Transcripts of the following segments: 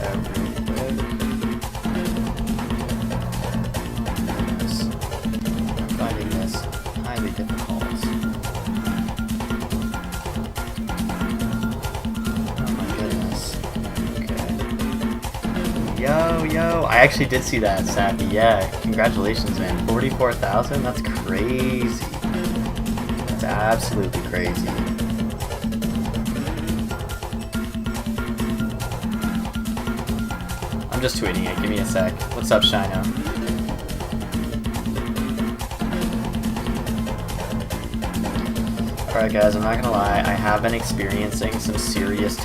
out real quick. I'm finding this highly difficult. Oh my goodness. Okay. Yo, I actually did see that, Sappy. Yeah, congratulations, man. 44,000? That's crazy. That's absolutely crazy. I'm just tweeting it. Give me a sec. What's up, Shino? Alright guys, I'm not gonna lie, I have been experiencing some serious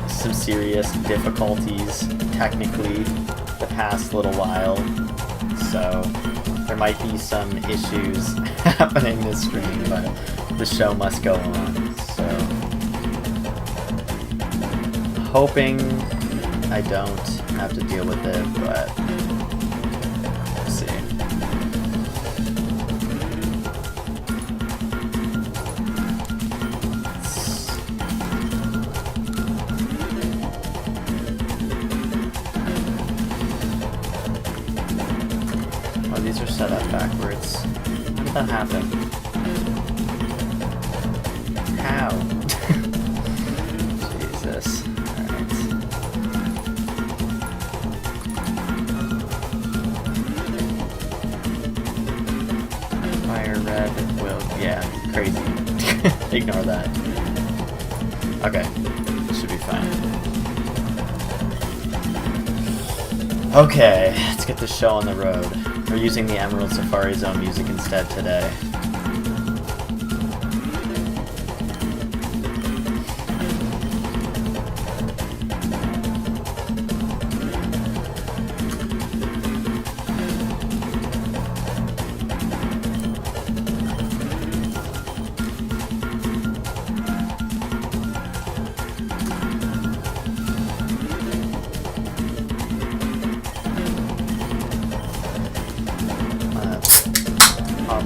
some serious difficulties technically the past little while, so there might be some issues happening this stream, but the show must go on, so hoping I don't have to deal with it, but we'll see. Oh, these are set up backwards. How did that happen? How? Jesus. Red will, yeah, crazy. Ignore that. Okay, should be fine. Okay, let's get this show on the road. We're using the Emerald Safari Zone music instead today.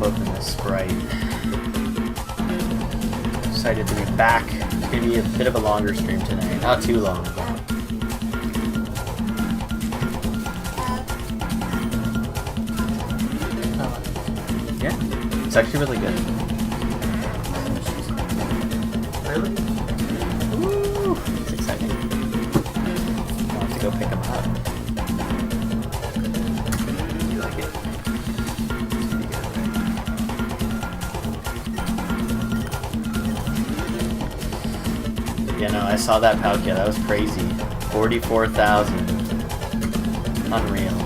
Open this Sprite. Excited to be back. It's gonna be a bit of a longer stream today. Not too long, but yeah, it's actually really good. Really? Woo! It's exciting. I'll have to go pick them up. You like it? Yeah, no, I saw that Palkia. That was crazy. 44,000. Unreal.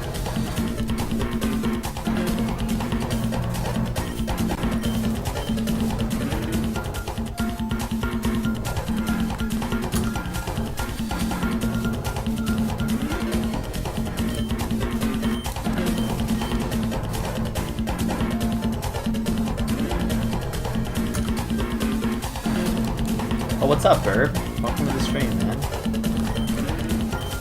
Oh, what's up, Burb? Welcome to the stream, man.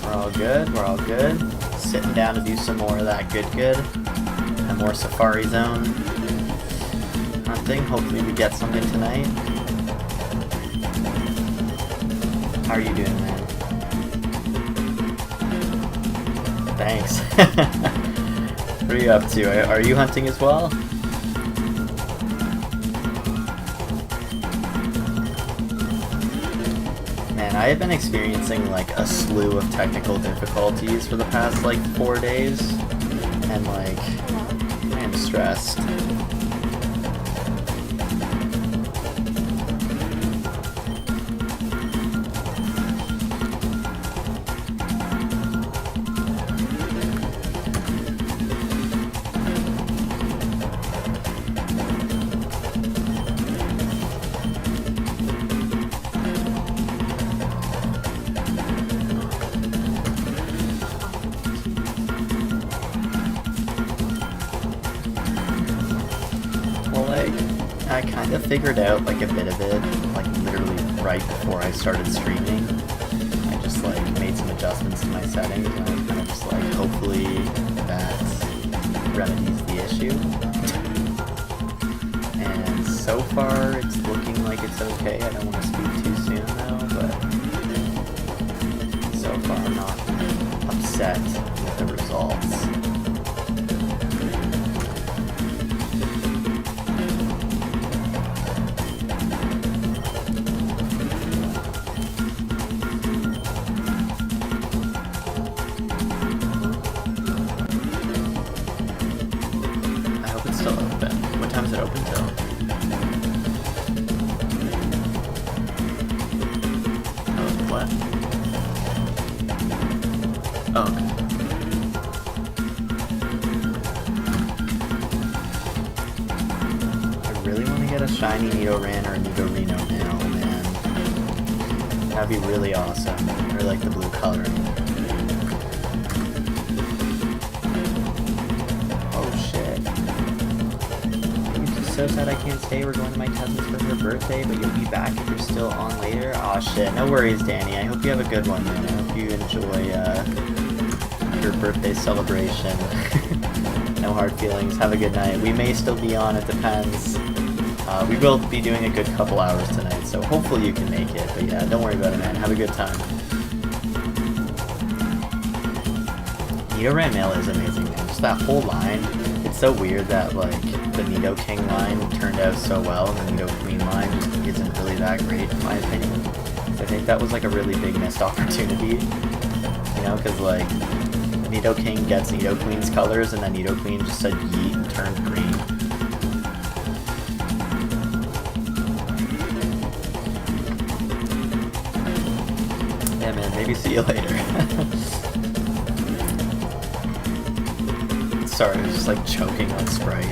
We're all good, we're all good. Sitting down to do some more of that good. And more Safari Zone hunting. Hopefully we get something tonight. How are you doing, man? Thanks. What are you up to? Are you hunting as well? I have been experiencing like a slew of technical difficulties for the past like 4 days, and like I am stressed. I kind of figured out like a bit of it, like literally right before I started streaming. I just like made some adjustments to my settings, and I was kind of just like, hopefully that remedies the issue. And so far it's looking like it's okay. I don't want to speak too soon though, but so far I'm not upset with the results. I hope it's still open. What time is it open till? What? Oh, okay. I really want to get a shiny Nidoran or a Nidorino now, man. That'd be really awesome. I really like the blue coloring. Oh shit. I'm so sad I can't stay. We're going to my cousin's for her birthday, but you'll be back if you're still on later. Aw shit. No worries, Danny. I hope you have a good one, man. I hope you enjoy your birthday celebration. No hard feelings. Have a good night. We may still be on. It depends. We will be doing a good couple hours tonight, so hopefully you can make it. But yeah, don't worry about it, man. Have a good time. Nidoran Mail is amazing, man. Just that whole line. It's so weird that, like, the Nidoking line turned out so well, and the Nidoqueen line just isn't really that great, in my opinion. So I think that was, like, a really big missed opportunity. You know, because, like, Nidoking gets Nidoqueen's colors, and then Nidoqueen just said yeet and turned green. Yeah, man, maybe see you later. Sorry, I was just like choking on Sprite.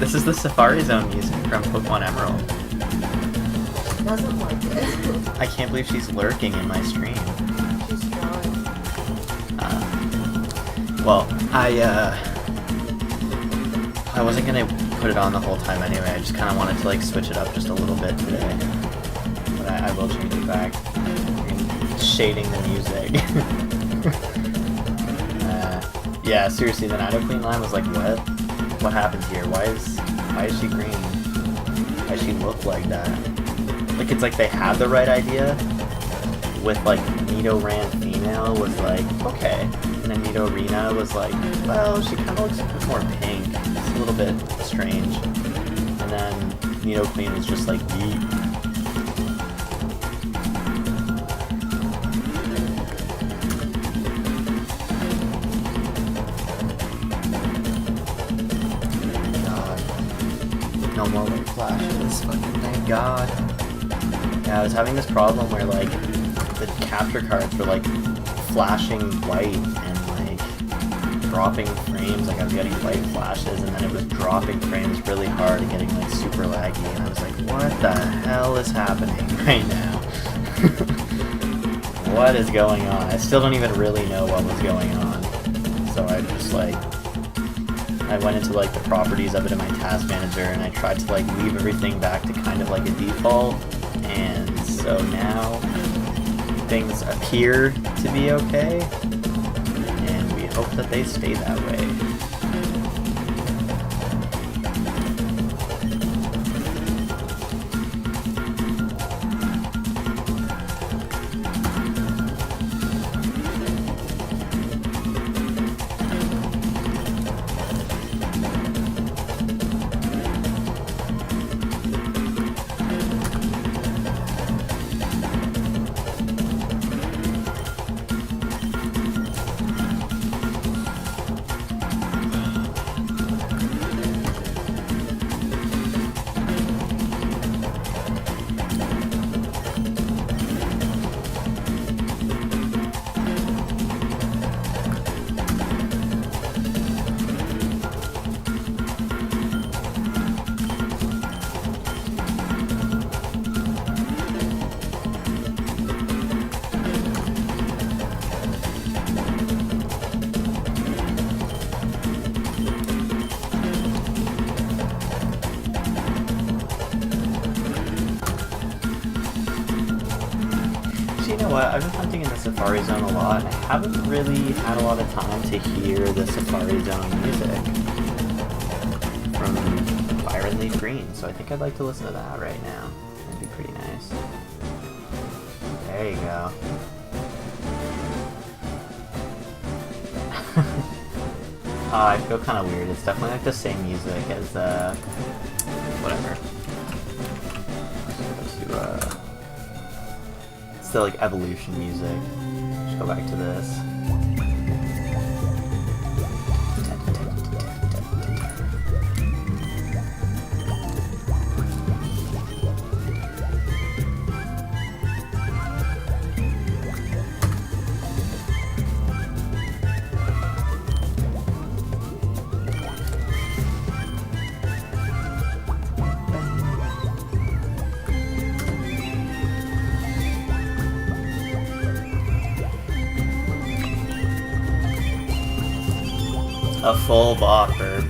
This is the Safari Zone music from Pokemon Emerald. Doesn't like it. I can't believe she's lurking in my stream. She's drawing. Well, I wasn't gonna put it on the whole time anyway. I just kind of wanted to like switch it up just a little bit today, but I will change it back. Shading the music. Yeah, seriously, the Nidoqueen line was like, what? What happened here? Why is she green? Why does she look like that? Like, it's like they had the right idea with like Nidoran female was like, okay. And then Nidorina was like, well, she kind of looks a bit more pink. It's a little bit strange. And then Nidoqueen was just like, yeet. God. No more white flashes. Fucking thank God. Yeah, I was having this problem where like the capture cards were like flashing white and like dropping frames. Like I was getting white flashes and then it was dropping frames really hard and getting like super laggy, and I was like, what the hell is happening right now? What is going on? I still don't even really know what was going on. So I just like, I went into like the properties of it in my task manager and I tried to like leave everything back to kind of like a default, and so now things appear to be okay, and we hope that they stay that way. Actually, you know what? I've been hunting in the Safari Zone a lot, and I haven't really had a lot of time to hear the Safari Zone music from Fire and Leaf Green, so I think I'd like to listen to that right now. That'd be pretty nice. There you go. I feel kind of weird. It's definitely like the same music as whatever. It's the like evolution music. Just go back to this. A full bopper.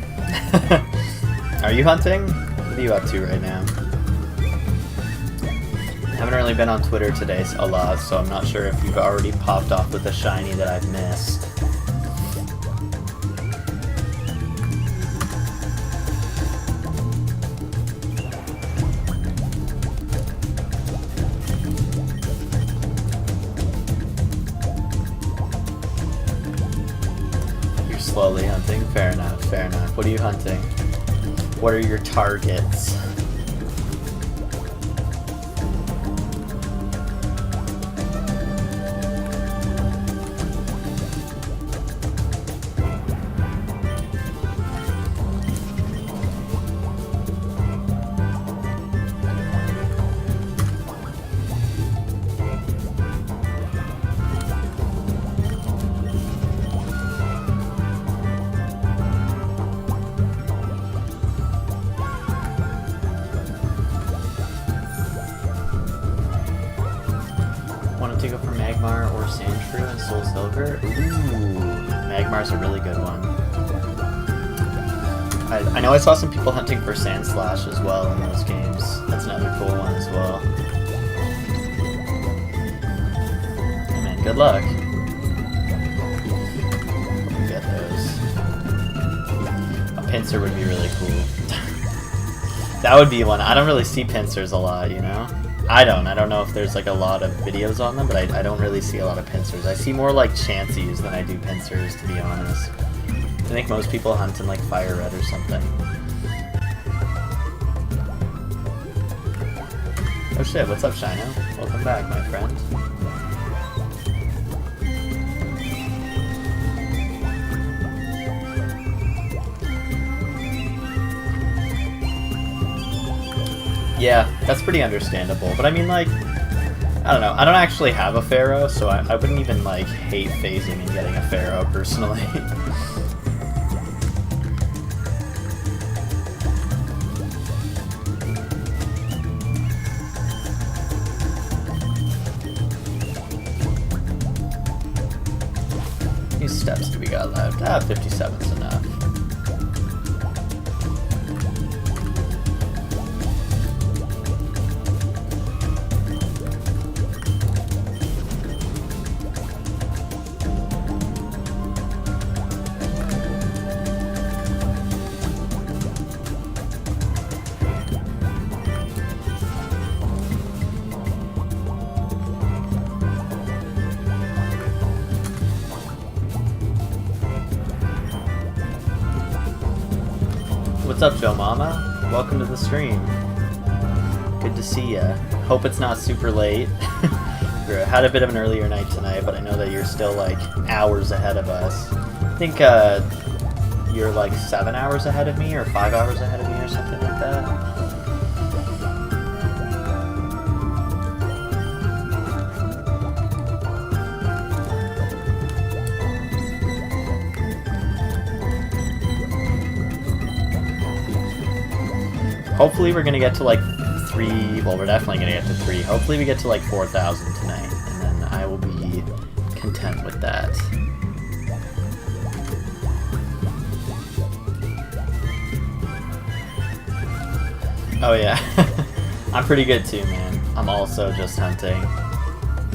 Are you hunting? What are you up to right now? I haven't really been on Twitter today a lot, so I'm not sure if you've already popped off with a shiny that I've missed. Slowly hunting? Fair enough, fair enough. What are you hunting? What are your targets? To go for Magmar or Sandshrew and Soul Silver? Ooh, Magmar's a really good one. I know I saw some people hunting for Sandslash as well in those games. That's another cool one as well. Hey man, good luck. Hope you get those. A pincer would be really cool. That would be one. I don't really see pincers a lot, you know? I don't know if there's like a lot of videos on them, but I don't really see a lot of pincers. I see more like Chanseys than I do pincers, to be honest. I think most people hunt in like Fire Red or something. Oh shit, what's up, Shino? Welcome back, my friend. Yeah, that's pretty understandable, but I mean, like, I don't know, I don't actually have a Pharaoh, so I wouldn't even, like, hate phasing and getting a Pharaoh, personally. How many steps do we got left? 57's enough. What's up, Joe Mama? Welcome to the stream. Good to see ya. Hope it's not super late. We had a bit of an earlier night tonight, but I know that you're still like hours ahead of us. I think you're like 7 hours ahead of me or 5 hours ahead of me or something like that. Hopefully we're gonna get to like 3, well we're definitely gonna get to 3. Hopefully we get to like 4,000 tonight, and then I will be content with that. Oh yeah, I'm pretty good too, man. I'm also just hunting.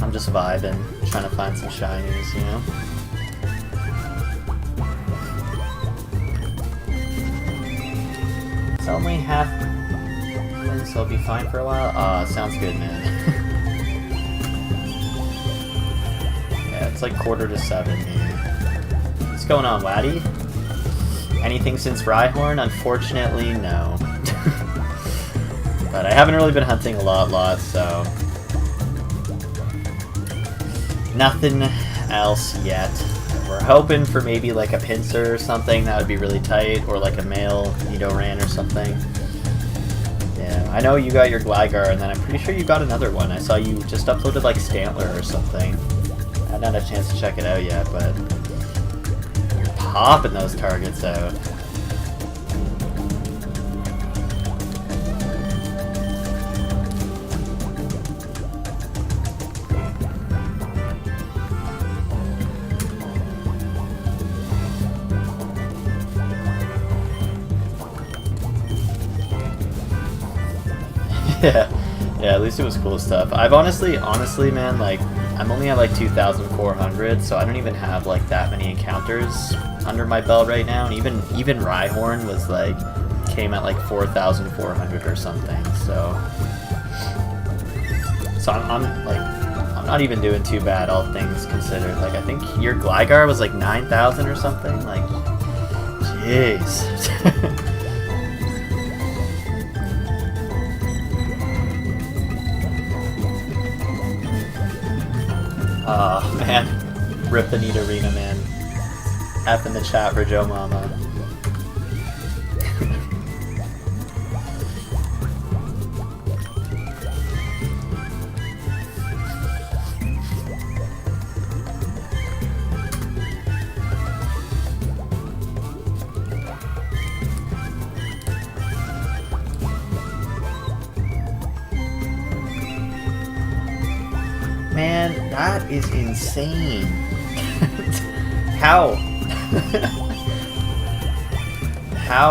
I'm just vibing, trying to find some shinies, you know? It's only half, so I'll be fine for a while. Sounds good, man. Yeah, it's like 6:45 here. What's going on, Waddy? Anything since Rhyhorn? Unfortunately, no. But I haven't really been hunting a lot, so... nothing else yet. We're hoping for maybe like a pincer or something, that would be really tight, or like a male Nidoran or something. Yeah, I know you got your Gligar, and then I'm pretty sure you got another one. I saw you just uploaded like Stantler or something. I haven't had a chance to check it out yet, but you're popping those targets out. Yeah, at least it was cool stuff. I've honestly, man, like, I'm only at like 2,400, so I don't even have like that many encounters under my belt right now. And even Rhyhorn was like, came at like 4,400 or something. So I'm like, I'm not even doing too bad, all things considered. Like, I think your Gligar was like 9,000 or something. Like, jeez. Oh man, rip the Nidorina, man. F in the chat for Joe Mama. Man, that is insane. How?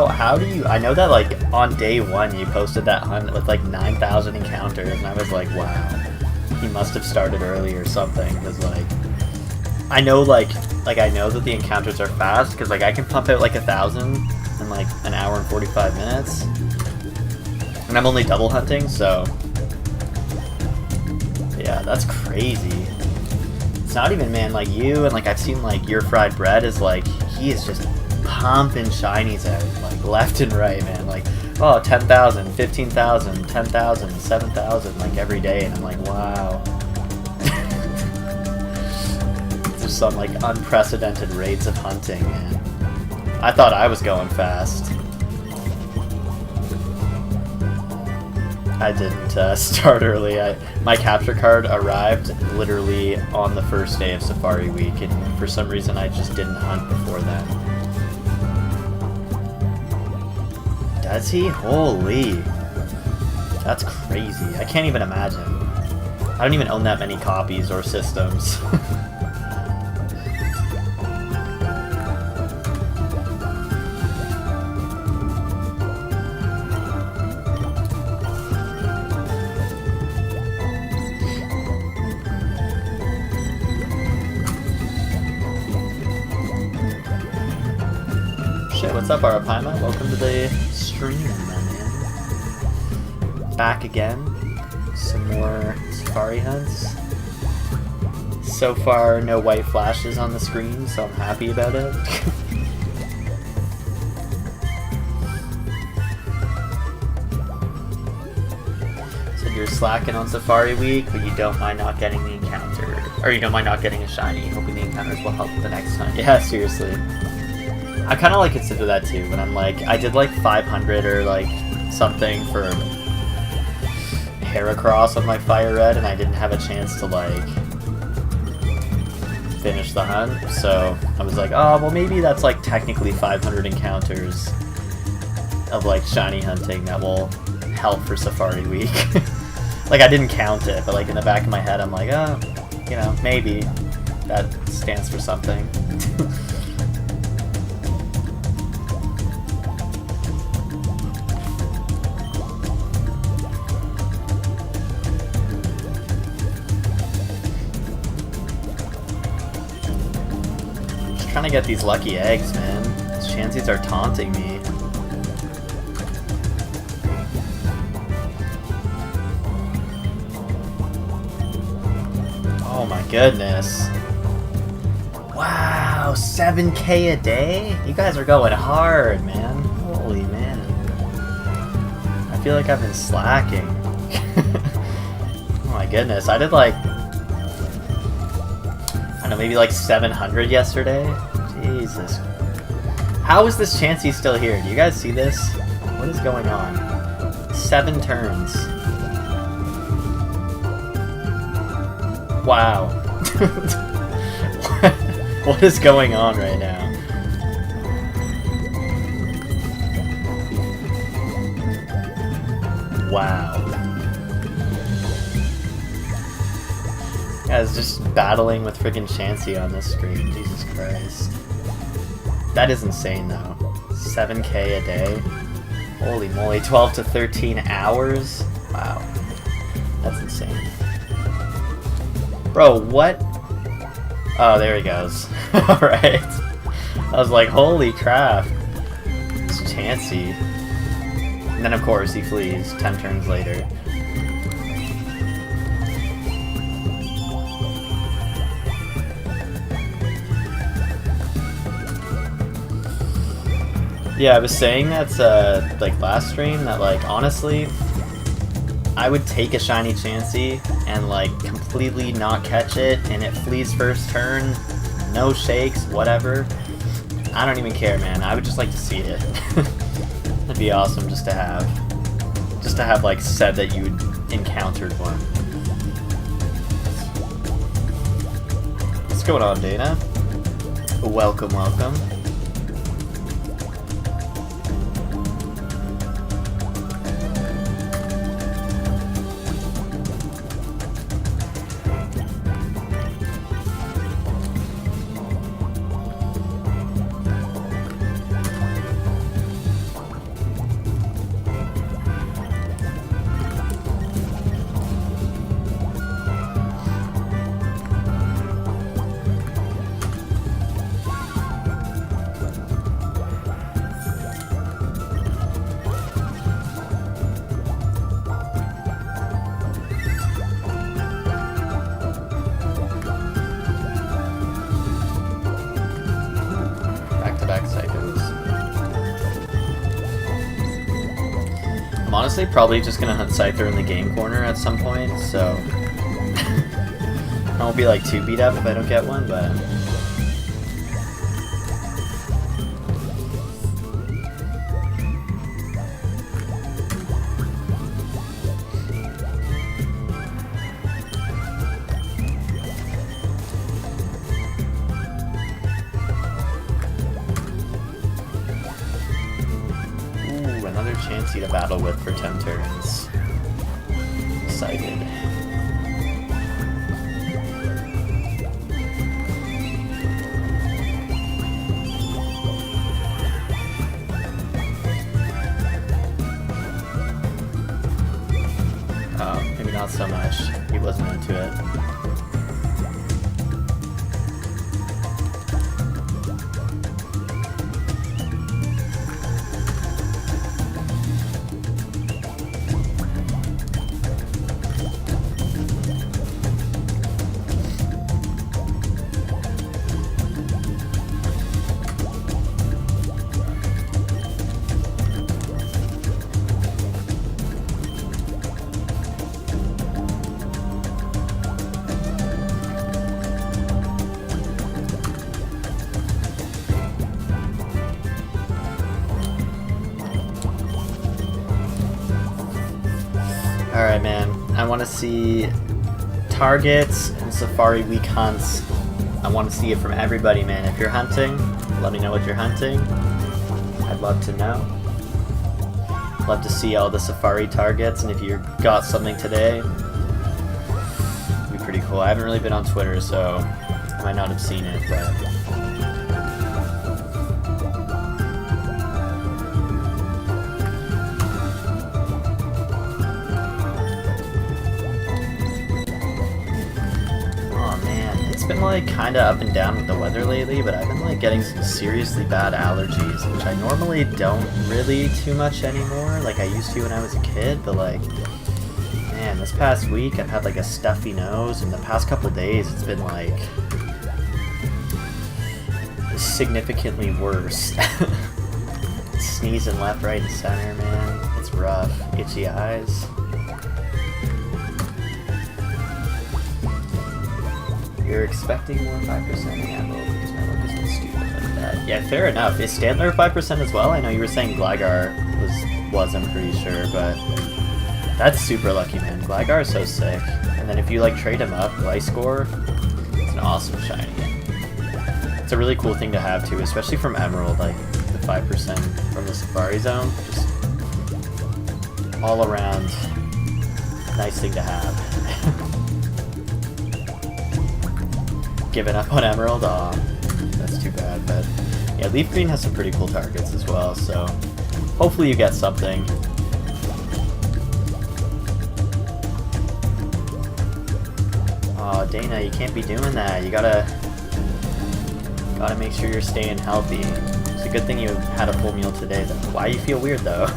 How do you... I know that, like, on day one you posted that hunt with, like, 9,000 encounters, and I was like, wow. He must have started early or something, because, like... I know, I know that the encounters are fast, because, like, I can pump out, like, 1,000 in, like, an hour and 45 minutes. And I'm only double hunting, so... Yeah, that's crazy. It's not even, man, like you, and like I've seen like your fried bread is like, he is just pumping shinies out, like left and right, man. Like, oh, 10,000, 15,000, 10,000, 7,000, like every day, and I'm like, wow. Just some like unprecedented rates of hunting, man. I thought I was going fast. I didn't start early. My capture card arrived literally on the first day of Safari Week, and for some reason I just didn't hunt before then. Does he? Holy. That's crazy. I can't even imagine. I don't even own that many copies or systems. What's up, Arapaima? Welcome to the stream, my man. Back again. Some more safari hunts. So far, no white flashes on the screen, so I'm happy about it. So you're slacking on Safari Week, but you don't mind not getting the encounter. Or you don't mind not getting a shiny, hoping the encounters will help the next time. Yeah, seriously. I kind of like consider that too, when I'm like, I did like 500 or like something for Heracross on my Fire Red, and I didn't have a chance to like finish the hunt, so I was like, oh, well maybe that's like technically 500 encounters of like shiny hunting that will help for Safari Week. Like I didn't count it, but like in the back of my head I'm like, oh, you know, maybe that stands for something. trying to get these lucky eggs, man. These Chanseys are taunting me. Oh my goodness. Wow, 7K a day? You guys are going hard, man. Holy man. I feel like I've been slacking. Oh my goodness, I did like, I don't know, maybe like 700 yesterday? Jesus. How is this Chansey still here? Do you guys see this? What is going on? 7 turns. Wow. What is going on right now? Wow. Guys, just battling with freaking Chansey on this screen. Jesus Christ. That is insane though. 7K a day. Holy moly, 12 to 13 hours? Wow. That's insane. Bro, what? Oh, there he goes. Alright. I was like, holy crap. It's Chansey. And then of course he flees 10 turns later. Yeah, I was saying that like last stream that like honestly I would take a shiny Chansey and like completely not catch it and it flees first turn, no shakes, whatever. I don't even care, man. I would just like to see it. That'd be awesome just to have like said that you encountered one. What's going on, Dana? Welcome, welcome. Honestly, probably just gonna hunt Scyther in the game corner at some point, so I won't be like too beat up if I don't get one, but Chansey to battle with for 10 turns. Excited. Oh, maybe not so much. He wasn't into it. Alright, man. I want to see targets and Safari week hunts. I want to see it from everybody, man. If you're hunting, let me know what you're hunting. I'd love to know. Love to see all the Safari targets, and if you got something today, it'd be pretty cool. I haven't really been on Twitter, so I might not have seen it, but been like kind of up and down with the weather lately, but I've been like getting some seriously bad allergies, which I normally don't really too much anymore, like I used to when I was a kid, but like, man, this past week I've had like a stuffy nose, and the past couple days it's been like significantly worse. Sneezing left, right, and center, man. It's rough. Itchy eyes. You're expecting more 5%? Yeah, well, because my luck has been stupid like that. Yeah, fair enough. Is Standler 5% as well? I know you were saying Gligar was, I'm pretty sure, but that's super lucky, man. Gligar is so sick. And then if you like trade him up, Gliscor, it's an awesome shiny. It's a really cool thing to have too, especially from Emerald, like the 5% from the Safari Zone. Just all around nice thing to have. Giving up on Emerald? Aw, that's too bad, but yeah, Leaf Green has some pretty cool targets as well, so hopefully you get something. Aw, Dana, you can't be doing that. You gotta make sure you're staying healthy. It's a good thing you had a full meal today, though. Why you feel weird, though?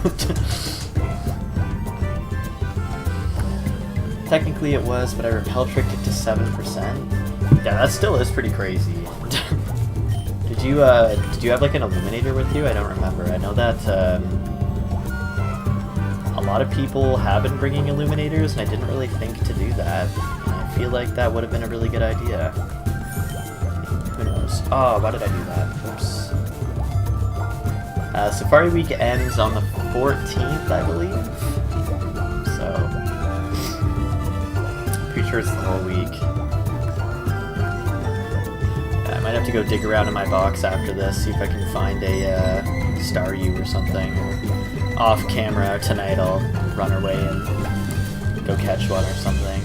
Technically it was, but I repel tricked it to 7%. Yeah, that still is pretty crazy. Did you have like an illuminator with you? I don't remember. I know that a lot of people have been bringing illuminators, and I didn't really think to do that. And I feel like that would have been a really good idea. Who knows? Oh, why did I do that? Oops. Safari Week ends on the 14th, I believe. So, pretty sure it's the whole week. I might have to go dig around in my box after this, see if I can find a Staryu or something. Off camera tonight I'll run away and go catch one or something.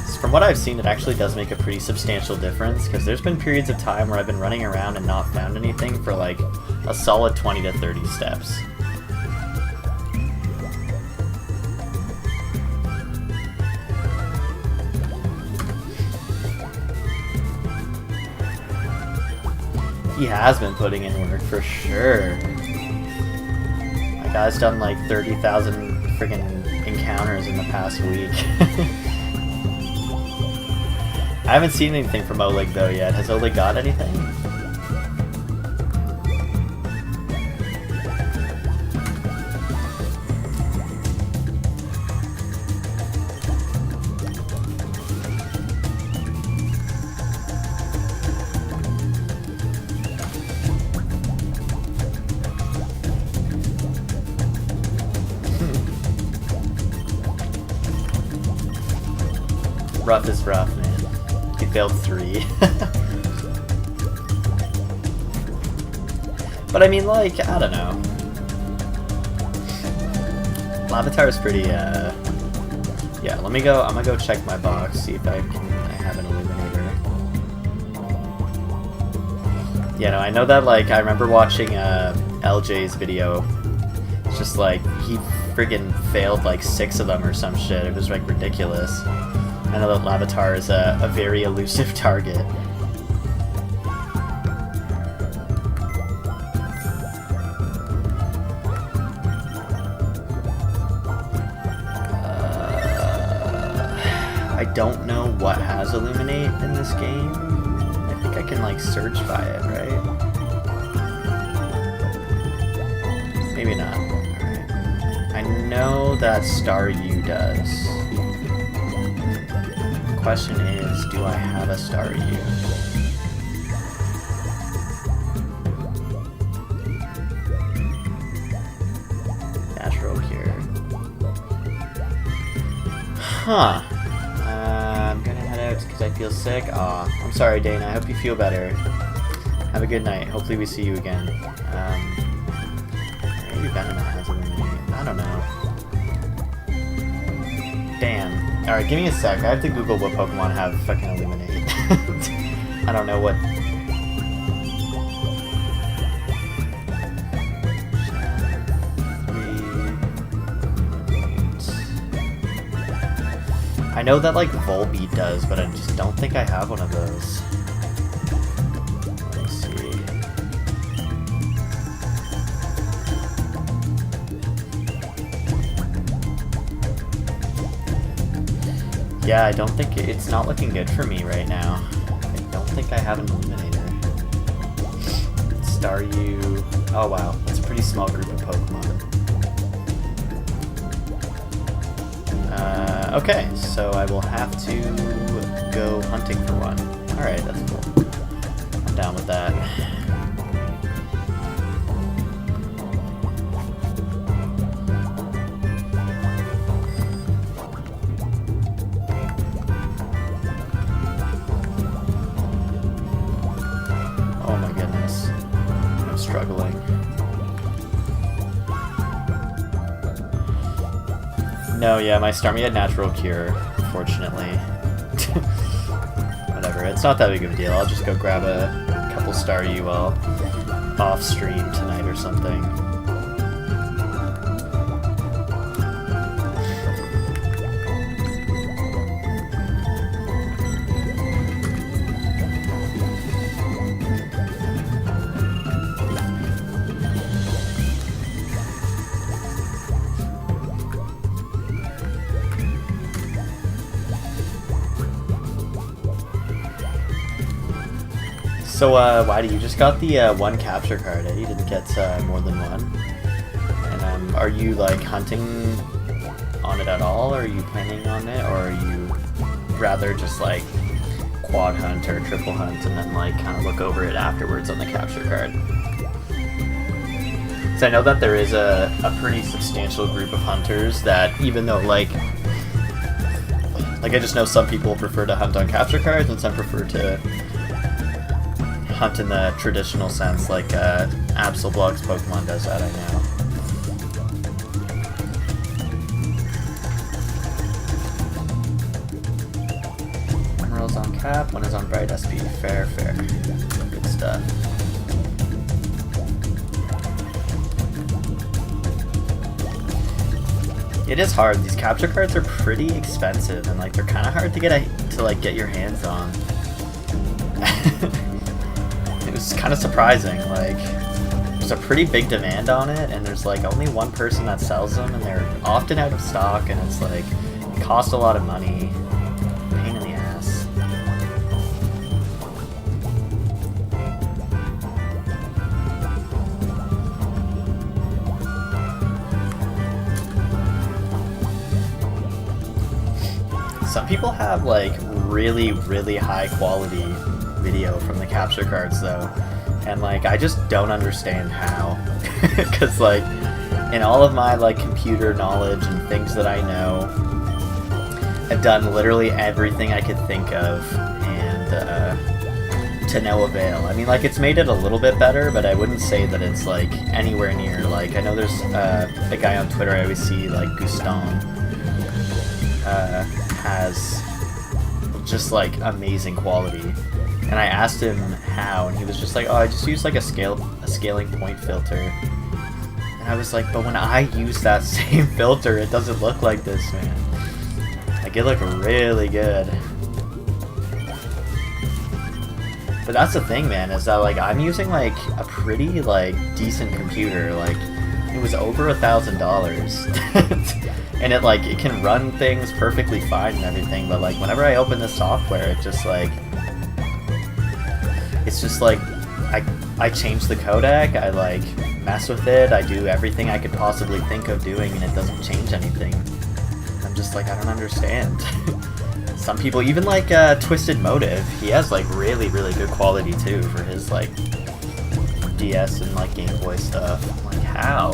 So from what I've seen, it actually does make a pretty substantial difference, because there's been periods of time where I've been running around and not found anything for like a solid 20 to 30 steps. He has been putting in work for sure. My guy's done like 30,000 friggin' encounters in the past week. I haven't seen anything from Oleg though yet. Has Oleg got anything? Rough is rough, man. He failed 3. But I mean, like, I don't know. Lavatar is pretty, yeah, let me go, I'm gonna go check my box, see if I have an illuminator. Yeah, no, I know that, like, I remember watching, LJ's video. It's just like, he friggin' failed, like, 6 of them or some shit. It was, like, ridiculous. I know that Lavatar is a very elusive target. I don't know what has Illuminate in this game. I think I can like search by it, right? Maybe not. Alright. I know that Staryu does. Question is, do I have a Staryu? Natural cure. Huh. I'm gonna head out because I feel sick. Aw, I'm sorry, Dana. I hope you feel better. Have a good night. Hopefully we see you again. Maybe Venom has Illuminate. I don't know. Damn. Alright, give me a sec. I have to Google what Pokemon have fucking Illuminate. I don't know what... I know that like Volbeat does, but I just don't think I have one of those. Let me see. Yeah, I don't think it's not looking good for me right now. I don't think I have an Eliminator. Staryu. Oh wow, that's a pretty small group of Pokemon. Okay, so I will have to go hunting for one. Alright, that's cool. I'm down with that. Oh my goodness. I'm struggling. No, yeah, my Starmie had natural cure, fortunately. Whatever, it's not that big of a deal. I'll just go grab a couple Staryu while off stream tonight or something. So, Whitey, you just got the one capture card, eh? You didn't get more than one. And are you like hunting on it at all? Or are you planning on it? Or are you rather just like quad hunt or triple hunt and then like kind of look over it afterwards on the capture card? So I know that there is a pretty substantial group of hunters that even though like I just know some people prefer to hunt on capture cards and some prefer to hunt in the traditional sense, like Absolblog's Pokemon does that, I know. One roll's on cap, one is on bright SP. Fair, fair. Good stuff. It is hard. These capture cards are pretty expensive, and like they're kind of hard to get your hands on. It was kind of surprising, like, there's a pretty big demand on it, and there's like only one person that sells them, and they're often out of stock, and it's like, it costs a lot of money, pain in the ass. Some people have like really, really high quality video from the capture cards though, and like I just don't understand how. Because like in all of my like computer knowledge and things that I know, I've done literally everything I could think of, and to no avail. I mean, like, it's made it a little bit better, but I wouldn't say that it's like anywhere near, like, I know there's a guy on Twitter I always see, like Guston, has just like amazing quality. And I asked him how, and he was just like, oh, I just use like a scaling point filter. And I was like, but when I use that same filter, it doesn't look like this, man. Like, it looked really good. But that's the thing, man, is that like I'm using like a pretty like decent computer. Like, it was over $1,000. And it like, it can run things perfectly fine and everything, but like whenever I open the software, it just like, it's just like, I change the codec, I like mess with it, I do everything I could possibly think of doing, and it doesn't change anything. I'm just like, I don't understand. Some people, even like Twisted Motive, he has like really, really good quality too for his like DS and like Game Boy stuff. I'm like, how?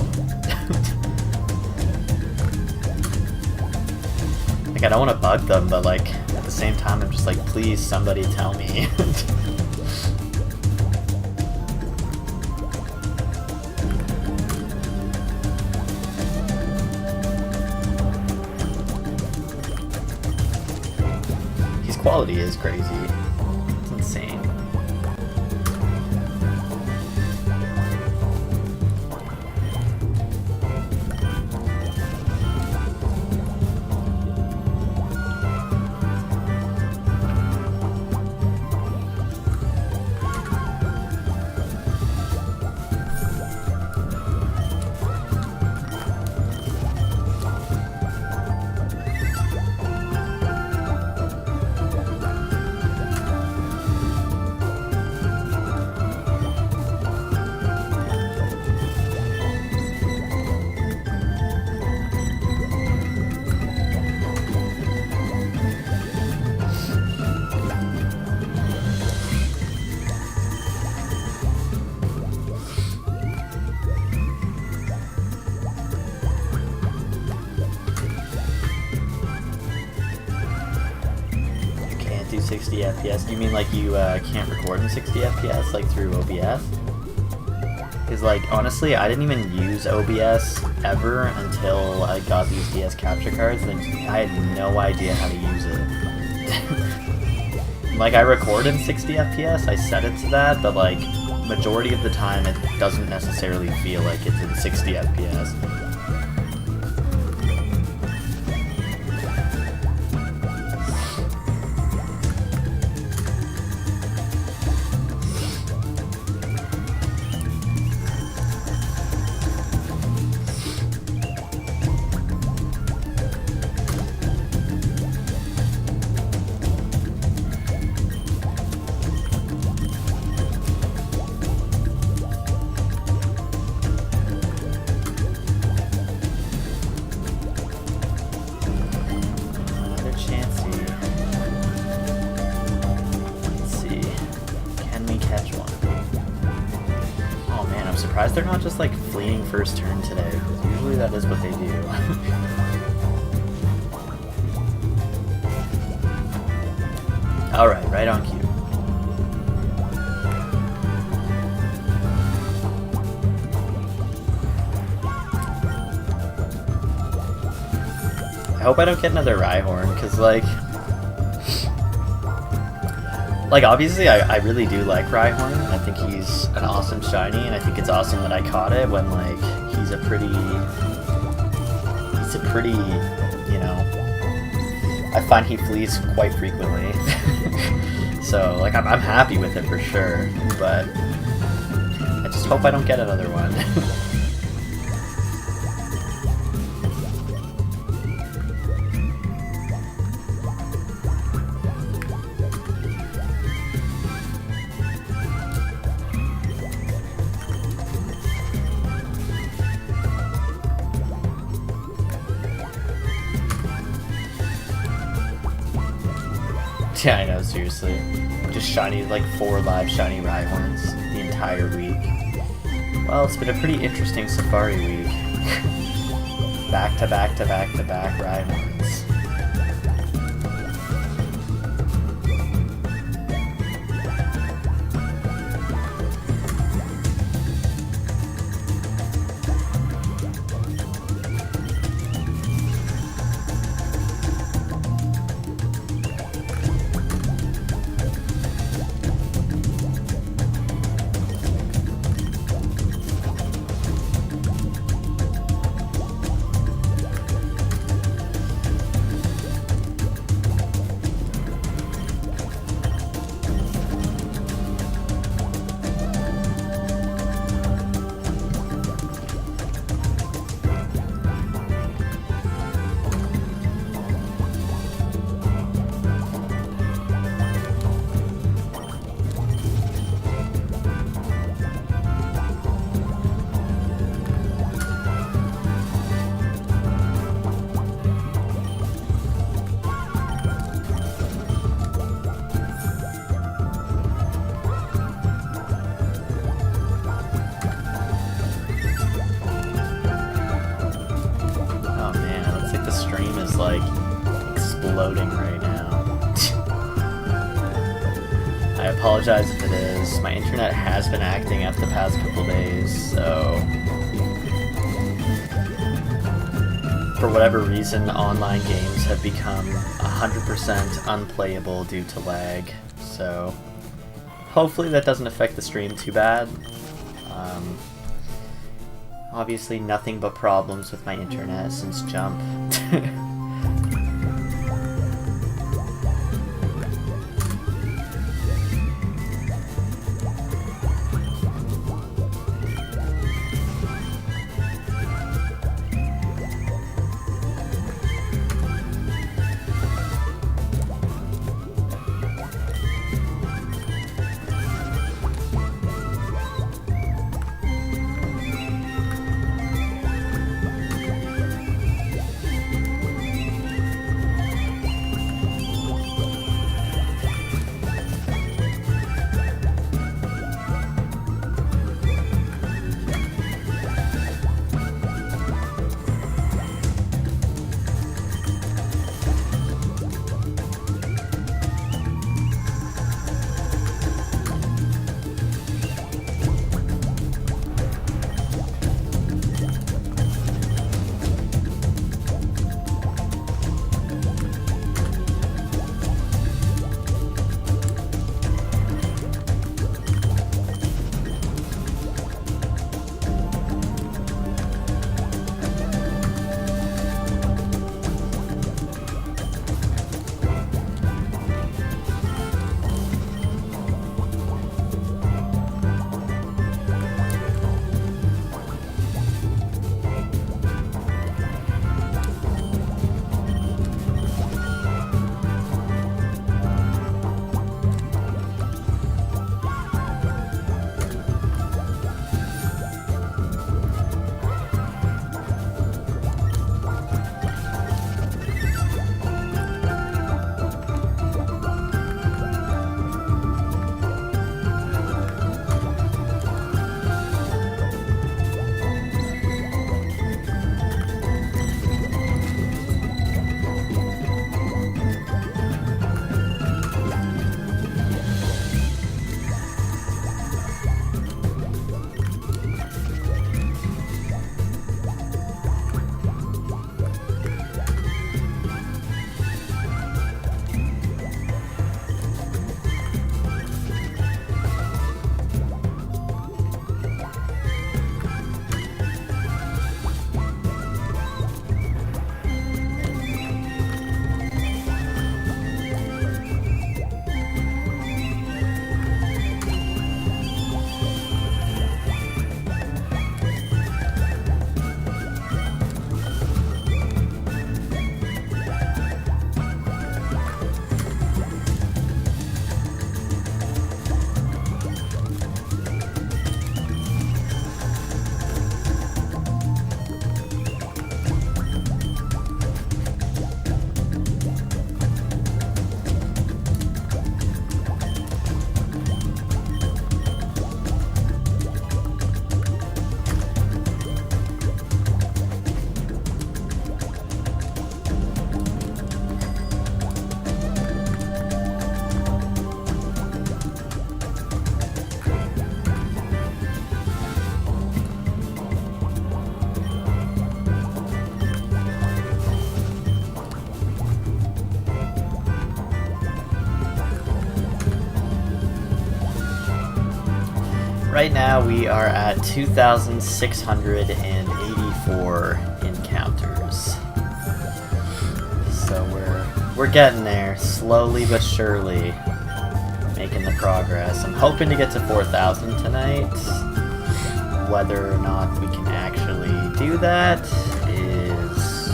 Like, I don't want to bug them, but like at the same time, I'm just like, please, somebody tell me. His quality is crazy. It's insane. do 60 FPS. You mean like you can't record in 60 FPS like through OBS? Because like honestly, I didn't even use OBS ever until I got these DS capture cards, and I had no idea how to use it. Like I record in 60 FPS, I set it to that, but like majority of the time it doesn't necessarily feel like it's in 60 FPS. They're not just like fleeing first turn today. Usually that is what they do. Alright, right on cue. I hope I don't get another Rhyhorn, because like obviously I really do like Rhyhorn. I think he's an awesome shiny, and I think it's awesome that I caught it when like he's a pretty, you know, I find he flees quite frequently. So like I'm happy with it for sure, but I just hope I don't get another one. Yeah, I know, seriously. Just shiny, like 4 live shiny Rhyhorns the entire week. Well, it's been a pretty interesting Safari week. Back to back to back to back Rhyhorns. Like exploding right now. I apologize if it is. My internet has been acting up the past couple days, so for whatever reason, online games have become 100% unplayable due to lag. So hopefully that doesn't affect the stream too bad. Obviously nothing but problems with my internet since Jump. Right now we are at 2,684 encounters. So we're getting there, slowly but surely, making the progress. I'm hoping to get to 4,000 tonight. Whether or not we can actually do that is,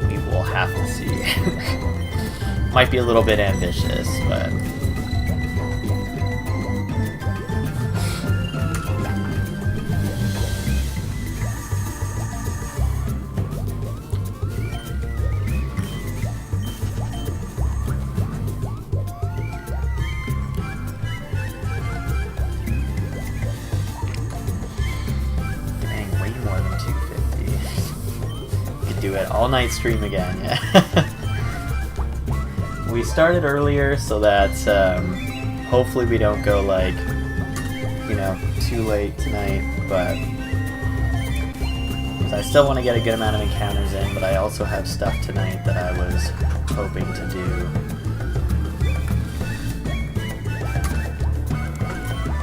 we will have to see. Might be a little bit ambitious, but do it all night stream again. Yeah. We started earlier so that hopefully we don't go like, you know, too late tonight, but I still want to get a good amount of encounters in, but I also have stuff tonight that I was hoping to do.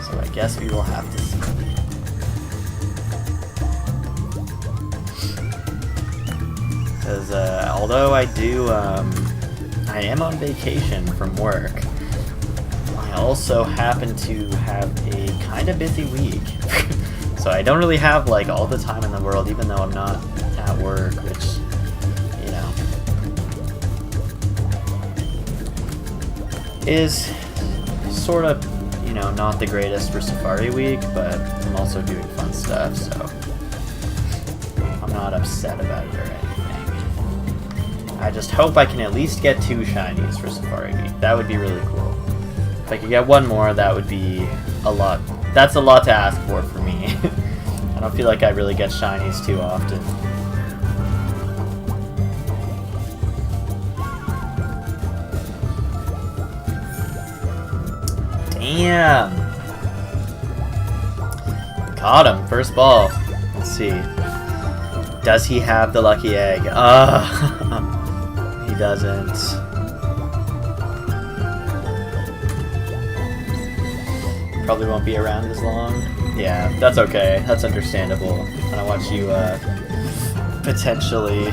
So I guess we will have to see. Because although I am on vacation from work, I also happen to have a kind of busy week. So I don't really have like all the time in the world, even though I'm not at work, which, you know, is sort of, you know, not the greatest for Safari Week, but I'm also doing fun stuff, so I'm not upset about it or anything. I just hope I can at least get 2 shinies for Safari Week. That would be really cool. If I could get 1 more, that would be a lot. That's a lot to ask for me. I don't feel like I really get shinies too often. Damn! Caught him, first ball. Let's see. Does he have the lucky egg? He doesn't. Probably won't be around as long. Yeah, that's okay. That's understandable. I don't want you potentially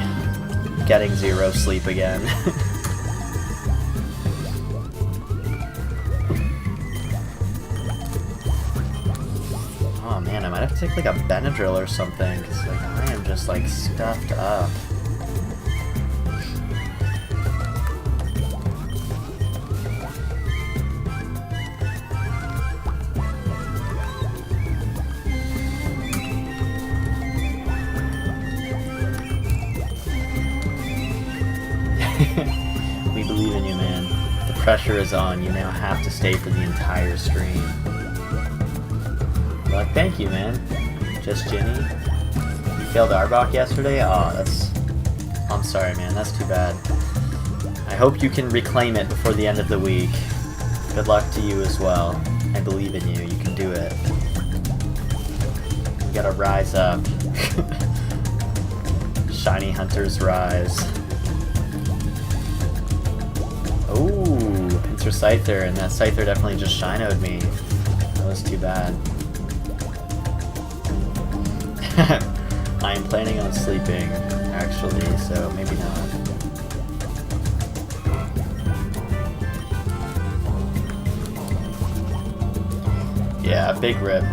getting 0 sleep again. Oh man, I might have to take like a Benadryl or something, because like I am just like stuffed up. We believe in you, man. The pressure is on. You now have to stay for the entire stream. Like, thank you, man. Just Ginny. You failed Arbok yesterday? Oh, that's... I'm sorry, man. That's too bad. I hope you can reclaim it before the end of the week. Good luck to you as well. I believe in you. You can do it. You gotta rise up. Shiny hunters rise. Ooh, Pinsir Scyther, and that Scyther definitely just Shino'd me. That was too bad. I am planning on sleeping, actually, so maybe not. Yeah, big rip.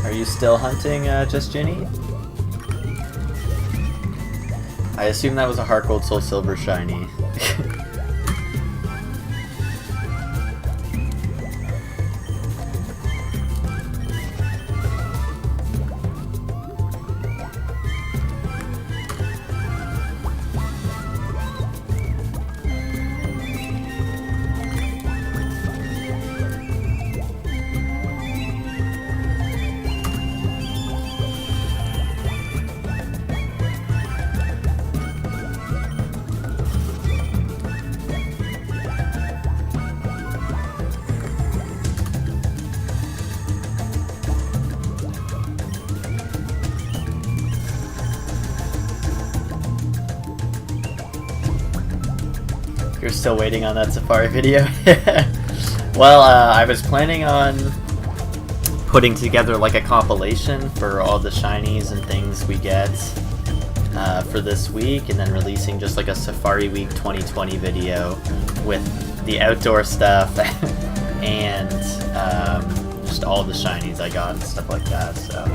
Are you still hunting Just Ginny? I assume that was a Heart Gold Soul Silver shiny. You're still waiting on that Safari video? Well, I was planning on putting together like a compilation for all the shinies and things we get for this week, and then releasing just like a Safari Week 2020 video with the outdoor stuff and just all the shinies I got and stuff like that, so...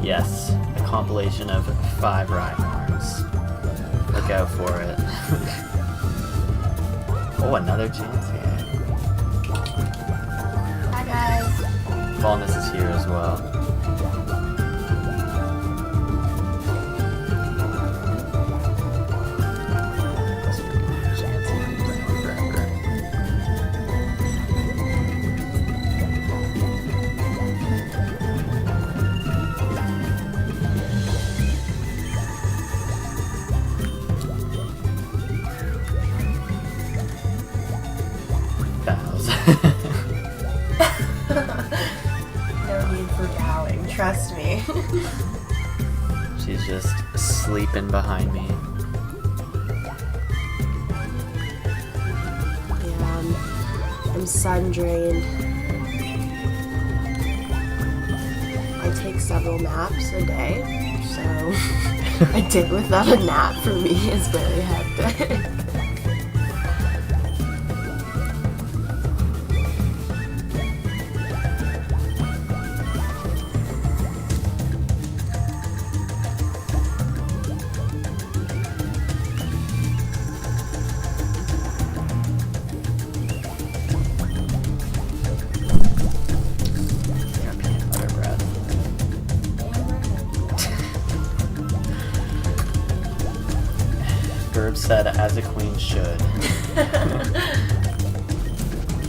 Yes, a compilation of 5 Rhyhorns. Look out for it. Oh, another chance here. Hi guys. Fallness is here as well. No need for bowing, trust me. She's just sleeping behind me. Yeah, I'm sun drained. I take several naps a day, so a day without a nap for me is very hectic. Verb said, as a queen should.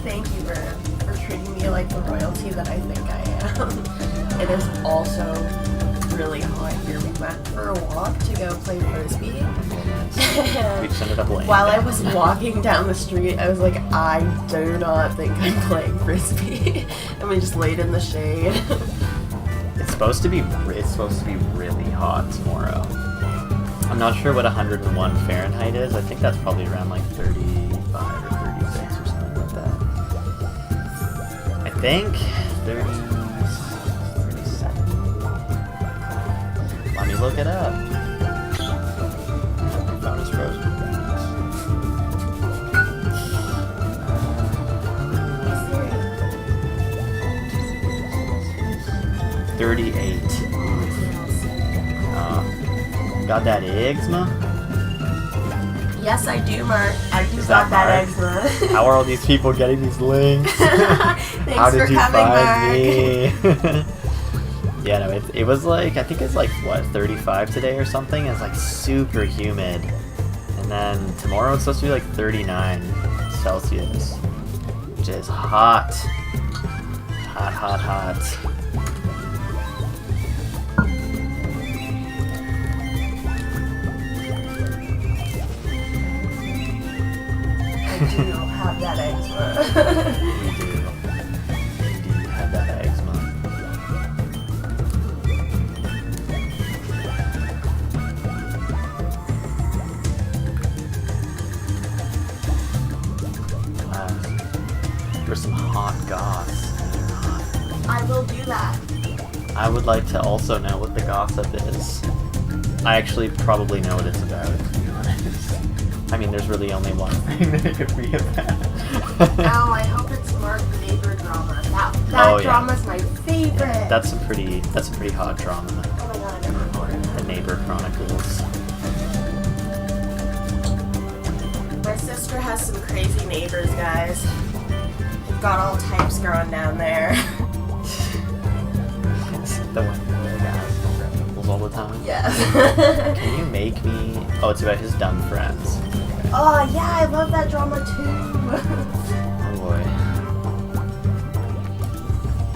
Thank you, Verb, for treating me like the royalty that I think I am. It is also really hot here. We went for a walk to go play Frisbee. We just ended up laying While I down. was walking down the street, I was like, I do not think I'm playing Frisbee. And we just laid in the shade. It's supposed to be really hot tomorrow. I'm not sure what 101 Fahrenheit is. I think that's probably around like 35 or 36 or something like that. I think 37. Let me look it up. My phone is frozen. 38. Got that eczema? Yes, I do, Mark. I do Is got that that Mark? eczema. How are all these people getting these links? Thanks How for did you coming, find Mark. me? Yeah, no, it was like, I think it's like, what, 35 today or something? It's like super humid. And then tomorrow it's supposed to be like 39 Celsius, which is hot. Hot, hot, hot. I do have that eczema. We do. Indeed have that eczema. For some hot goss. I will do that. I would like to also know what the gossip is. I actually probably know what it's about, to be honest. I mean, there's really only one thing that it could be about. Oh, I hope it's Mark the neighbor drama. That Oh, yeah. drama's my favorite. Yeah, that's a pretty hot drama. Oh my god, I never recorded The that. Neighbor Chronicles. My sister has some crazy neighbors, guys. They've got all types going down there. It's the one where the guy has nipples all the time. Yes. Can you make me? Oh, it's about his dumb friends. Oh yeah, I love that drama too. Oh boy.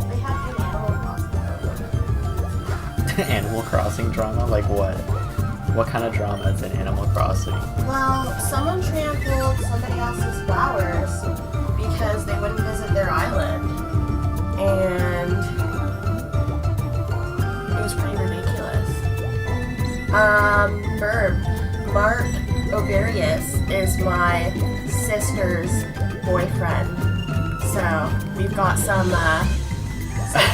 They have good Animal Crossing. Animal Crossing drama? Like what? What kind of drama is in Animal Crossing? Well, someone trampled somebody else's flowers because they wouldn't visit their island. And it was pretty ridiculous. Verb. Mark Ovarius is my sister's boyfriend. So we've got some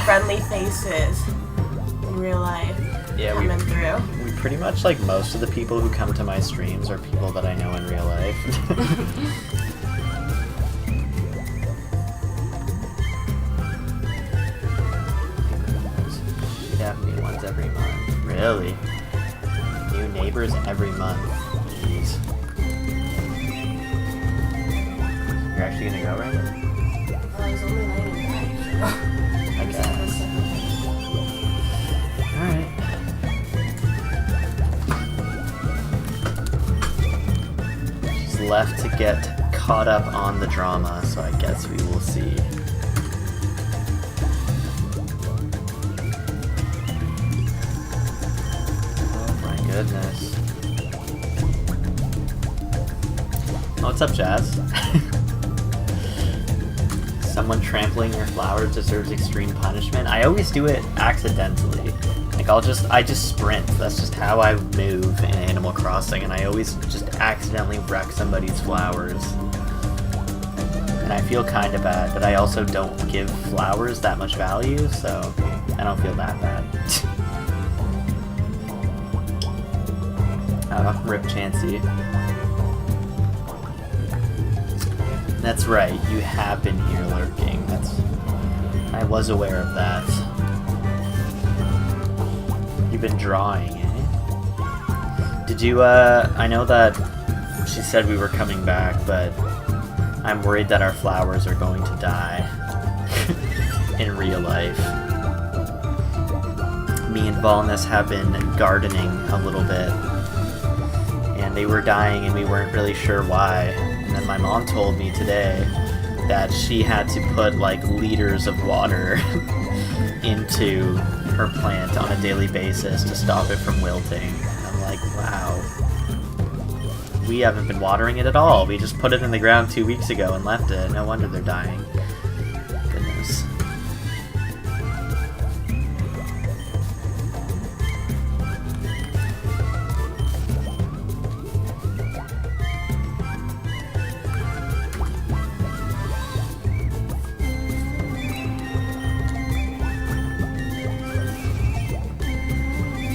friendly faces in real life coming through. We pretty much, like, most of the people who come to my streams are people that I know in real life. Yeah, new ones every month. Really? New neighbors every month. Jeez. You're actually gonna go right now? I was only laying in bed. I guess. Alright. She's left to get caught up on the drama, so I guess we will see. Oh my goodness. Oh, what's up, Jazz? Someone trampling your flowers deserves extreme punishment. I always do it accidentally. Like, I just sprint. That's just how I move in Animal Crossing, and I always just accidentally wreck somebody's flowers. And I feel kind of bad, but I also don't give flowers that much value, so I don't feel that bad. Rip Chansey. That's right, you have been here lurking. I was aware of that. You've been drawing, eh? Did you, I know that she said we were coming back, but I'm worried that our flowers are going to die in real life. Me and Volnus have been gardening a little bit, and they were dying and we weren't really sure why. And then my mom told me today that she had to put like liters of water into her plant on a daily basis to stop it from wilting. And I'm like, wow. We haven't been watering it at all. We just put it in the ground 2 weeks ago and left it. No wonder they're dying. Goodness.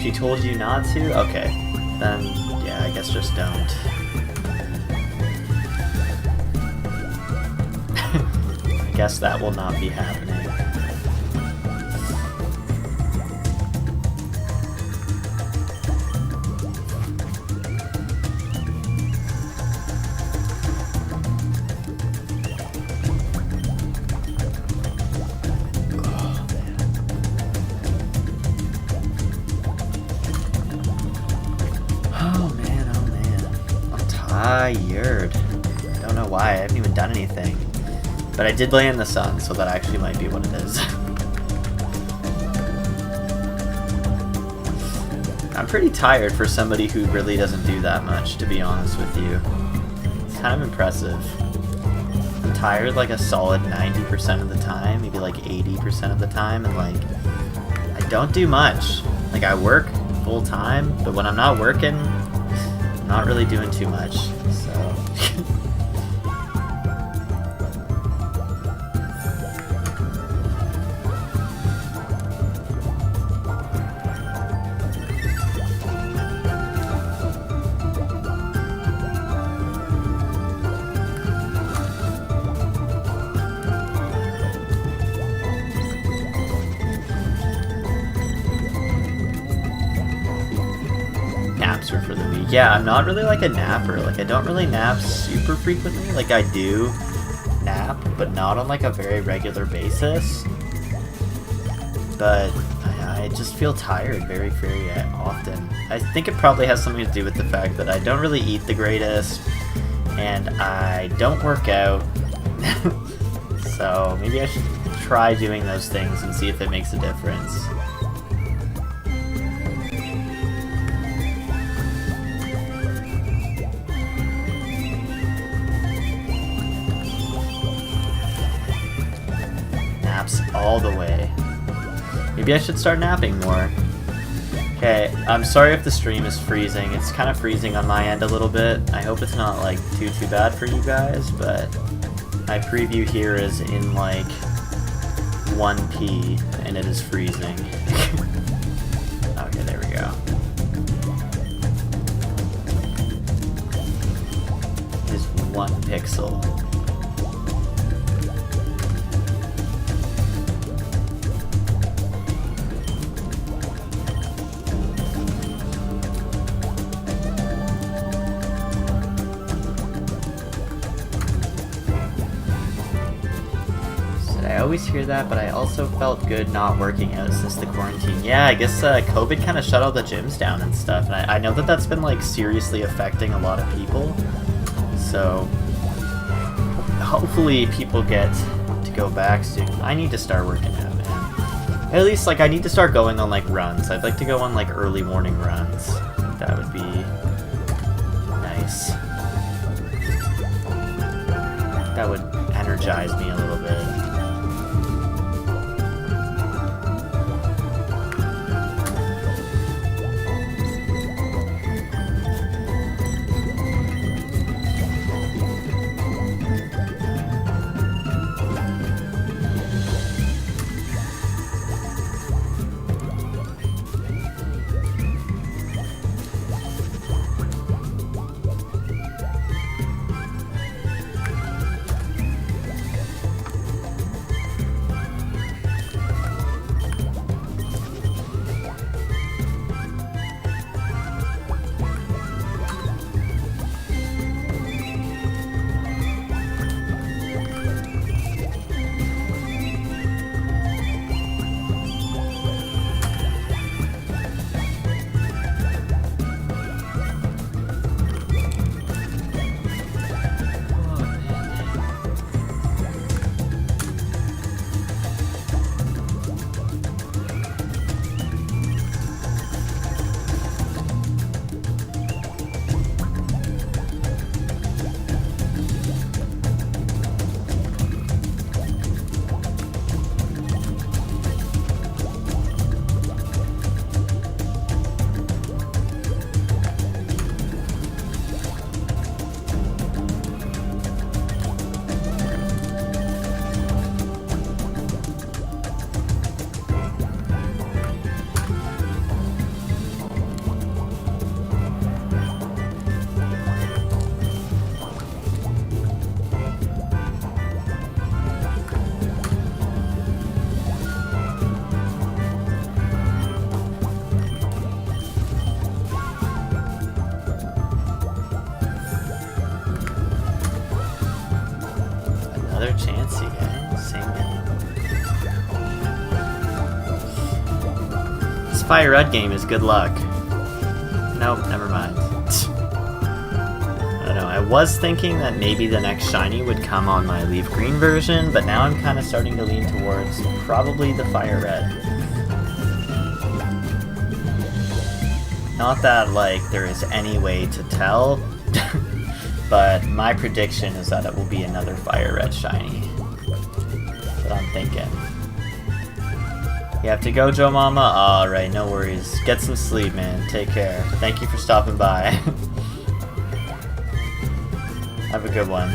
She told you not to? Okay. Then, yeah, I guess just don't. I guess that will not be happening. Tired. I don't know why, I haven't even done anything. But I did lay in the sun, so that actually might be what it is. I'm pretty tired for somebody who really doesn't do that much, to be honest with you. It's kind of impressive. I'm tired like a solid 90% of the time, maybe like 80% of the time, and like, I don't do much. Like, I work full time, but when I'm not working, I'm not really doing too much, so. For the week. Yeah, I'm not really like a napper. Like, I don't really nap super frequently. Like, I do nap, but not on like a very regular basis. But I just feel tired very, very often. I think it probably has something to do with the fact that I don't really eat the greatest, and I don't work out. So maybe I should try doing those things and see if it makes a difference. naps all the way. Maybe I should start napping more. Okay, I'm sorry if the stream is freezing. It's kind of freezing on my end a little bit. I hope it's not like too bad for you guys, but my preview here is in like 1p and it is freezing. Okay, there we go. It is 1 pixel. I always hear that, but I also felt good not working out since the quarantine. Yeah, I guess COVID kind of shut all the gyms down and stuff, and I know that that's been like seriously affecting a lot of people. So hopefully people get to go back soon. I need to start working out, man. At least like I need to start going on like runs. I'd like to go on like early morning runs. That would be nice. That would energize me a little bit. Another Chansey, eh? Same name. This Fire Red game is good luck. Nope, never mind. I don't know, I was thinking that maybe the next shiny would come on my Leaf Green version, but now I'm kind of starting to lean towards probably the Fire Red. Not that, like, there is any way to tell, but my prediction is that it will be another Fire Red shiny. That's what I'm thinking. You have to go, Joe Mama? Alright, no worries. Get some sleep, man. Take care. Thank you for stopping by. Have a good one.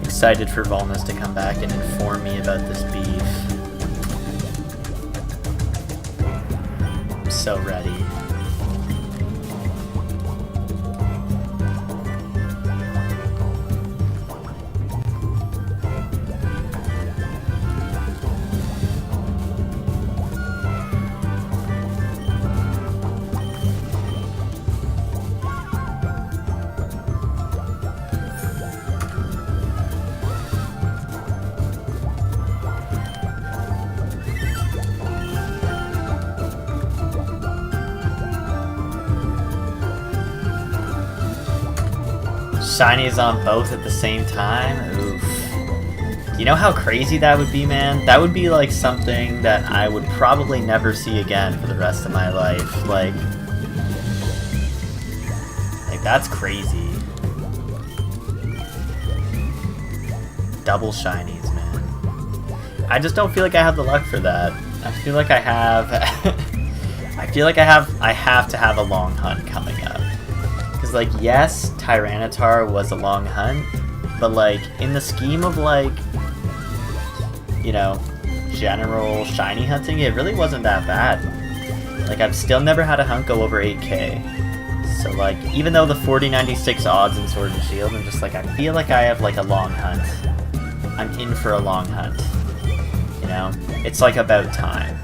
Excited for Volnus to come back and inform me about this beef. I'm so ready. shinies on both at the same time? Oof. You know how crazy that would be, man? That would be like something that I would probably never see again for the rest of my life. Like that's crazy. Double shinies, man. I just don't feel like I have the luck for that. I feel like I have I have to have a long hunt coming up. Cause like yes, Tyranitar was a long hunt, but like in the scheme of like, you know, general shiny hunting, it really wasn't that bad. Like I've still never had a hunt go over 8k. So like even though the 40-96 odds in Sword and Shield, I'm just like I feel like I have like a long hunt. I'm in for a long hunt. You know? It's like about time.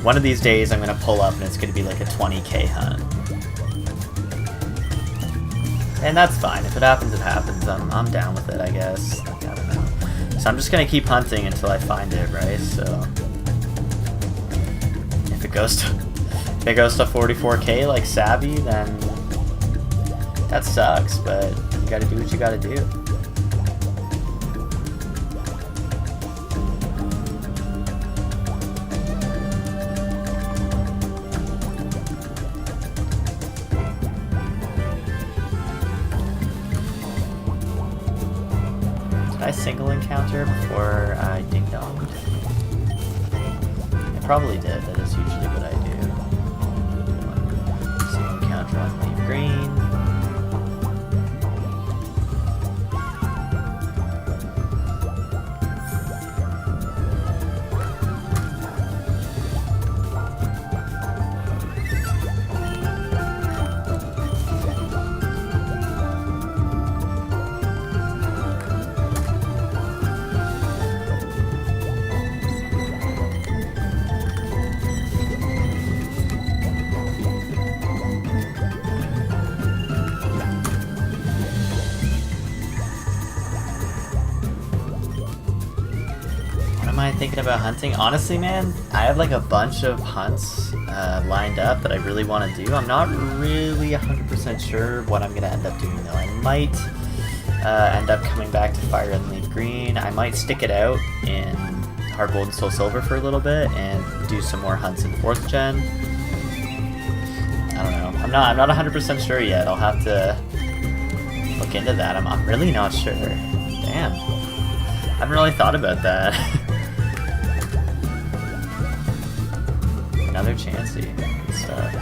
One of these days I'm gonna pull up and it's gonna be like a 20k hunt. And that's fine. If it happens, it happens. I'm down with it, I guess. Like, I don't know. So I'm just gonna keep hunting until I find it, right? So if it goes to 44k like Savvy, then that sucks, but you gotta do what you gotta do. Did I single encounter before I ding-donged? I probably did. That is usually what I do. Single encounter on leaf green. Thinking about hunting. Honestly, man, I have like a bunch of hunts lined up that I really want to do. I'm not really 100% sure what I'm going to end up doing though. I might end up coming back to Fire and Leaf Green. I might stick it out in Heart Gold and Soul Silver for a little bit and do some more hunts in 4th gen. I don't know. I'm not 100% sure yet. I'll have to look into that. I'm really not sure. Damn. I haven't really thought about that. Another Chansey. Good stuff.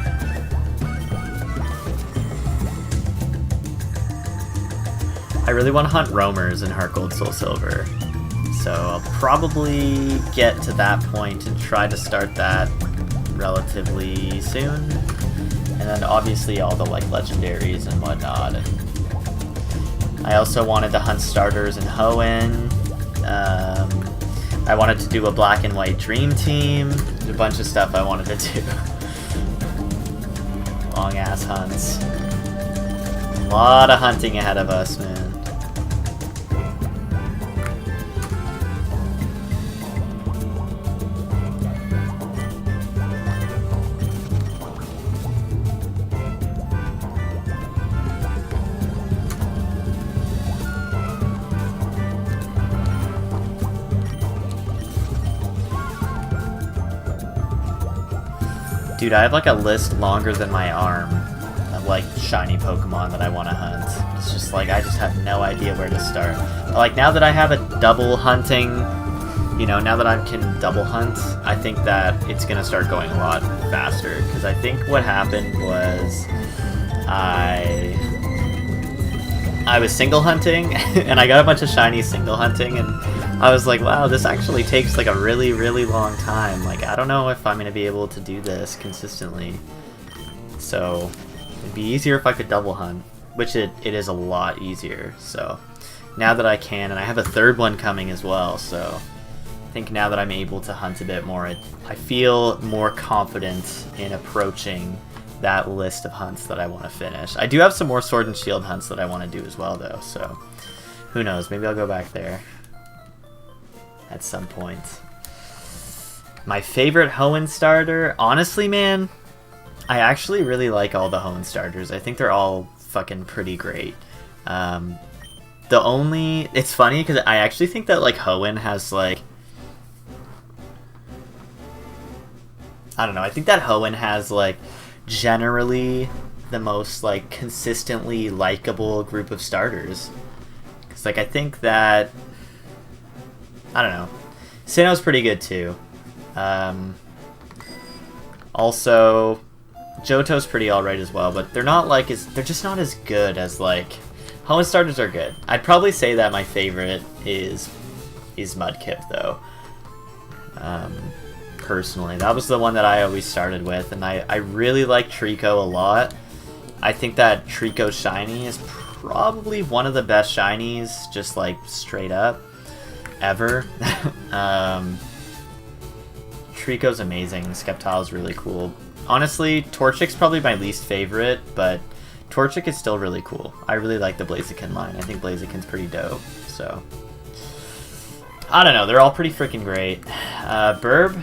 I really want to hunt roamers in Heart Gold Soul Silver. So I'll probably get to that point and try to start that relatively soon. And then obviously all the like legendaries and whatnot. And I also wanted to hunt starters in Hoenn. I wanted to do a black and white dream team. There's a bunch of stuff I wanted to do. Long ass hunts. A lot of hunting ahead of us, man. Dude, I have like a list longer than my arm of like shiny Pokemon that I want to hunt. It's just like I just have no idea where to start. But like now that I have a double hunting, you know, now that I can double hunt, I think that it's gonna start going a lot faster. Because I think what happened was I was single hunting and I got a bunch of shiny single hunting and I was like, wow, this actually takes like a really, really long time. Like, I don't know if I'm going to be able to do this consistently. So, it'd be easier if I could double hunt, which it is a lot easier. So, now that I can, and I have a third one coming as well, so I think now that I'm able to hunt a bit more, I feel more confident in approaching that list of hunts that I want to finish. I do have some more Sword and Shield hunts that I want to do as well, though, so who knows? Maybe I'll go back there at some point. My favorite Hoenn starter? Honestly, man, I actually really like all the Hoenn starters. I think they're all fucking pretty great. It's funny because I actually think that like Hoenn has like, I don't know, I think that Hoenn has like generally the most like consistently likable group of starters. Because like I think that, I don't know, Sinnoh's pretty good too. Also, Johto's pretty alright as well, but they're just not as good as like, Hoenn starters are good. I'd probably say that my favorite is Mudkip though. Personally, that was the one that I always started with, and I really like Trico a lot. I think that Trico Shiny is probably one of the best shinies, just like straight up, ever. Trico's amazing. Sceptile's really cool. Honestly, Torchic's probably my least favorite, but Torchic is still really cool. I really like the Blaziken line. I think Blaziken's pretty dope, so... I don't know, they're all pretty freaking great. Burb,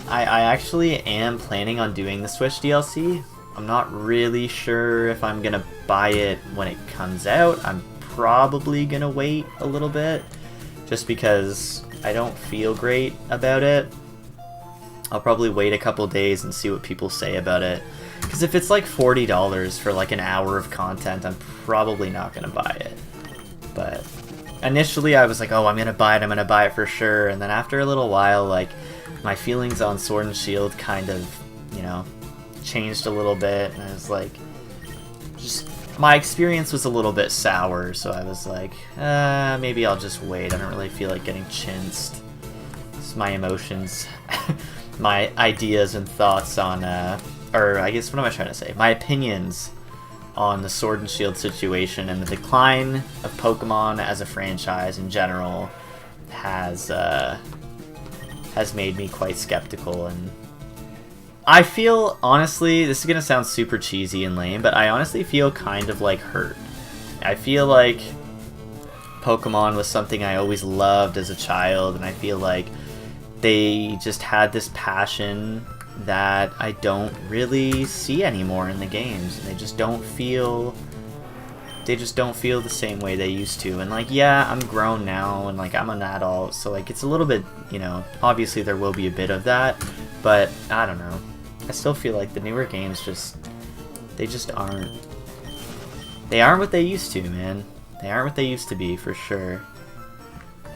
I actually am planning on doing the Switch DLC. I'm not really sure if I'm gonna buy it when it comes out. I'm probably gonna wait a little bit, just because I don't feel great about it. I'll probably wait a couple days and see what people say about it. Because if it's like $40 for like an hour of content, I'm probably not going to buy it. But initially I was like, oh, I'm going to buy it for sure. And then after a little while, like, my feelings on Sword and Shield kind of, you know, changed a little bit. And I was like, just, my experience was a little bit sour. So I was like, maybe I'll just wait. I don't really feel like getting chinsed. It's my emotions. My ideas and thoughts on, or I guess, what am I trying to say? My opinions on the Sword and Shield situation and the decline of Pokemon as a franchise in general has made me quite skeptical. And I feel, honestly, this is going to sound super cheesy and lame, but I honestly feel kind of like hurt. I feel like Pokemon was something I always loved as a child, and I feel like they just had this passion that I don't really see anymore in the games. They just don't feel the same way they used to. And like, yeah, I'm grown now and like I'm an adult, so like it's a little bit, you know, obviously there will be a bit of that, but I don't know. I still feel like the newer games aren't what they used to, man. They aren't what they used to be, for sure.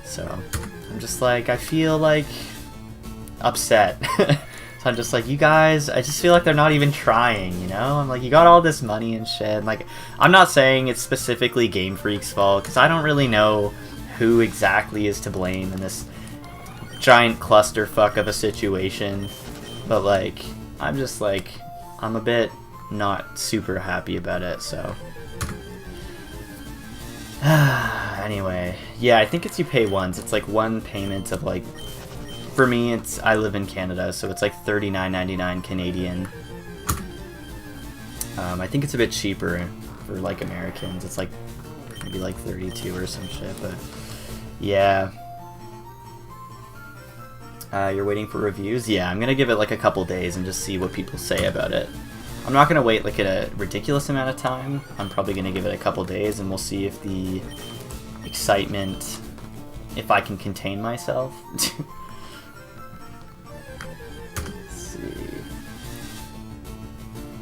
So I'm just like, I feel like upset. So I'm just like, you guys, I just feel like they're not even trying, you know? I'm like, you got all this money and shit. And like, I'm not saying it's specifically Game Freak's fault, because I don't really know who exactly is to blame in this giant clusterfuck of a situation. But like, I'm just like, I'm a bit not super happy about it, so... Anyway, yeah, I think you pay once. It's like one payment of like, for me, I live in Canada, so it's like $39.99 Canadian. I think it's a bit cheaper for like Americans. It's like maybe like 32 or some shit, but yeah. You're waiting for reviews? Yeah, I'm gonna give it like a couple days and just see what people say about it. I'm not gonna wait like a ridiculous amount of time. I'm probably gonna give it a couple days, and we'll see if the excitement, if I can contain myself. Let's see.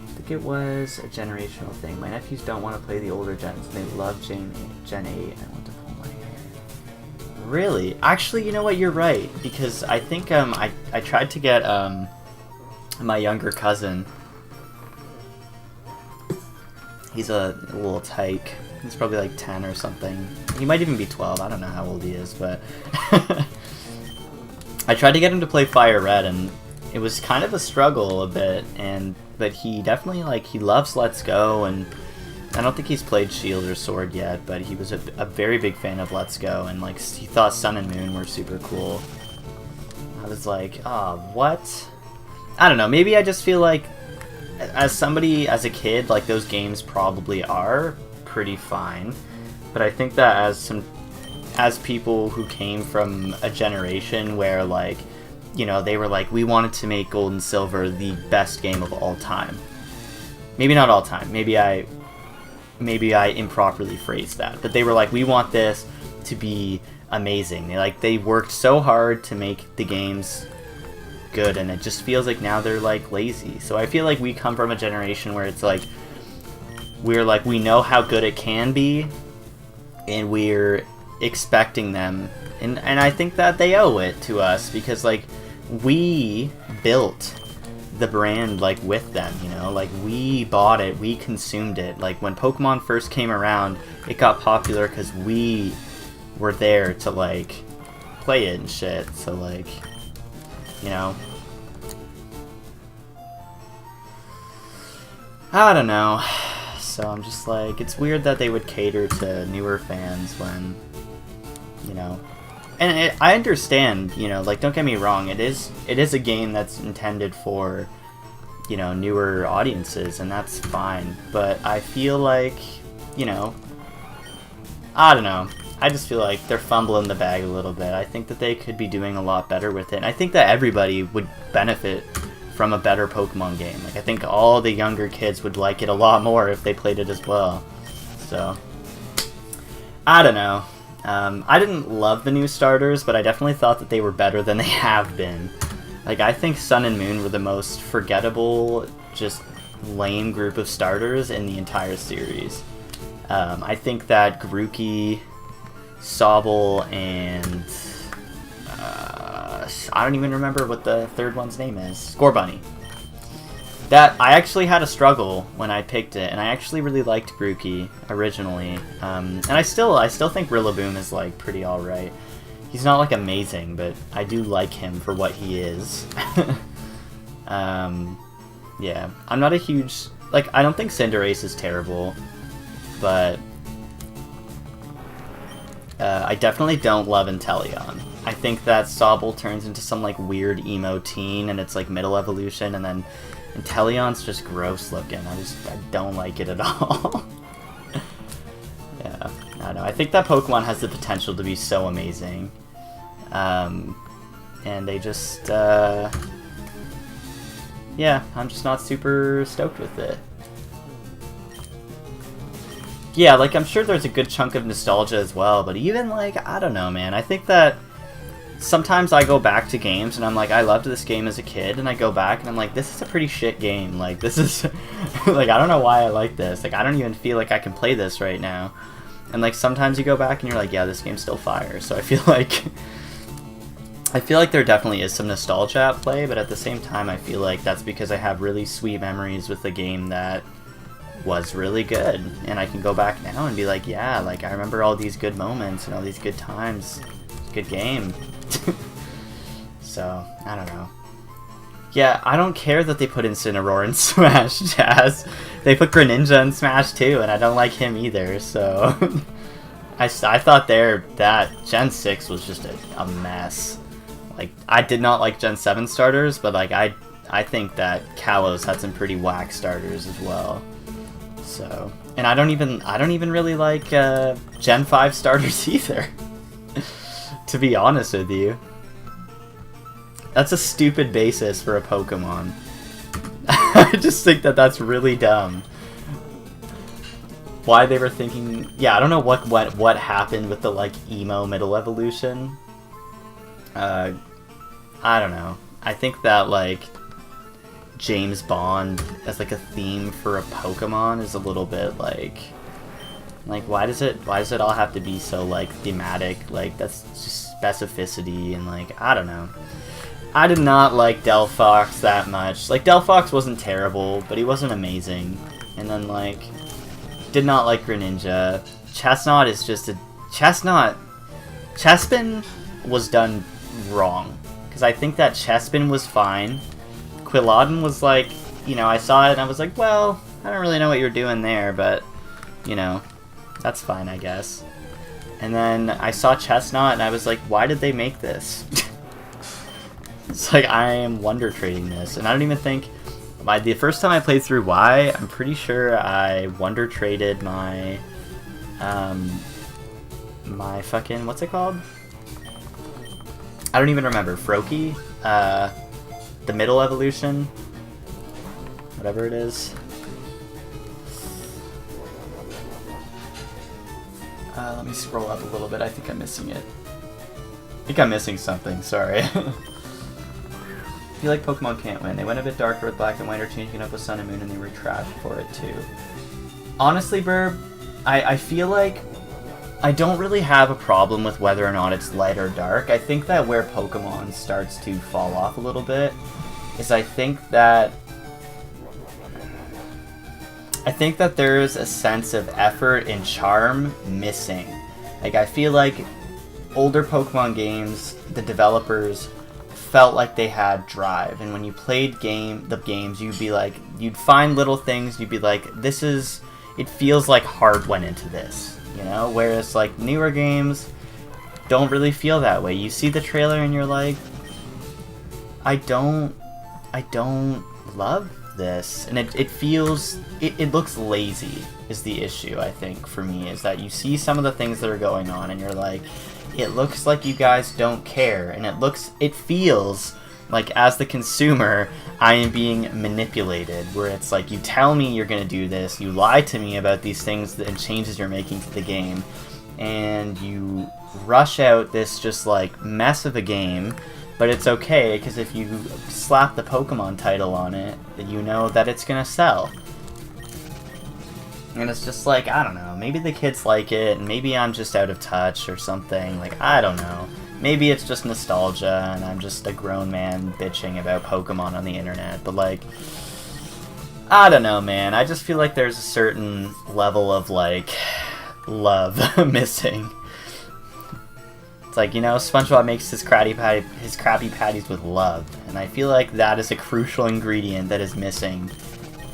I think it was a generational thing. My nephews don't want to play the older gens. They love Gen 8. I want to pull my hair. Really? Actually, you know what? You're right, because I think I tried to get my younger cousin. He's a little tyke. He's probably like 10 or something. He might even be 12. I don't know how old he is, but... I tried to get him to play Fire Red, and it was kind of a struggle a bit, but he definitely, like, he loves Let's Go, and I don't think he's played Shield or Sword yet, but he was a very big fan of Let's Go, and, like, he thought Sun and Moon were super cool. I was like, oh, what? I don't know, maybe I just feel like as a kid, like, those games probably are pretty fine, but I think that as people who came from a generation where, like, you know, they were like, we wanted to make Gold and Silver the best game of all time. Maybe not all time, maybe I maybe I improperly phrased that, but they were like, we want this to be amazing. They worked so hard to make the games good, and it just feels like now they're like lazy. So I feel like we come from a generation where it's like we know how good it can be, and we're expecting them, and I think that they owe it to us, because like we built the brand like with them, you know, like we bought it, we consumed it. Like when Pokemon first came around, it got popular because we were there to like play it and shit. So like, you know, I don't know. So I'm just like, it's weird that they would cater to newer fans when, you know, and I understand, you know, like, don't get me wrong, it is a game that's intended for, you know, newer audiences, and that's fine, but I feel like, you know, I don't know, I just feel like they're fumbling the bag a little bit. I think that they could be doing a lot better with it, and I think that everybody would benefit from a better Pokemon game. Like, I think all the younger kids would like it a lot more if they played it as well. So, I don't know. I didn't love the new starters, but I definitely thought that they were better than they have been. Like, I think Sun and Moon were the most forgettable, just lame group of starters in the entire series. I think that Grookey, Sobble, and I don't even remember what the third one's name is. Scorbunny. That I actually had a struggle when I picked it, and I actually really liked Grookey originally. And I still think Rillaboom is like pretty alright. He's not like amazing, but I do like him for what he is. Yeah, I'm not a huge, like, I don't think Cinderace is terrible, but I definitely don't love Inteleon. I think that Sobble turns into some like weird emo teen, and it's like middle evolution, and then Inteleon's just gross looking. I don't like it at all. Yeah, I don't know. I think that Pokemon has the potential to be so amazing. And they just, yeah, I'm just not super stoked with it. Yeah, like, I'm sure there's a good chunk of nostalgia as well, but even, like, I don't know, man. I think that sometimes I go back to games and I'm like, I loved this game as a kid, and I go back and I'm like, this is a pretty shit game. Like, this is, like, I don't know why I like this. Like, I don't even feel like I can play this right now. And, like, sometimes you go back and you're like, yeah, this game's still fire. So I feel like there definitely is some nostalgia at play, but at the same time, I feel like that's because I have really sweet memories with a game that was really good. And I can go back now and be like, yeah, like, I remember all these good moments and all these good times. Good game. So, I don't know. Yeah, I don't care that they put Incineroar in Smash, Jazz. They put Greninja in Smash too, and I don't like him either, so... I thought that Gen 6 was just a mess. Like, I did not like Gen 7 starters, but like, I think that Kalos had some pretty whack starters as well. So... And I don't even really like Gen 5 starters either. To be honest with you. That's a stupid basis for a Pokemon. I just think that that's really dumb. Why they were thinking... Yeah, I don't know what happened with the, like, emo middle evolution. I don't know. I think that, like, James Bond as, like, a theme for a Pokemon is a little bit, like, why does it all have to be so, like, thematic? Like, that's just specificity, and, like, I don't know. I did not like Delphox that much. Like, Delphox wasn't terrible, but he wasn't amazing. And then, like, did not like Greninja. Chestnut is just a... Chespin was done wrong. Because I think that Chespin was fine. Quilladin was, like, you know, I saw it and I was like, well, I don't really know what you're doing there, but, you know... That's fine, I guess. And then I saw Chestnut, and I was like, why did they make this? It's like, I am Wonder Trading this. And I don't even think... the first time I played through Y, I'm pretty sure I Wonder Traded my... my fucking... What's it called? I don't even remember. Froakie? The middle evolution? Whatever it is. Let me scroll up a little bit. I think I'm missing it. I think I'm missing something. Sorry. I feel like Pokemon can't win. They went a bit darker with Black and White, or changing it up with Sun and Moon, and they were trashed for it too. Honestly, Burb, I feel like I don't really have a problem with whether or not it's light or dark. I think that where Pokemon starts to fall off a little bit is I think that there's a sense of effort and charm missing. Like, I feel like older Pokemon games, the developers felt like they had drive, and when you played the games, you'd find little things, you'd be like, it feels like heart went into this, you know? Whereas, like, newer games don't really feel that way. You see the trailer and you're like, I don't love this, and it looks lazy is the issue. I think for me is that you see some of the things that are going on and you're like, it looks like you guys don't care, and it feels like, as the consumer, I am being manipulated, where it's like, you tell me you're gonna do this, you lie to me about these things and changes you're making to the game, and you rush out this just like mess of a game. But it's okay, because if you slap the Pokemon title on it, then you know that it's gonna sell. And it's just like, I don't know, maybe the kids like it, and maybe I'm just out of touch or something, like, I don't know. Maybe it's just nostalgia, and I'm just a grown man bitching about Pokemon on the internet, but like, I don't know, man. I just feel like there's a certain level of, like, love missing. It's like, you know, SpongeBob makes his Krabby Patties with love, and I feel like that is a crucial ingredient that is missing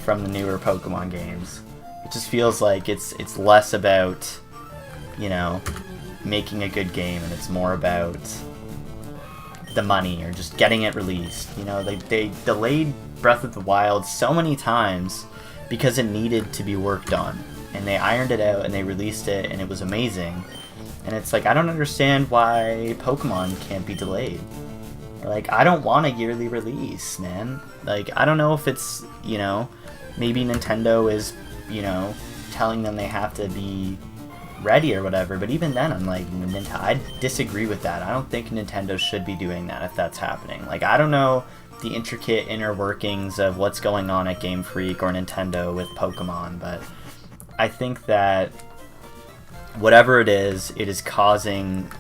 from the newer Pokemon games. It just feels like it's less about, you know, making a good game, and it's more about the money or just getting it released. You know, they delayed Breath of the Wild so many times because it needed to be worked on, and they ironed it out and they released it, and it was amazing. And it's like, I don't understand why Pokemon can't be delayed. Like, I don't want a yearly release, man. Like, I don't know if it's, you know, maybe Nintendo is, you know, telling them they have to be ready or whatever, but even then, I'm like, I disagree with that. I don't think Nintendo should be doing that if that's happening. Like, I don't know the intricate inner workings of what's going on at Game Freak or Nintendo with Pokemon, but I think that whatever it is causing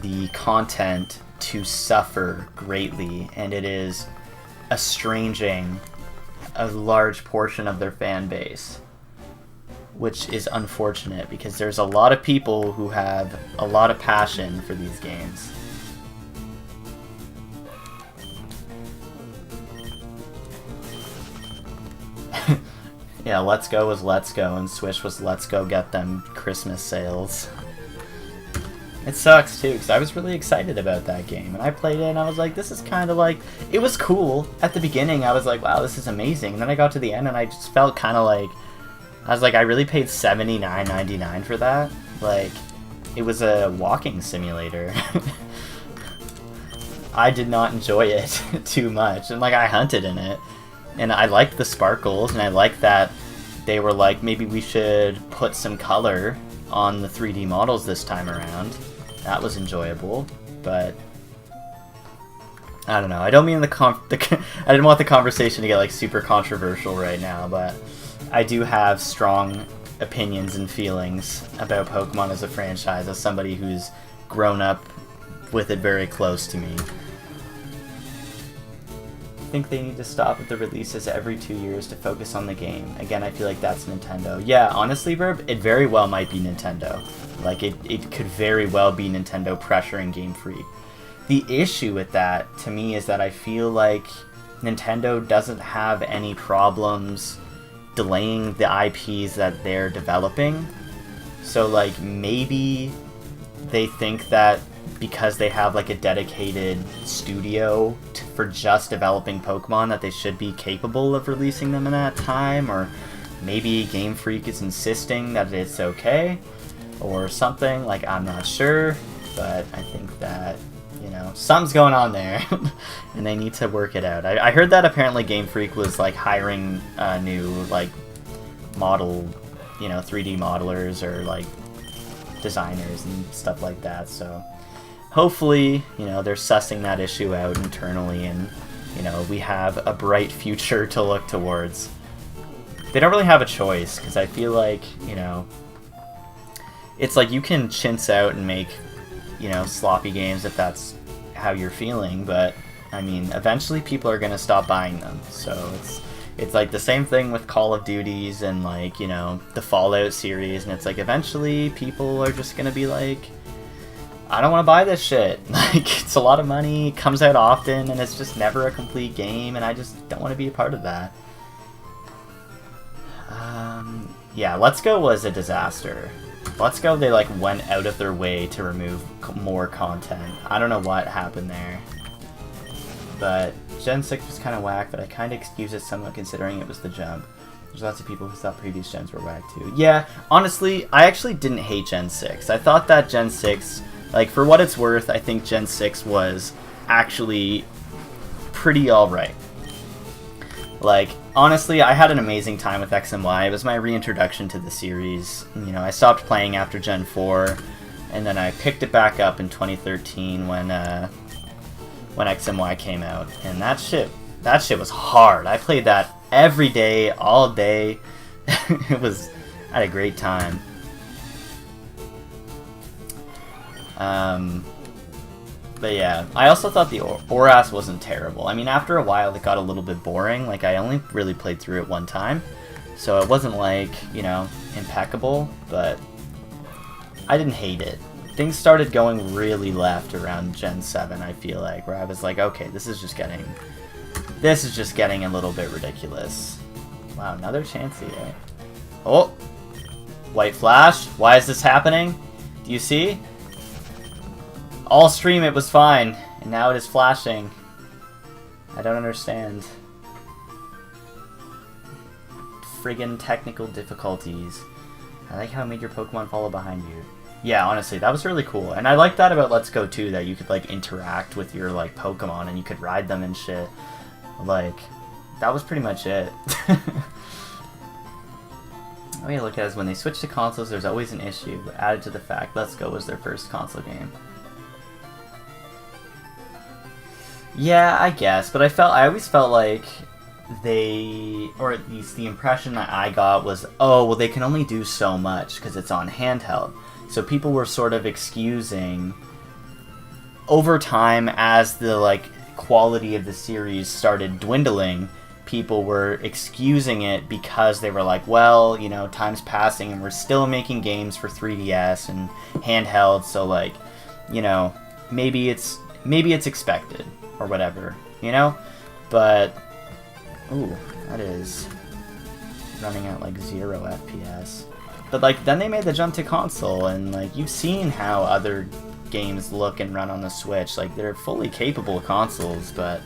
the content to suffer greatly, and it is estranging a large portion of their fan base, which is unfortunate because there's a lot of people who have a lot of passion for these games. Yeah, Let's Go was Let's Go, and Swish was Let's Go Get Them Christmas sales. It sucks, too, because I was really excited about that game, and I played it, and I was like, this is kind of like... It was cool. At the beginning, I was like, wow, this is amazing, and then I got to the end, and I just felt kind of like... I was like, I really paid $79.99 for that? Like, it was a walking simulator. I did not enjoy it too much, and, like, I hunted in it. And I liked the sparkles, and I liked that they were like, maybe we should put some color on the 3D models this time around. That was enjoyable, but I don't know. I don't mean I didn't want the conversation to get like super controversial right now, but I do have strong opinions and feelings about Pokemon as a franchise, as somebody who's grown up with it very close to me. I think they need to stop with the releases every 2 years to focus on the game. Again, I feel like that's Nintendo. Yeah, honestly, Verb, it very well might be Nintendo. Like, it could very well be Nintendo pressuring Game Freak. The issue with that, to me, is that I feel like Nintendo doesn't have any problems delaying the IPs that they're developing. So, like, maybe they think that because they have like a dedicated studio for just developing Pokemon that they should be capable of releasing them in that time, or maybe Game Freak is insisting that it's okay or something. Like, I'm not sure, but I think that, you know, something's going on there and they need to work it out. I heard that apparently Game Freak was like hiring new like model, you know, 3D modelers or like designers and stuff like that. So hopefully, you know, they're sussing that issue out internally, and you know, we have a bright future to look towards. They don't really have a choice, because I feel like, you know, it's like you can chintz out and make, you know, sloppy games if that's how you're feeling, but I mean, eventually people are gonna stop buying them. So it's like the same thing with Call of Duties and, like, you know, the Fallout series, and it's like eventually people are just gonna be like, I don't want to buy this shit. Like, it's a lot of money, comes out often, and it's just never a complete game, and I just don't want to be a part of that. Yeah, Let's Go was a disaster. Let's Go, they like went out of their way to remove more content. I don't know what happened there. But Gen 6 was kind of whack, but I kind of excuse it somewhat considering it was the jump. There's lots of people who thought previous gens were whack too. Yeah, honestly, I actually didn't hate Gen 6. I thought that Gen 6, like, for what it's worth, I think Gen 6 was actually pretty alright. Like, honestly, I had an amazing time with X and Y. It was my reintroduction to the series. You know, I stopped playing after Gen 4, and then I picked it back up in 2013 when X and Y came out. And that shit was hard. I played that every day, all day. I had a great time. But yeah, I also thought the ORAS wasn't terrible. I mean, after a while, it got a little bit boring. Like, I only really played through it one time, so it wasn't, like, you know, impeccable, but I didn't hate it. Things started going really left around Gen 7, I feel like, where I was like, okay, this is just getting a little bit ridiculous. Wow, another Chansey, eh? Oh! White flash? Why is this happening? Do you see? All stream it was fine, and now it is flashing. I don't understand. Friggin' technical difficulties. I like how it made your Pokemon follow behind you. Yeah, honestly, that was really cool. And I like that about Let's Go too, that you could, like, interact with your, like, Pokemon and you could ride them and shit. Like, that was pretty much it. The way I look at it is when they switch to consoles, there's always an issue, but added to the fact Let's Go was their first console game. Yeah, I guess, but I always felt like they, or at least the impression that I got was, oh, well, they can only do so much because it's on handheld. So people were sort of excusing, over time, as the, like, quality of the series started dwindling, people were excusing it because they were like, well, you know, time's passing and we're still making games for 3DS and handheld, so, like, you know, maybe it's expected. Or whatever, you know? But, ooh, that is running at like 0 FPS. But, like, then they made the jump to console, and, like, you've seen how other games look and run on the Switch. Like, they're fully capable consoles, but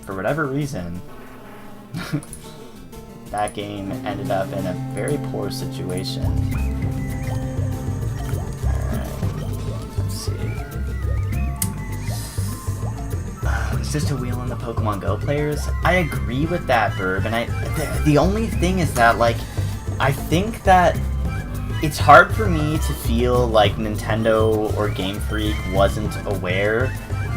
for whatever reason, that game ended up in a very poor situation. Alright, let's see. Is this a wheel on the Pokemon Go players? I agree with that, Burb, and the only thing is that, like, I think that it's hard for me to feel like Nintendo or Game Freak wasn't aware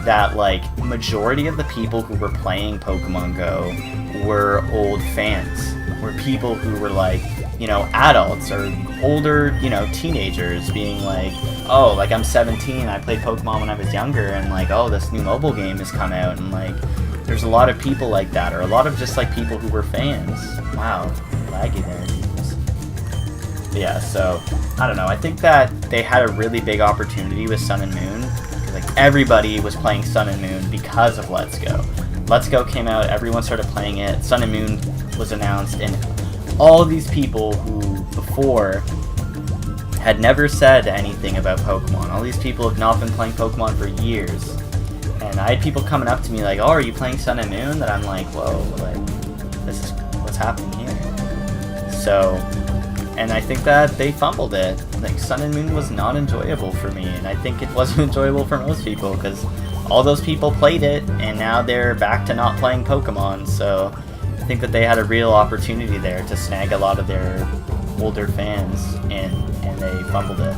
that, like, majority of the people who were playing Pokemon Go were old fans, were people who were, like, you know, adults or older, you know, teenagers being like, oh, like, I'm 17, I played Pokemon when I was younger, and, like, oh, this new mobile game has come out, and, like, there's a lot of people like that, or a lot of just, like, people who were fans. Wow, laggy there. But yeah, so, I don't know, I think that they had a really big opportunity with Sun and Moon, because, like, everybody was playing Sun and Moon because of Let's Go. Let's Go came out, everyone started playing it, Sun and Moon was announced, and all of these people who before had never said anything about Pokemon. All these people have not been playing Pokemon for years. And I had people coming up to me like, oh, are you playing Sun and Moon? That I'm like, whoa, like, this is what's happening here. So, and I think that they fumbled it. Like, Sun and Moon was not enjoyable for me, and I think it wasn't enjoyable for most people, because all those people played it, and now they're back to not playing Pokemon, so I think that they had a real opportunity there to snag a lot of their older fans and and they fumbled it.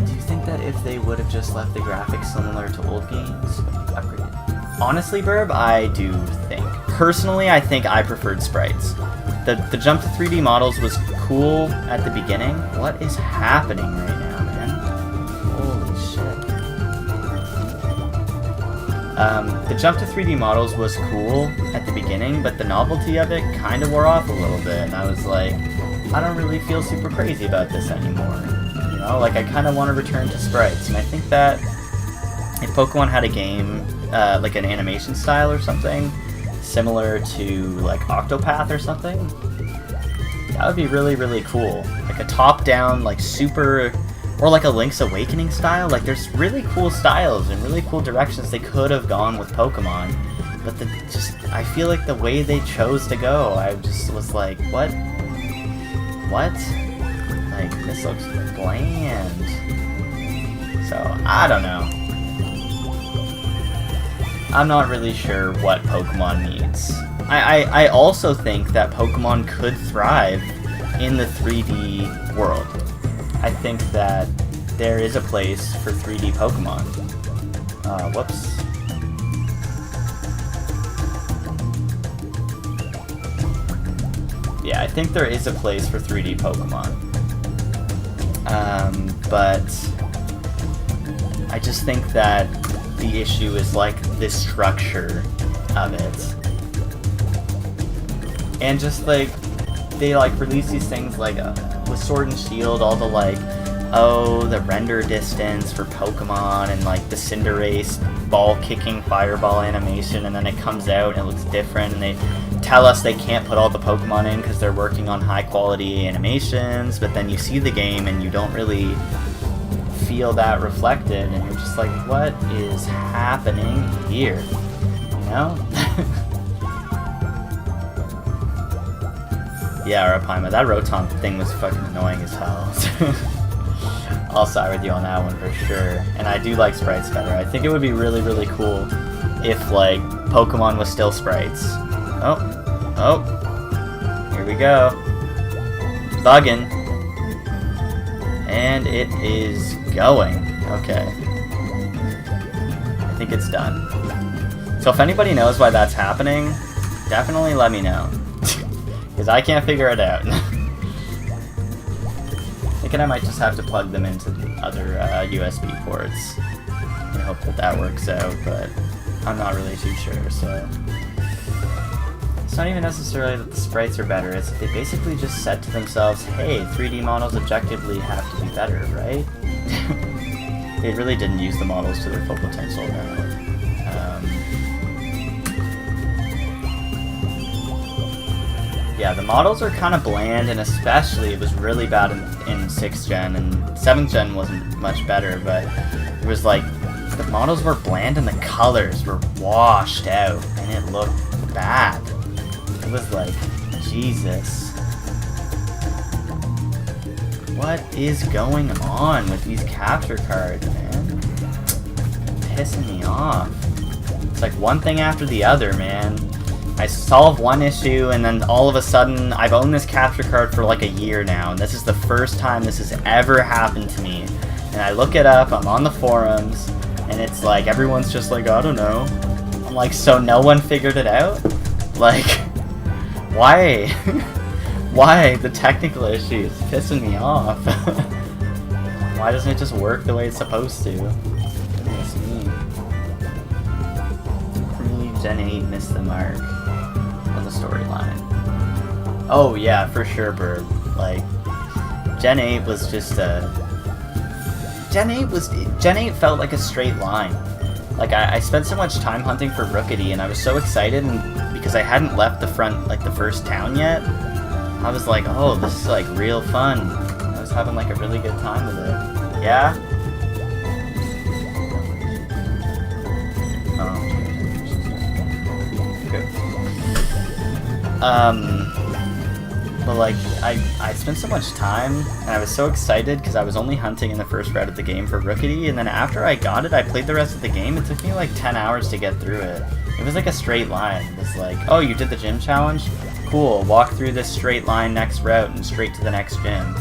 Do you think that if they would have just left the graphics similar to old games, upgraded? Honestly, Burb, I do think. Personally, I think I preferred sprites. The jump to 3D models was cool at the beginning. What is happening right now, man? Holy shit. The jump to 3D models was cool at the beginning, but the novelty of it kind of wore off a little bit, and I was like, I don't really feel super crazy about this anymore. You know, like I kind of want to return to sprites, and I think that if Pokemon had a game, like an animation style or something, similar to like Octopath or something, that would be really, really cool. Like a top-down, like super, or like a Link's Awakening style. Like there's really cool styles and really cool directions they could have gone with Pokemon, but I feel like the way they chose to go, I just was like, what? What? Like this looks bland. So I don't know. I'm not really sure what Pokemon needs. I also think that Pokemon could thrive in the 3D world. I think that there is a place for 3D Pokemon. Whoops. Yeah, I think there is a place for 3D Pokemon. But I just think that the issue is like the structure of it. And just like they like release these things like with Sword and Shield, all the like, oh, the render distance for Pokemon and like the Cinderace ball kicking fireball animation, and then it comes out and it looks different, and they tell us they can't put all the Pokemon in because they're working on high quality animations, but then you see the game and you don't really feel that reflected, and you're just like, what is happening here? You know? Yeah, Arapaima, that Rotom thing was fucking annoying as hell. I'll side with you on that one for sure. And I do like sprites better. I think it would be really, really cool if, like, Pokemon was still sprites. Oh, here we go. It's bugging. And it is going. Okay. I think it's done. So if anybody knows why that's happening, definitely let me know. Because I can't figure it out. Thinking I might just have to plug them into the other USB ports and hope that that works out, but I'm not really too sure, so... It's not even necessarily that the sprites are better, it's that they basically just said to themselves, hey, 3D models objectively have to be better, right? They really didn't use the models to their full potential, no. Yeah, the models are kind of bland, and especially it was really bad in 6th gen, and 7th gen wasn't much better, but it was like, the models were bland and the colors were washed out, and it looked bad. It was like, Jesus. What is going on with these capture cards, man? Pissing me off. It's like one thing after the other, man. I solve one issue, and then all of a sudden, I've owned this capture card for like a year now, and this is the first time this has ever happened to me. And I look it up, I'm on the forums, and it's like, everyone's just like, I don't know. I'm like, so no one figured it out? Like, why? Why? The technical issue is pissing me off. Why doesn't it just work the way it's supposed to? Goodness me. For me, Gen 8 missed the mark of the storyline. Oh yeah, for sure, Bird. Like, Gen 8 was just a... Gen 8 felt like a straight line. Like, I spent so much time hunting for Rookity, and I was so excited, and because I hadn't left the first town yet, I was like, oh, this is like real fun. I was having like a really good time with it. Yeah? Oh. Good. But like, I spent so much time, and I was so excited because I was only hunting in the first route of the game for Rookity, and then after I got it, I played the rest of the game. It took me like 10 hours to get through it. It was like a straight line. It was like, oh, you did the gym challenge? cool, walk through this straight line next route and straight to the next gym.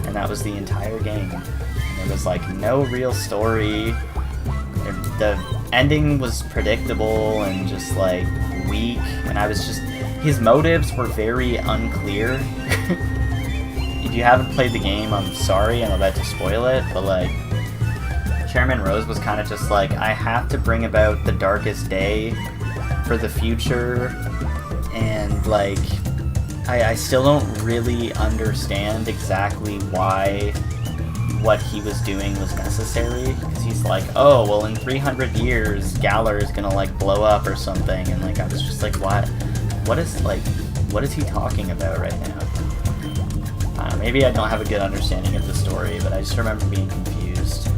And that was the entire game. There was like no real story. The ending was predictable and just like weak, and I was just, his motives were very unclear. If you haven't played the game, I'm sorry, I'm about to spoil it, but like, Chairman Rose was kind of just like, I have to bring about the darkest day for the future, and like, I still don't really understand exactly why what he was doing was necessary, because he's like, oh, well, in 300 years, Galar is gonna like blow up or something, and like, I was just like, what is he talking about right now? Maybe I don't have a good understanding of the story, but I just remember being confused.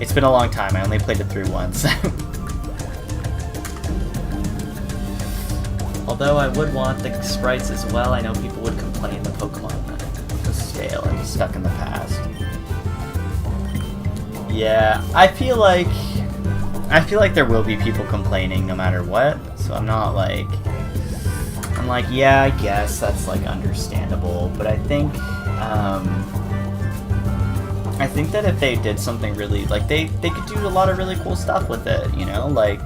It's been a long time, I only played it through once. Although I would want the sprites as well, I know people would complain the Pokemon was stale and stuck in the past. Yeah, I feel like there will be people complaining no matter what, so I'm like, yeah, I guess that's like understandable, but I think that if they did something really, like, they could do a lot of really cool stuff with it, you know, like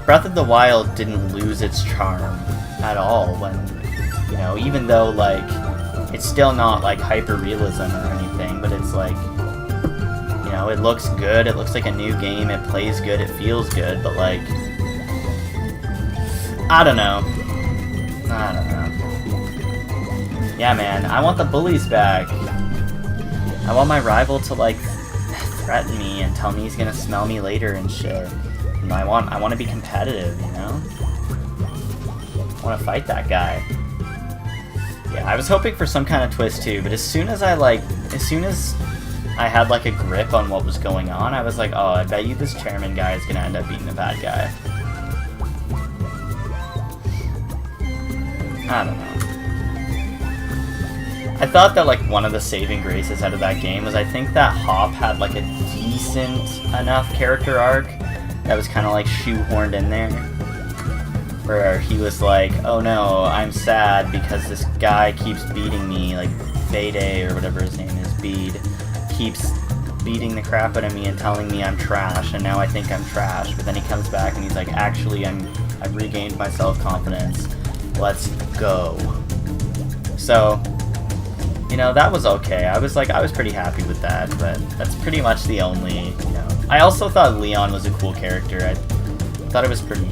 Breath of the Wild didn't lose its charm at all when, you know, even though like it's still not like hyper-realism or anything, but it's like, you know, it looks good, it looks like a new game, it plays good, it feels good, but like, I don't know. Yeah, man, I want the bullies back. I want my rival to like threaten me and tell me he's gonna smell me later and shit. And I want to be competitive, you know? I want to fight that guy. Yeah, I was hoping for some kind of twist too, but as soon as I had like a grip on what was going on, I was like, oh, I bet you this chairman guy is gonna end up being the bad guy. I don't know. I thought that like one of the saving graces out of that game was I think that Hop had like a decent enough character arc that was kind of like shoehorned in there, where he was like, oh no, I'm sad because this guy keeps beating me, like Fade or whatever his name is, Bede, keeps beating the crap out of me and telling me I'm trash, and now I think I'm trash, but then he comes back and he's like, actually I've regained my self-confidence, let's go. So, you know, that was okay. I was pretty happy with that, but that's pretty much the only, you know. I also thought Leon was a cool character. I thought it was pretty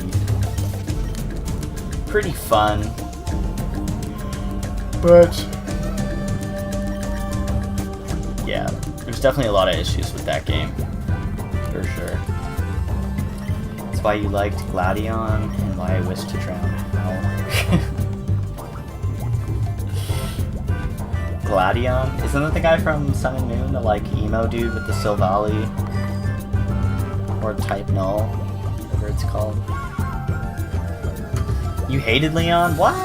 fun. But yeah, there's definitely a lot of issues with that game, for sure. That's why you liked Gladion and why I wish to drown. Gladion? Isn't that the guy from Sun and Moon, the like emo dude with the Silvally? Or Type Null, whatever it's called. You hated Leon? What?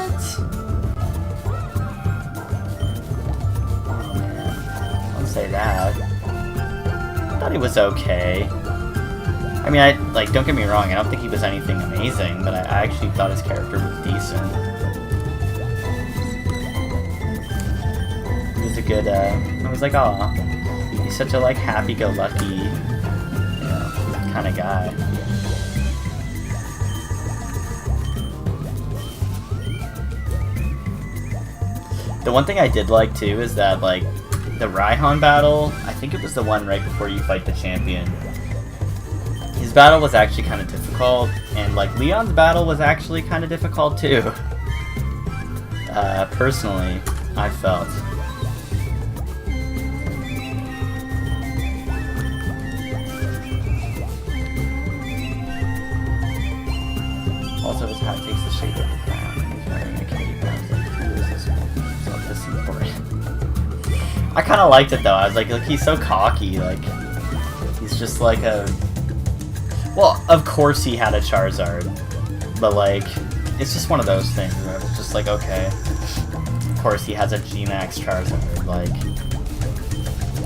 Oh man, don't say that. I thought he was okay. I mean, don't get me wrong, I don't think he was anything amazing, but I actually thought his character was decent. A good, I was like, aw, he's such a like happy-go-lucky, you know, kind of guy. The one thing I did like too is that like the Raihan battle, I think it was the one right before you fight the champion. His battle was actually kind of difficult, and like Leon's battle was actually kind of difficult too. Personally, I felt. Also, his hat takes the shape of the crown, and he's wearing a cape, and I was like, who is this man? So this is important. I kind of liked it, though. I was like, he's so cocky, like, he's just like a... Well, of course he had a Charizard, but, like, it's just one of those things where it's just like, okay, of course he has a G-Max Charizard, like,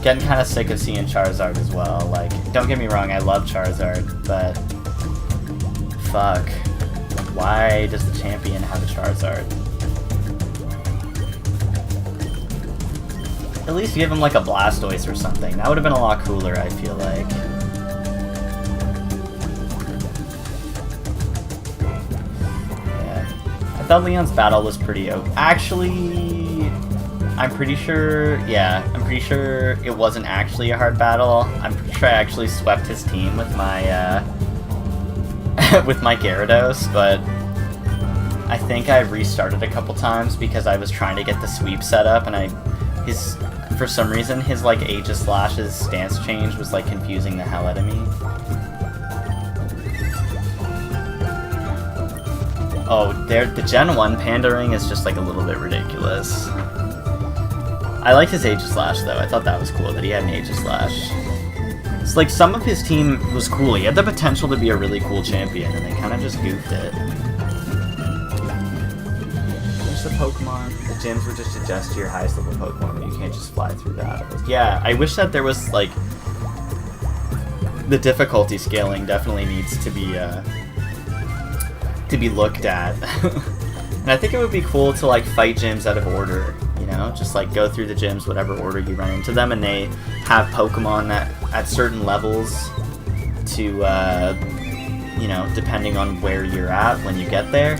getting kind of sick of seeing Charizard as well. Like, don't get me wrong, I love Charizard, but fuck. Why does the champion have a Charizard? At least give him like a Blastoise or something. That would have been a lot cooler, I feel like. Yeah. I thought Leon's battle was pretty okay. Actually, I'm pretty sure, yeah, I'm pretty sure it wasn't actually a hard battle. I'm pretty sure I actually swept his team with my, with my Gyarados, but I think I restarted a couple times because I was trying to get the sweep set up, and for some reason, his like Aegislash's stance change was like confusing the hell out of me. Oh, the Gen 1 Pandering is just like a little bit ridiculous. I liked his Aegislash though. I thought that was cool that he had an Aegislash. It's like some of his team was cool. He had the potential to be a really cool champion, and they kind of just goofed it. The Pokemon, the gyms would just adjust to your highest level Pokemon, but you can't just fly through that. Yeah, I wish that there was like the difficulty scaling definitely needs to be looked at. And I think it would be cool to like fight gyms out of order, you know, just like go through the gyms whatever order you run into them, and they have Pokemon that at certain levels to you know, depending on where you're at when you get there.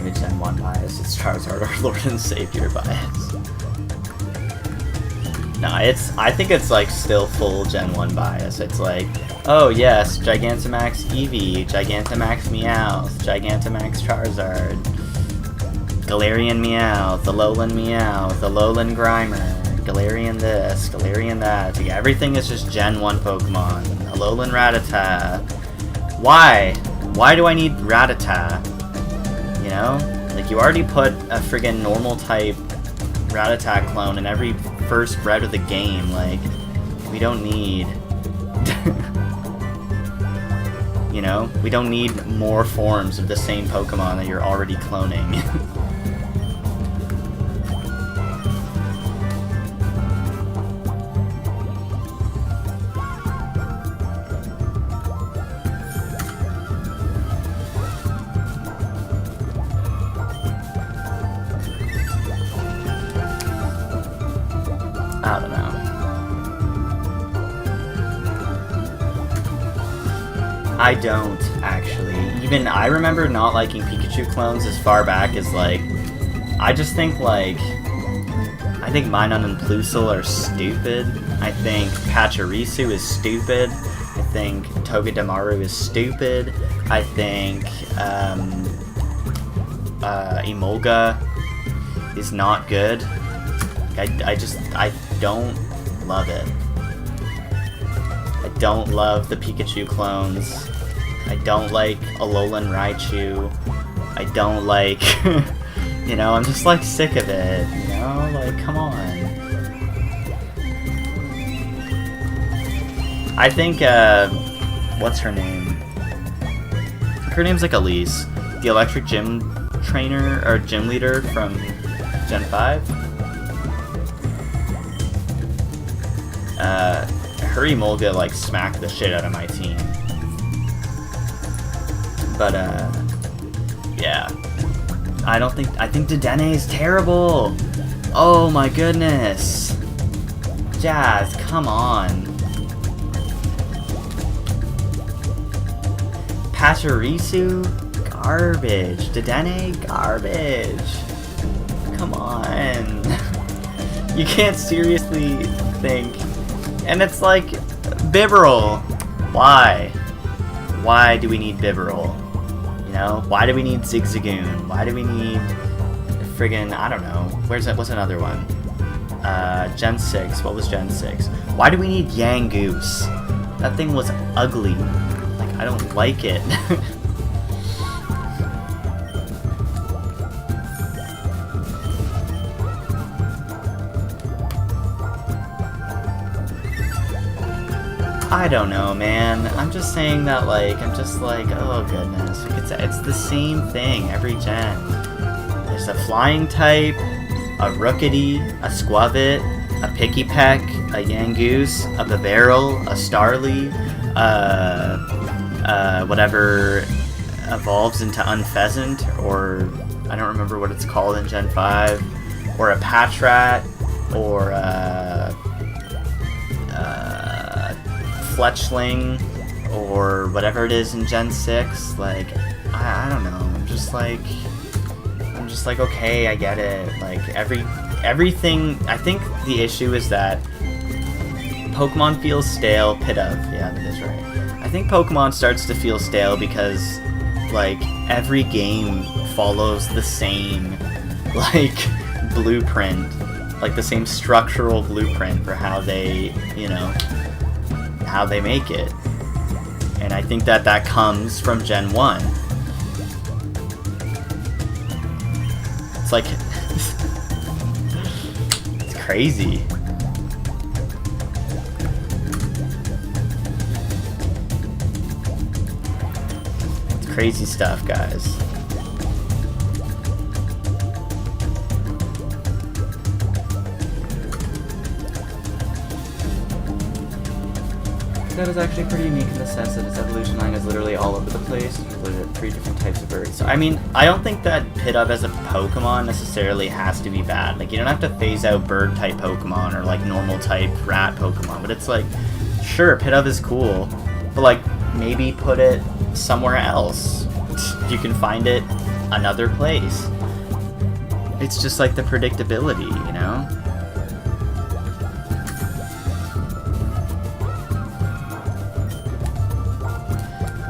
Gen 1 bias, it's Charizard our Lord and Savior bias. No, I think it's like still full Gen 1 bias. It's like, oh yes, Gigantamax Eevee, Gigantamax Meowth, Gigantamax Charizard, Galarian Meowth, Alolan Meowth, Alolan Grimer, Galarian this, Galarian that. Yeah, everything is just Gen 1 Pokemon. Alolan Rattata. Why? Why do I need Rattata? You know? Like, you already put a friggin' normal type Rattata clone in every first bred of the game. Like, we don't need... you know? We don't need more forms of the same Pokemon that you're already cloning. I don't know. I don't, actually. Even I remember not liking Pikachu clones as far back as, like... I just think, like... I think Minun and Plusle are stupid. I think Pachirisu is stupid. I think Togedemaru is stupid. I think, Emolga is not good. I don't love it. I don't love the Pikachu clones. I don't like Alolan Raichu. I don't like... you know, I'm just, like, sick of it, you know? Like, come on. I think, what's her name? Her name's, like, Elise. The electric gym trainer, or gym leader from Gen 5. Her Emolga, like, smacked the shit out of my team. But, yeah. I think Dedenne is terrible! Oh my goodness! Jazz, come on. Pachirisu? Garbage. Dedenne? Garbage. Come on. You can't seriously think... And it's like, Bibarel. Why? Why do we need Bibarel? You know? Why do we need Zigzagoon? Why do we need friggin', I don't know. What's another one? Gen 6. What was Gen 6? Why do we need Yangoose? That thing was ugly. Like, I don't like it. I don't know, man. I'm just saying that, like, I'm just like, oh goodness. It's the same thing every gen. There's a flying type, a Rookity, a Squavit, a Pikipek, a Yangoose, a Bavarel, a Starly, whatever evolves into Unpheasant, or I don't remember what it's called in Gen 5, or a Patchrat, or Fletchling, or whatever it is in Gen 6. Like, I don't know. I'm just like, okay, I get it. Like, everything. I think the issue is that Pokemon feels stale. Pidove, yeah, that is right. I think Pokemon starts to feel stale because, like, every game follows the same, like, blueprint, like the same structural blueprint for how they, you know, how they make it. And I think that comes from Gen 1. It's like, it's crazy. It's crazy stuff, guys. That is actually pretty unique in the sense that its evolution line is literally all over the place. You look at 3 different types of birds. So, I mean, I don't think that Pidove as a Pokemon necessarily has to be bad. Like, you don't have to phase out bird-type Pokemon or, like, normal-type rat Pokemon. But it's like, sure, Pidove is cool, but, like, maybe put it somewhere else. You can find it another place. It's just, like, the predictability, you know?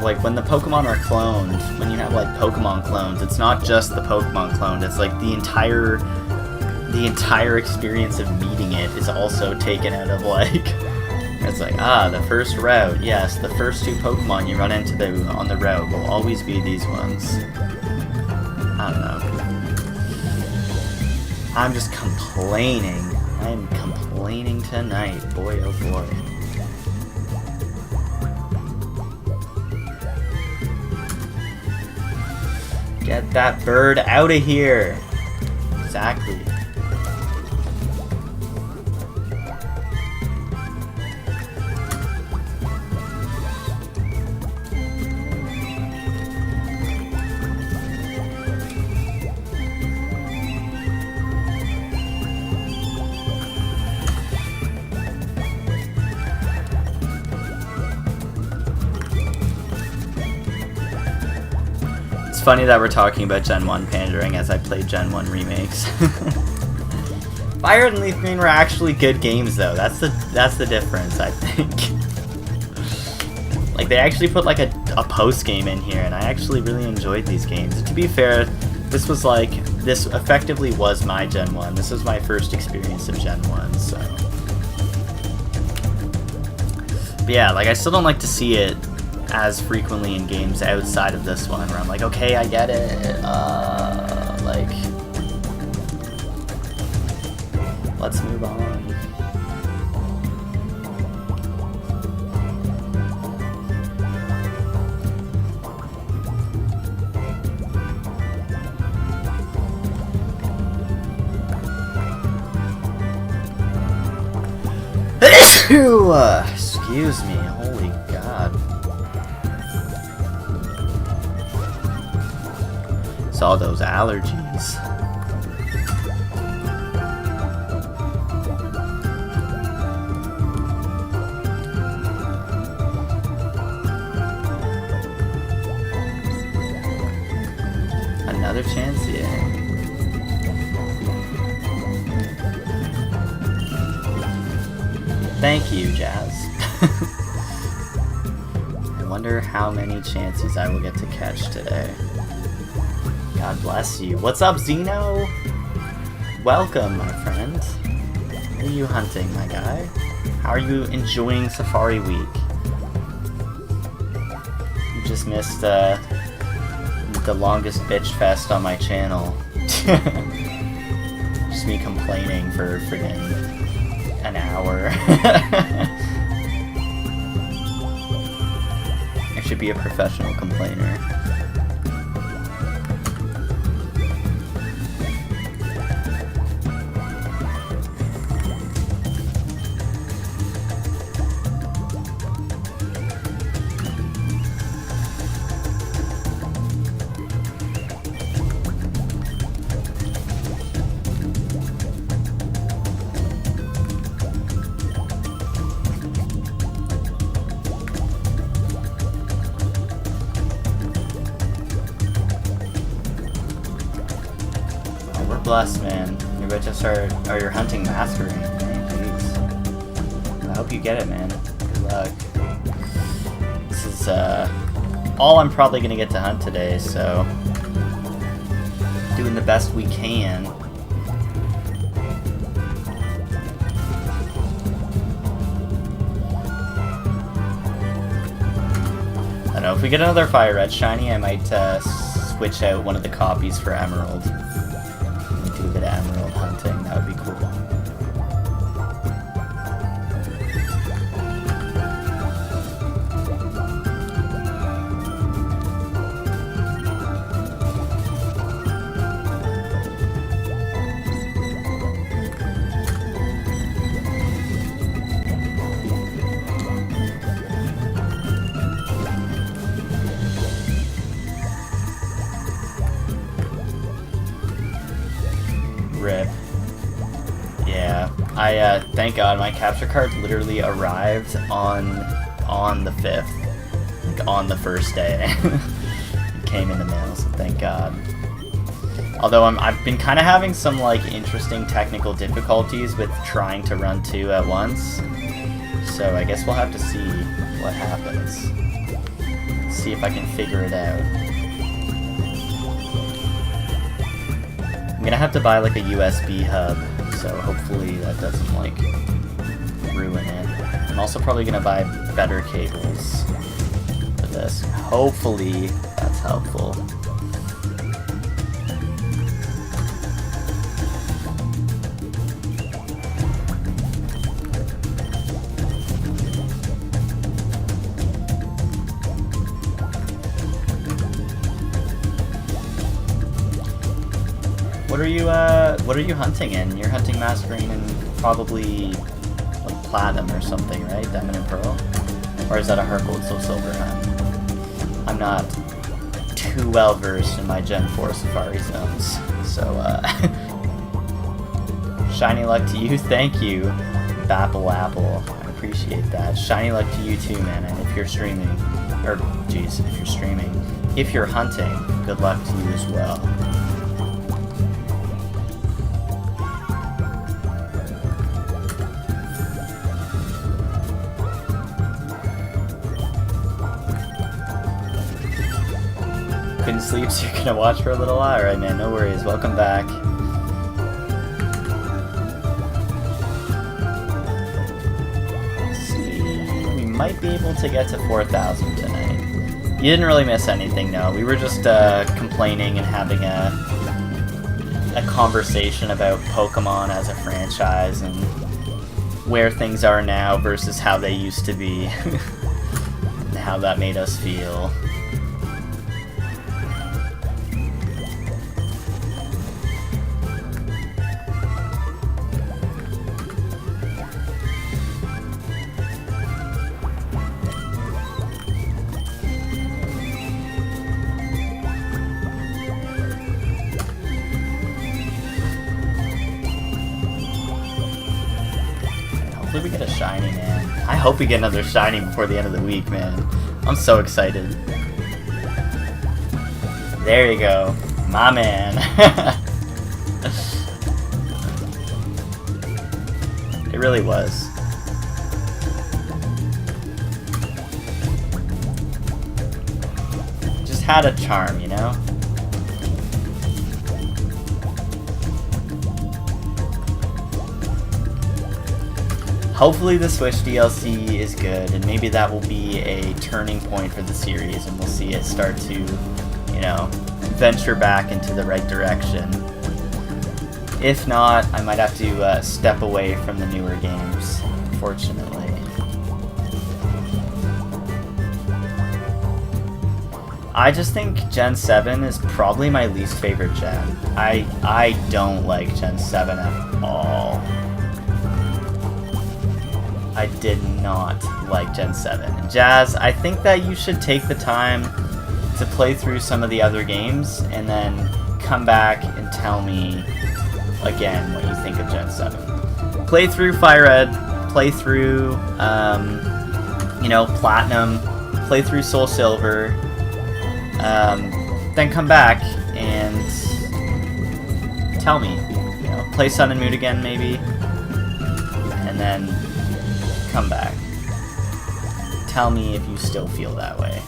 Like, when the Pokemon are cloned, when you have, like, Pokemon clones, it's not just the Pokemon cloned, it's like the entire experience of meeting it is also taken out of, like, it's like, the first route, yes, the first 2 Pokemon you run into on the route will always be these ones. I don't know. I'm just complaining. I'm complaining tonight, boy oh boy. Get that bird out of here! Exactly. It's funny that we're talking about Gen 1 pandering as I played Gen 1 remakes. Fire and Leaf Green were actually good games though. That's the difference, I think. Like, they actually put like a post game in here, and I actually really enjoyed these games. To be fair, this effectively was my Gen 1. This was my first experience of Gen 1, so. But yeah, like, I still don't like to see it as frequently in games outside of this one, where I'm like, okay, I get it, like, let's move on. Excuse me, holy god. It's all those allergies. Another chance, yeah. Thank you, Jazz. I wonder how many chances I will get to catch today. God bless you. What's up, Zeno? Welcome, my friend. What are you hunting, my guy? How are you enjoying Safari Week? You just missed the longest bitch fest on my channel. Just me complaining for friggin' an hour. be a professional complainer. Blessed, man. You're about to start, or you're hunting masquerade. Jeez. I hope you get it, man. Good luck. This is all I'm probably gonna get to hunt today, so doing the best we can. I don't know, if we get another Fire Red Shiny, I might switch out one of the copies for Emerald. Do a bit of Emerald hunting, that would be cool. Rip. Yeah, thank God my capture card literally arrived on the 5th, like on the first day. It came in the mail, so thank God. Although I've been kind of having some like interesting technical difficulties with trying to run 2 at once, so I guess we'll have to see what happens. See if I can figure it out. I'm gonna have to buy like a USB hub, so hopefully that doesn't like ruin it. I'm also probably gonna buy better cables for this. Hopefully that's helpful. What are you hunting in? You're hunting Masquerade and probably like Platinum or something, right? Diamond and Pearl? Or is that a Heart Gold Soul Silver hunt? I'm not too well versed in my Gen 4 Safari zones, so shiny luck to you, thank you, Bapple Apple. I appreciate that. Shiny luck to you too, man. And if you're streaming, or geez, if you're streaming, if you're hunting, good luck to you as well. Couldn't sleep, so you're gonna watch for a little while. Alright, man, no worries. Welcome back. Let's see. We might be able to get to 4,000 tonight. You didn't really miss anything, no. We were just complaining and having a conversation about Pokemon as a franchise and where things are now versus how they used to be. And how that made us feel. Hopefully we get a shiny, man. I hope we get another shiny before the end of the week, man. I'm so excited. There you go. My man. It really was. Just had a charm, you know? Hopefully the Switch DLC is good, and maybe that will be a turning point for the series, and we'll see it start to, you know, venture back into the right direction. If not, I might have to step away from the newer games, unfortunately. I just think Gen 7 is probably my least favorite gen. I don't like Gen 7 at all. I did not like Gen 7. Jazz, I think that you should take the time to play through some of the other games and then come back and tell me again what you think of Gen 7. Play through Fire Red, play through, you know, Platinum, play through Soul Silver, then come back and tell me, you know, play Sun and Moon again maybe, and then come back. Tell me if you still feel that way.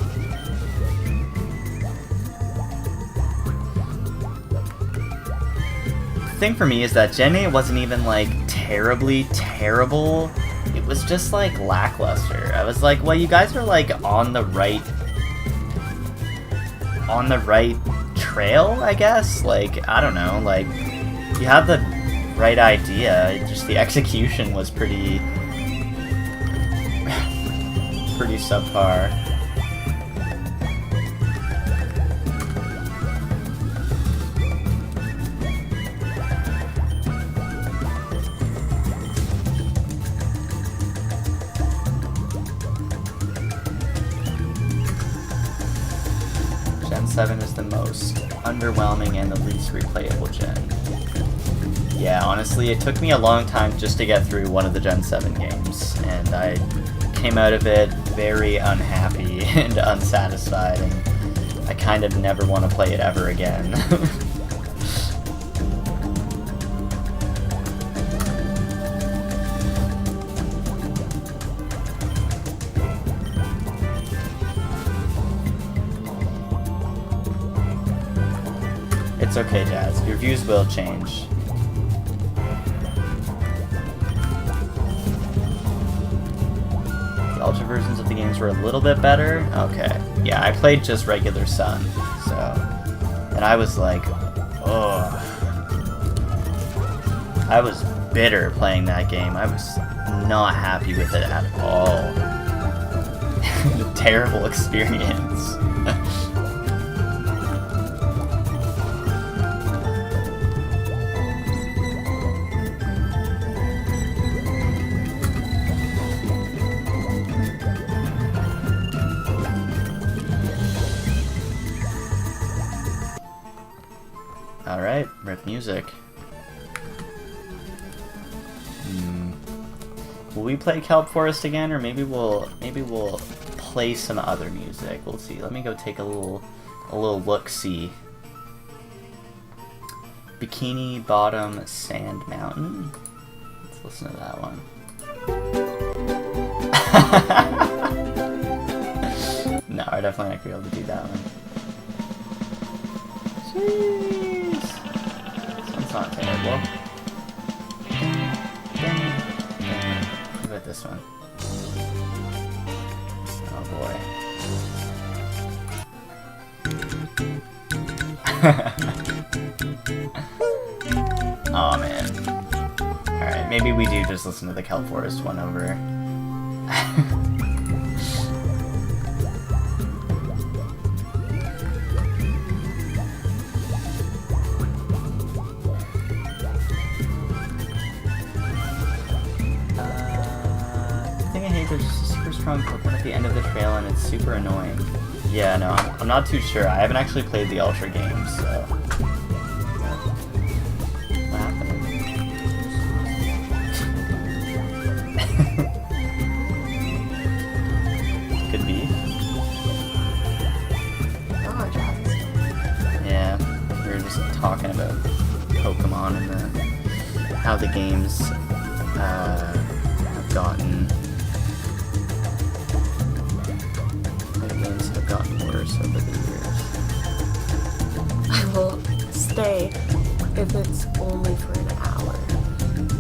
The thing for me is that Gen 8 wasn't even like terribly terrible. It was just like lackluster. I was like, well, you guys are like on the right trail, I guess. Like, I don't know, like you had the right idea, just the execution was pretty subpar. Gen 7 is the most underwhelming and the least replayable gen. Yeah, honestly, it took me a long time just to get through one of the Gen 7 games, and I came out of it very unhappy and unsatisfied, and I kind of never want to play it ever again. It's okay, Jazz. Your views will change. The Ultra versions of the games were a little bit better? Okay. Yeah, I played just regular Sun, so... And I was like, ugh. I was bitter playing that game. I was not happy with it at all. A terrible experience. Alright, rip music. Will we play Kelp Forest again, or maybe we'll play some other music? We'll see. Let me go take a little look-see. Bikini Bottom Sand Mountain. Let's listen to that one. No, we're definitely not gonna be able to do that one. Jeez. This one's not terrible. What about this one? Oh boy. Oh man. Alright, maybe we do just listen to the Kelp Forest one over. There's just a super strong Pokemon at the end of the trail and it's super annoying. Yeah, no, I'm not too sure. I haven't actually played the Ultra games, so... What happened? Could be. Oh, Jazz. Yeah, we were just talking about Pokemon and how the games have gotten... gotten worse over the years. I will stay if it's only for an hour.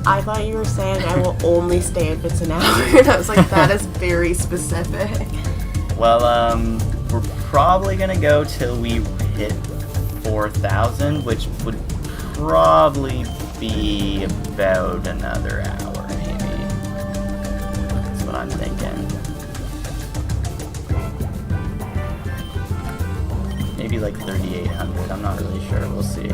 I thought you were saying I will only stay if it's an hour, and I was like, that is very specific. Well, we're probably gonna go till we hit 4,000, which would probably be about another hour, maybe. That's what I'm thinking. like 3,800. I'm not really sure. We'll see.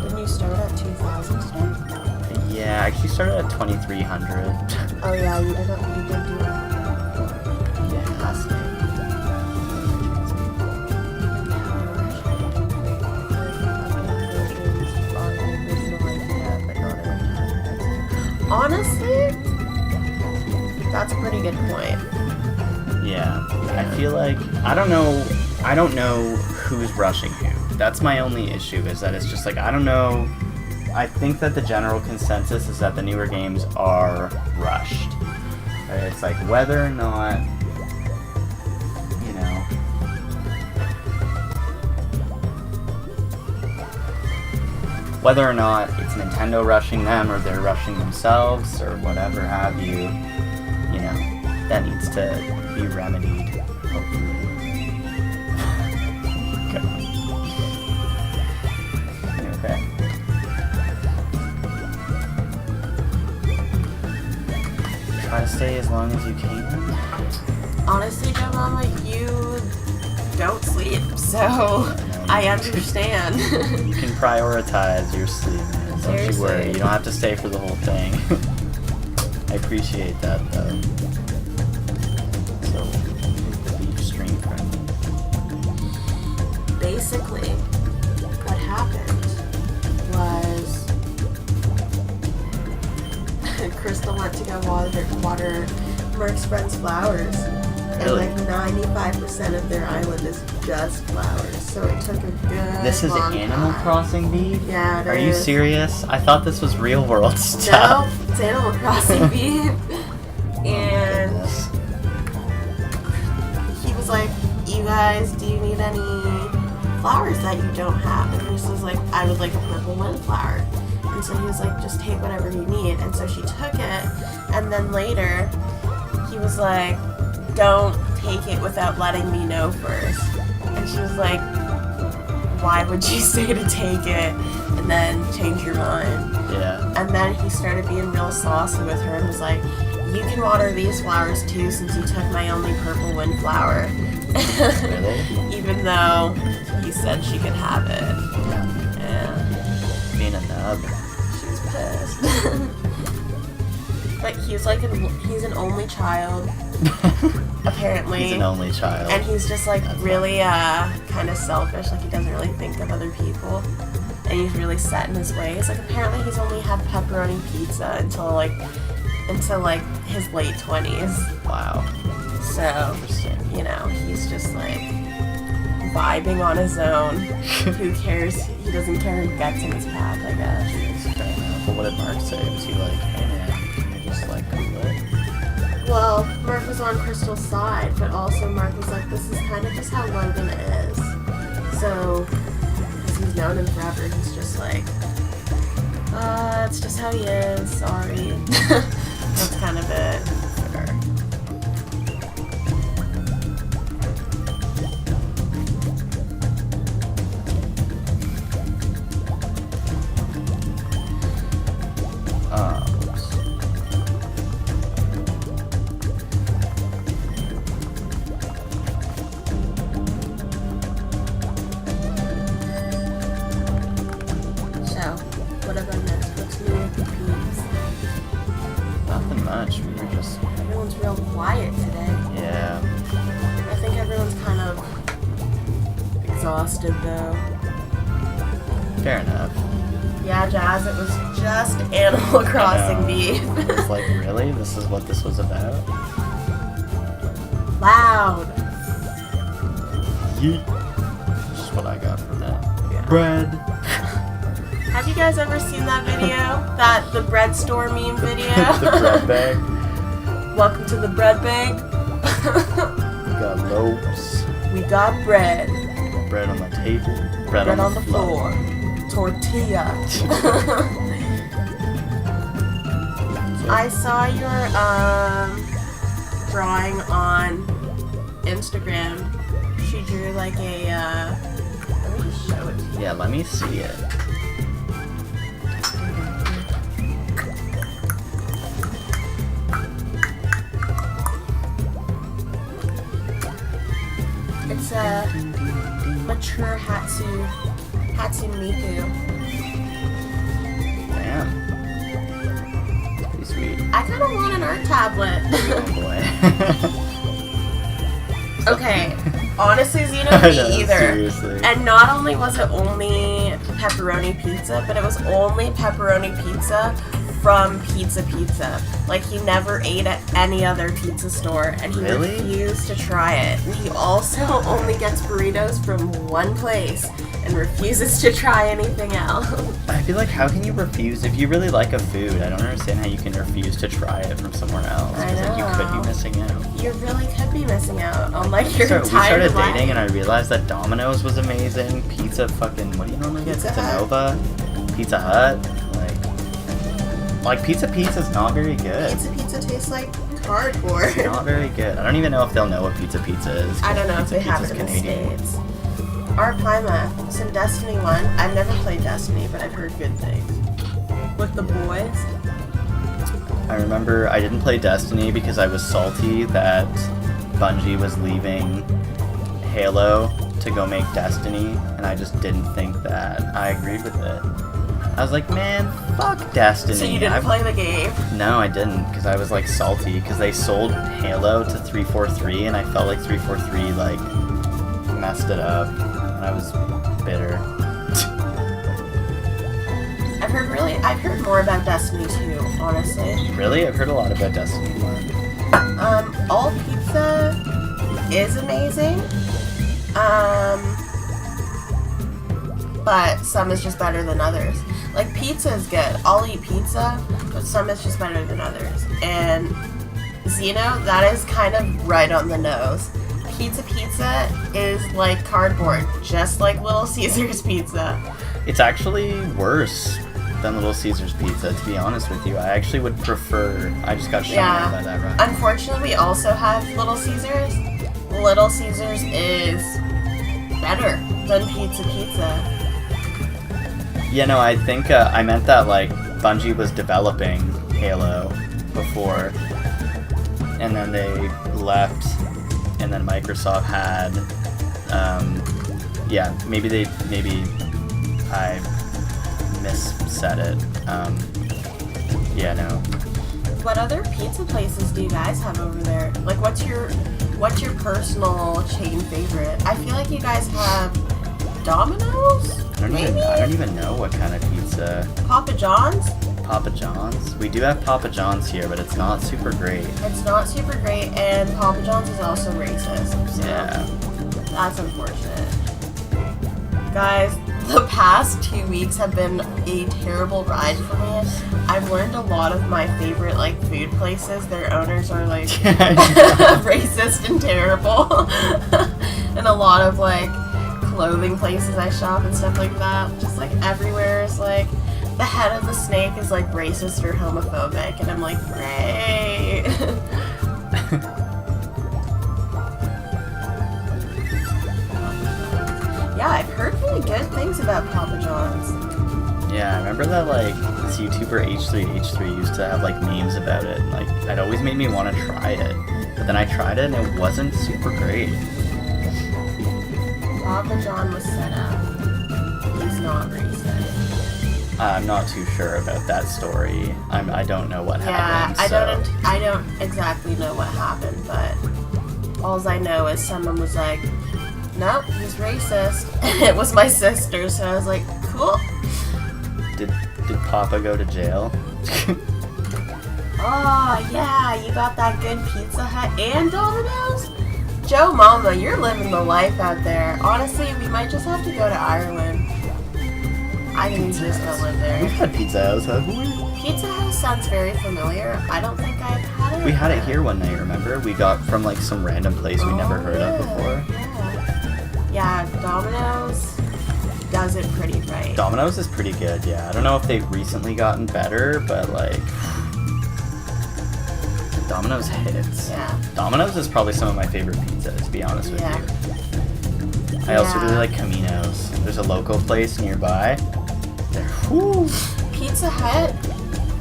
Didn't you start at 2,000 today? Yeah, I actually started at 2,300. Oh yeah, you did do it. Yeah, last night. Honestly, that's a pretty good point. Yeah, I feel like I don't know who's rushing who. That's my only issue, is that it's just like I don't know. I think that the general consensus is that the newer games are rushed. It's like whether or not, you know, whether or not it's Nintendo rushing them or they're rushing themselves or whatever have you, you know, that needs to be remedied, hopefully. Okay. Try to stay as long as you can. Honestly, Joe Mama, you don't sleep, so I understand. You can prioritize your sleep, man. Don't Seriously. you worry. You don't have to stay for the whole thing. I appreciate that, though. So, the beef stream friendly. Basically, what happened was Crystal went to go water Merc's friend's flowers. Really? And like 95% of their island is just flowers, so it took a good This is long Animal time. Crossing beef? Yeah, it Are you is. serious? I thought this was real world stuff. No, it's Animal Crossing beef. And Goodness. he was like, "You guys, do you need any flowers that you don't have?" And Chris was like, "I would like a purple windflower." And so he was like, "Just take whatever you need." And so she took it, and then later he was like, "Don't take it without letting me know first." And she was like, "Why would you say to take it and then change your mind?" Yeah. And then he started being real saucy with her and was like, "You can water these flowers too, since you took my only purple windflower." Really? Even though he said she could have it. Yeah. Yeah, Being a nub. she's pissed. But he's like, he's an only child, apparently. He's an only child. And he's just like That's really kind of selfish, like he doesn't really think of other people. And he's really set in his ways. Like apparently he's only had pepperoni pizza until his late 20s. Wow. So, Interesting. you know, he's just like vibing on his own. Who cares? He doesn't care who gets in his path, I guess. Jeez, fair enough. But what did Mark say? Was he like, hey man, can you just like cool it? Well, Mark was on Crystal's side, but also Mark was like, this is kind of just how Logan is. So, because he's known him forever, he's just like, it's just how he is, sorry. That's kind of it. Fair. Oops. So, what have I missed? What's new with the peeps? Nothing much. We were just, Everyone's real quiet today. yeah. I think everyone's kind of exhausted though. Fair enough. Yeah, Jazz, it was just Animal Crossing beef. It's like, really? This is what this was about? Loud. Yeet. Just what I got from that. Yeah. Bread. Have you guys ever seen that video? The bread store meme video? The bread bag. Welcome to the bread bag. We got loaves. We got bread. Bread on the table. Bread on the floor. Tortilla. I saw your drawing on Instagram she drew like a, let me just show it to you. Yeah, let me see it. It's a mature Hatsune Miku. Damn. Pretty sweet. I kind of want an art tablet. Oh boy. Okay, honestly, Zeno, I me know, either. seriously. And not only was it only pepperoni pizza, but it was only pepperoni pizza from Pizza Pizza. Like, he never ate at any other pizza store, and he Really? refused to try it. And he also only gets burritos from one place and refuses to try anything else. I feel like, how can you refuse if you really like a food? I don't understand how you can refuse to try it from somewhere else. I 'Cause, like, you could know. be missing out. You really could be missing out on, like, your We entire started life. dating and I realized that Domino's was amazing. Pizza fucking, what do you normally get? Pizza Pizza Hut. Nova? Pizza Hut? Like Pizza Pizza's not very good. Pizza tastes like cardboard. It's not very good. I don't even know if they'll know what Pizza Pizza is. I don't know if Pizza they have Pizza's it in the Canadian. States. Art Paima, some Destiny 1. I've never played Destiny, but I've heard good things. With the boys. I remember I didn't play Destiny because I was salty that Bungie was leaving Halo to go make Destiny, and I just didn't think that I agreed with it. I was like, man, fuck Destiny. So you didn't play the game? No, I didn't, because I was like salty, because they sold Halo to 343, and I felt like 343 like messed it up, and I was bitter. I've heard more about Destiny 2, honestly. Really? I've heard a lot about Destiny 1. All pizza is amazing. But some is just better than others. Like, pizza is good. I'll eat pizza, but some is just better than others. And Zeno, that is kind of right on the nose. Pizza is like cardboard, just like Little Caesar's pizza. It's actually worse than Little Caesar's Pizza, to be honest with you. I actually would prefer... I just got shown by that, right? Unfortunately, we also have Little Caesar's. Little Caesar's is better than Pizza. Yeah, no, I think I meant that, like, Bungie was developing Halo before, and then they left, and then Microsoft had, yeah, maybe I missaid it. Yeah, no. What other pizza places do you guys have over there? Like, what's your personal chain favorite? I feel like you guys have Domino's? I don't even know what kind of pizza. Papa John's? Papa John's? We do have Papa John's here, but it's not super great. It's not super great, and Papa John's is also racist. So Yeah. that's unfortunate. Guys, the past 2 weeks have been a terrible ride for me. I've learned a lot of my favorite, like, food places. Their owners are, like, racist and terrible. And a lot of, like, clothing places I shop and stuff like that. Just, like, everywhere is, like, the head of the snake is, like, racist or homophobic. And I'm like, great. Yeah, I've heard really good things about Papa John's. Yeah, I remember that, like, this YouTuber H3H3 used to have, like, memes about it. Like, it always made me want to try it. But then I tried it and it wasn't super great. Papa John was set up. He's not racist. I'm not too sure about that story. I don't know what happened. Yeah, I don't exactly know what happened, but all I know is someone was like, nope, he's racist. And it was my sister, so I was like, cool. Did Papa go to jail? Oh, yeah, you got that good Pizza Hut and Domino's? Joe Mama, you're living the life out there. Honestly, we might just have to go to Ireland. I think we just go live We've there. had Pizza House, haven't we? Pizza House sounds very familiar. I don't think I've had it. We had it here one night, remember? We got from, like, some random place we never heard of before. Yeah, Domino's does it pretty right. Domino's is pretty good, yeah. I don't know if they've recently gotten better, but, like, Domino's hits. Yeah. Domino's is probably some of my favorite pizzas, to be honest with Yeah. you. I also Yeah. really like Camino's. There's a local place nearby. They're whoo. Pizza Hut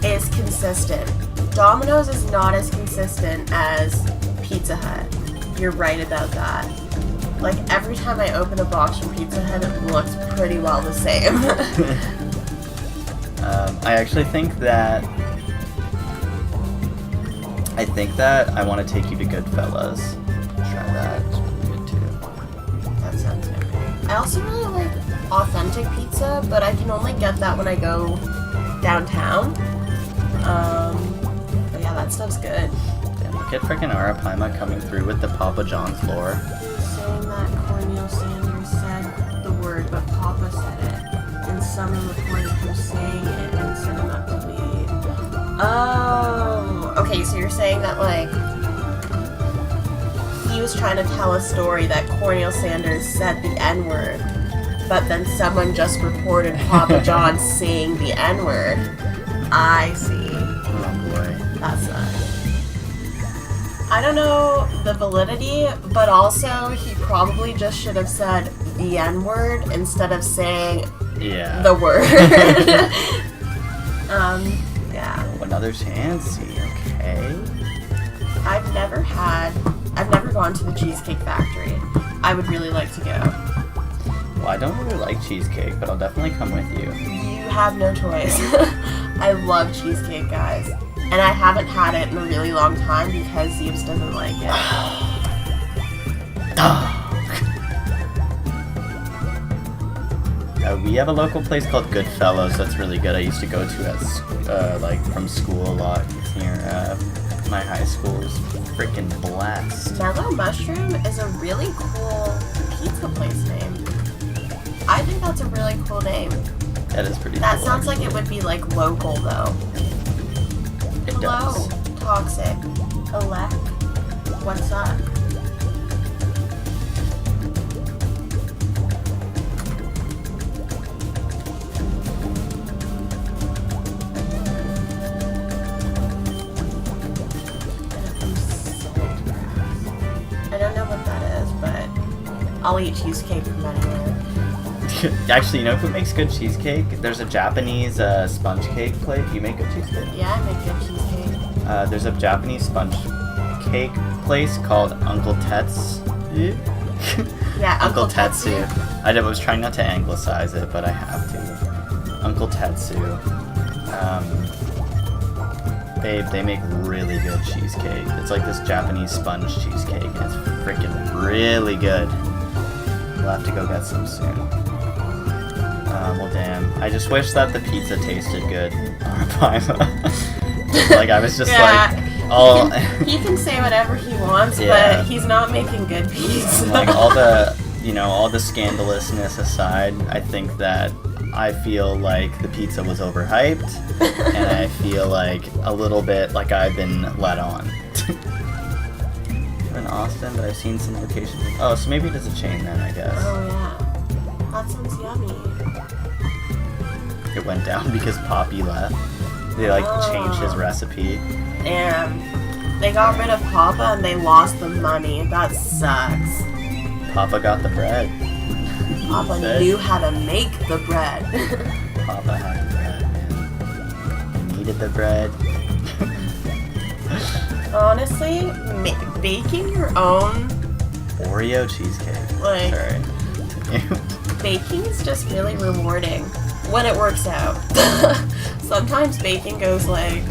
is consistent. Domino's is not as consistent as Pizza Hut. You're right about that. Like, every time I open a box from Pizza Hut, it looks pretty well the same. I actually think that I want to take you to Goodfellas. Try that. It's really good too. That sounds good. I also really like authentic pizza, but I can only get that when I go downtown. But yeah, that stuff's good. Damn, look at frickin' Arapaima coming through with the Papa John's lore. Saying that Cornel Sanders said the word, but Papa said it. And someone reported him saying it and set him up to leave. Oh, okay, so you're saying that, like, he was trying to tell a story that Cornel Sanders said the N-word, but then someone just reported Papa John saying the N-word. I see. Oh boy. That's nice. I don't know the validity, but also he probably just should have said the N-word instead of saying Yeah. the word. Yeah. Another Chansey, okay. I've never gone to the Cheesecake Factory. I would really like to go. Well, I don't really like cheesecake, but I'll definitely come with you. You have no choice. I love cheesecake, guys. And I haven't had it in a really long time because Zeebs doesn't like it. We have a local place called Goodfellas that's really good. I used to go to at like from school a lot. It's near my high school. Is freaking blessed. Mellow Mushroom is a really cool pizza place name. I think that's a really cool name. That is pretty That cool. sounds like it would be like local though. It Hello, does. Toxic. Elect. What's up? I don't know what that is, but I'll eat cheesecake from anywhere. Actually, you know who makes good cheesecake? There's a Japanese sponge cake place. You make good cheesecake? Yeah, I make good cheesecake. There's a Japanese sponge cake place called Uncle Tet's. Yeah, Uncle Tetsu. I was trying not to anglicize it, but I have to. Uncle Tetsu. They make really good cheesecake. It's like this Japanese sponge cheesecake, and it's freaking really good. We'll have to go get some soon. Well, damn. I just wish that the pizza tasted good. Like, I was just like, oh. He can say whatever he wants, Yeah. but he's not making good pizza. Like, all the scandalousness aside, I think that I feel like the pizza was overhyped, and I feel like a little bit like I've been led on. I'm in Austin, but I've seen some locations. Oh, so maybe it is a chain then, I guess. Oh yeah, that sounds yummy. It went down because Poppy left. They like changed his recipe. And they got rid of Papa and they lost the money. That sucks. Papa got the bread. Papa Said. knew how to make the bread. Papa had the bread, man. He needed the bread. Honestly, baking your own Oreo cheesecake. Like- Sorry. baking is just really rewarding when it works out. Sometimes baking goes like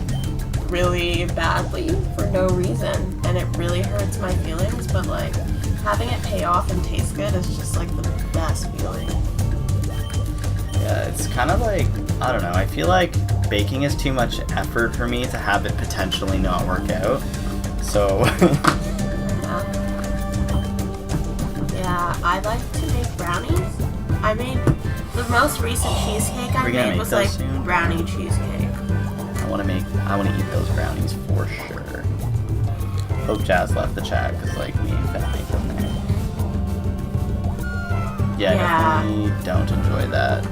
really badly for no reason and it really hurts my feelings, but like having it pay off and taste good is just like the best feeling. Yeah, it's kind of like, I don't know, I feel like baking is too much effort for me to have it potentially not work out. So, Yeah, I like to make brownies. I made the most recent cheesecake I We're gonna made make was those like soon? brownie cheesecake. I want to eat those brownies for sure. Hope Jazz left the chat because like we ain't gonna make them there. Yeah, Yeah. I definitely don't enjoy that.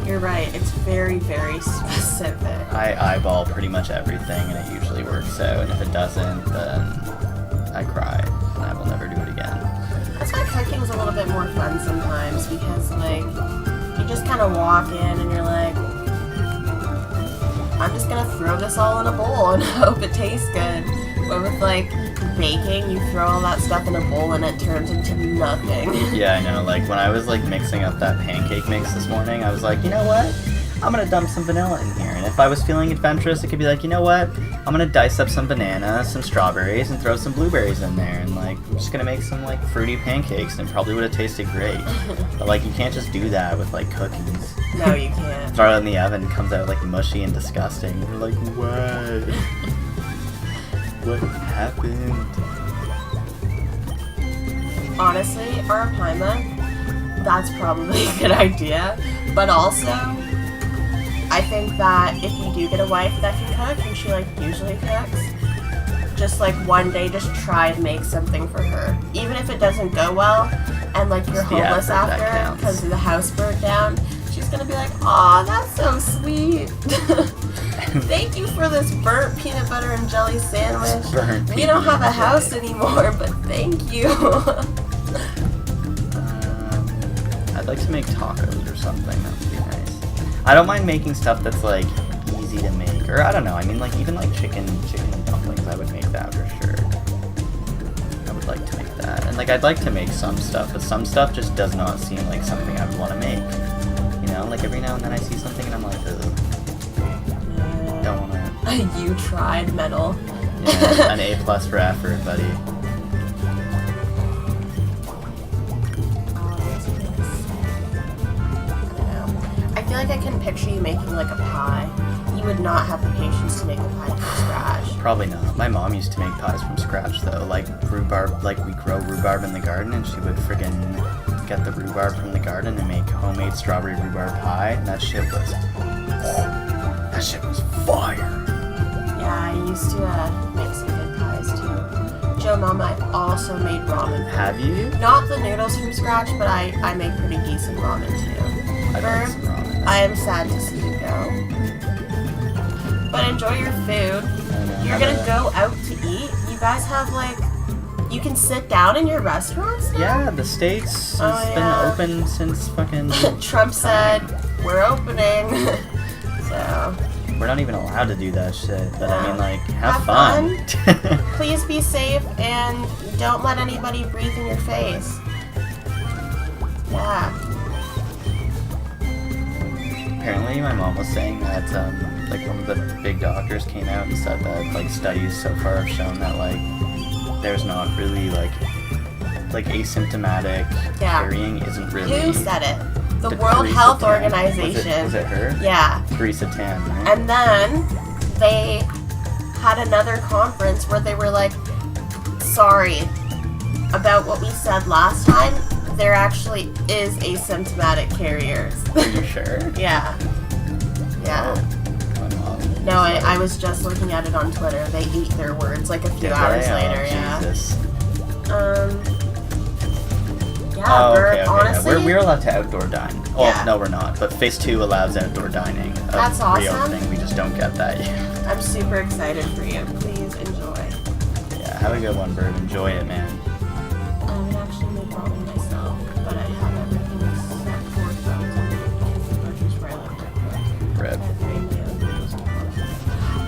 You're right, it's very, very specific. I eyeball pretty much everything and it usually works out, and if it doesn't, then I cry and I will never do it again. That's why I cooking's a little bit more fun sometimes because, like, you just kind of walk in and you're like, I'm just gonna throw this all in a bowl and hope it tastes good. But with, like, baking, you throw all that stuff in a bowl and it turns into nothing. Yeah, I know. Like, when I was, like, mixing up that pancake mix this morning, I was like, you know what? I'm gonna dump some vanilla in here. And if I was feeling adventurous, it could be like, you know what? I'm gonna dice up some bananas, some strawberries, and throw some blueberries in there. And, like, I'm just gonna make some, like, fruity pancakes, and it probably would have tasted great. But, like, you can't just do that with, like, cookies. No, you can't. Throw it in the oven, it comes out, like, mushy and disgusting. You're like, what? What happened? Honestly, Arapaima, that's probably a good idea. But also, I think that if you do get a wife that can cook, and she, like, usually cooks, just, like, one day just try and make something for her. Even if it doesn't go well, and, like, you're It's the homeless effort that after counts. because the house burnt down, she's gonna be like, aw, that's so sweet. Thank you for this burnt peanut butter and jelly sandwich. Burnt We don't have a peanut house jelly. anymore, but thank you. I'd like to make tacos or something. That would be nice. I don't mind making stuff that's, like, easy to make. Or, I don't know. I mean, like, even, like, chicken dumplings, I would make that for sure. I would like to make that. And, like, I'd like to make some stuff, but some stuff just does not seem like something I would want to make. You know? Like, every now and then I see something and I'm like, ugh. Don't want to. You tried metal. Yeah, an A+ for effort, buddy. I feel like I can picture you making like a pie. You would not have the patience to make a pie from scratch. Probably not. My mom used to make pies from scratch though. Like rhubarb, like we grow rhubarb in the garden and she would friggin' get the rhubarb from the garden and make homemade strawberry rhubarb pie. And that shit was fire. Yeah, I used to make some good pies too. Joe Mama, I've also made ramen. Have you? Not the noodles from scratch, but I make pretty decent ramen too. I'd like some ramen. I am sad to see you go. But enjoy your food. I know. You're gonna go out to eat? You guys have, like, you can sit down in your restaurants now? Yeah, the States Oh, has yeah. been open since fucking... Trump said, we're opening. So, We're not even allowed to do that shit, but I mean, like, have Have fun. please be safe and don't let anybody breathe in your face. Yeah. Apparently, my mom was saying that, like, one of the big doctors came out and said that, like, studies so far have shown that, like, there's not really, like asymptomatic Yeah. carrying isn't really... Who said it? The The World Teresa Health Tan. Organization. Was it her? Yeah. Teresa Tan, right? And then they had another conference where they were like, sorry about what we said last time. There actually is asymptomatic carriers. Are you sure? Yeah. Yeah. My mom. No, I was just looking at it on Twitter. They eat their words like a few Did hours they? later, Oh, yeah. Jesus. Yeah, Oh, we're okay, okay. honestly, Yeah. We're allowed to outdoor dine. Oh, Yeah. no, we're not. But Phase 2 allows outdoor dining. Of That's awesome. Reopening. We just don't get that yet. I'm super excited for you. Please enjoy. Yeah, have a good one, Bird. Enjoy it, man. I would actually make ramen myself, but I have everything except for phones and the groceries where I live. Rip.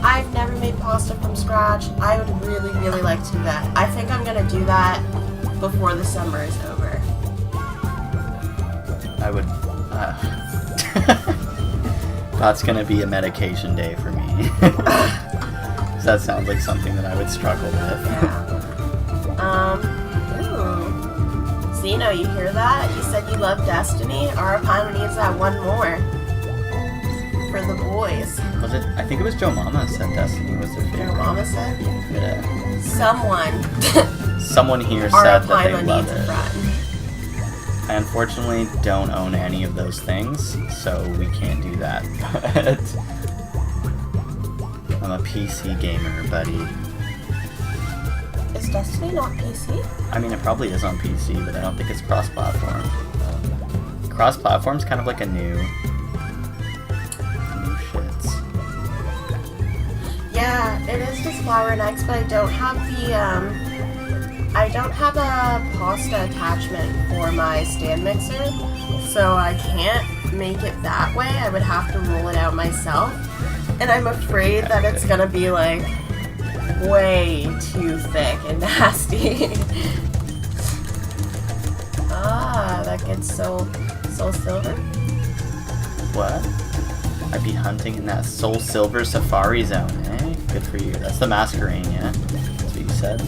I've never made pasta from scratch. I would really, really like to do that. I think I'm gonna do that before the summer is over. I would... That's gonna be a medication day for me. That sounds like something that I would struggle with. Yeah. Ooh. Zeno, you hear that? You said you love Destiny? Arapaima needs that one more. For the boys. Was it? I think it was Joe Mama said Destiny was their favorite. Your mama said? Yeah. Someone. Someone here said that they Arapaima love needs a it. friend. I unfortunately don't own any of those things, so we can't do that. But I'm a PC gamer, buddy. Is Destiny not PC? I mean, it probably is on PC, but I don't think it's cross-platform. Cross-platform's kind of like a new shits. Yeah, it is just flour and eggs, but I don't have I don't have a pasta attachment for my stand mixer, so I can't make it that way. I would have to roll it out myself. And I'm afraid that it's gonna be like way too thick and nasty. That gets soul silver. What? I'd be hunting in that Soul Silver Safari Zone, eh? Good for you. That's the Masquerade, yeah? That's what you said?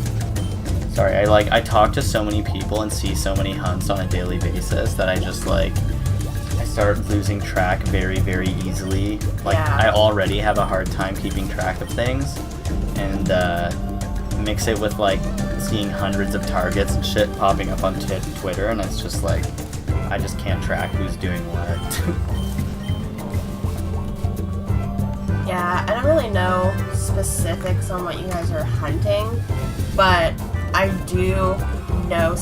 Sorry, I talk to so many people and see so many hunts on a daily basis that I just I start losing track very, very easily. I already have a hard time keeping track of things, and mix it with seeing hundreds of targets and shit popping up on Twitter, and it's just I just can't track who's doing what. Yeah, I don't really know specifics on what you guys are hunting, but I do know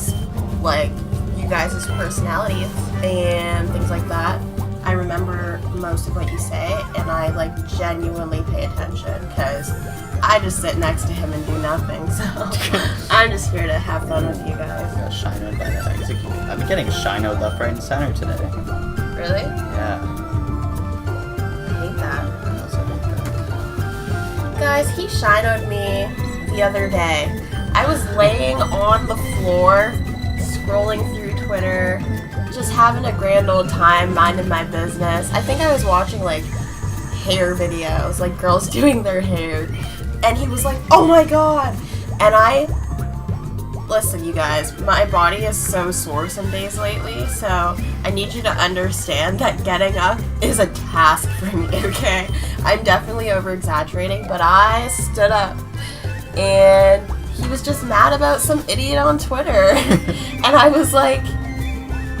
you guys' personalities and things like that. I remember most of what you say, and I genuinely pay attention because I just sit next to him and do nothing. So I'm just here to have fun with you guys. I got shinoed by that execute. I've been getting shinoed left, right, and center today. Really? Yeah. I hate that. I also hate that. Guys, he shinoed me the other day. I was laying on the floor, scrolling through Twitter, just having a grand old time, minding my business. I think I was watching hair videos, girls doing their hair, and he was like, "Oh my god!" And listen, you guys, my body is so sore some days lately, so I need you to understand that getting up is a task for me, okay? I'm definitely over-exaggerating, but I stood up, and he was just mad about some idiot on Twitter, and I was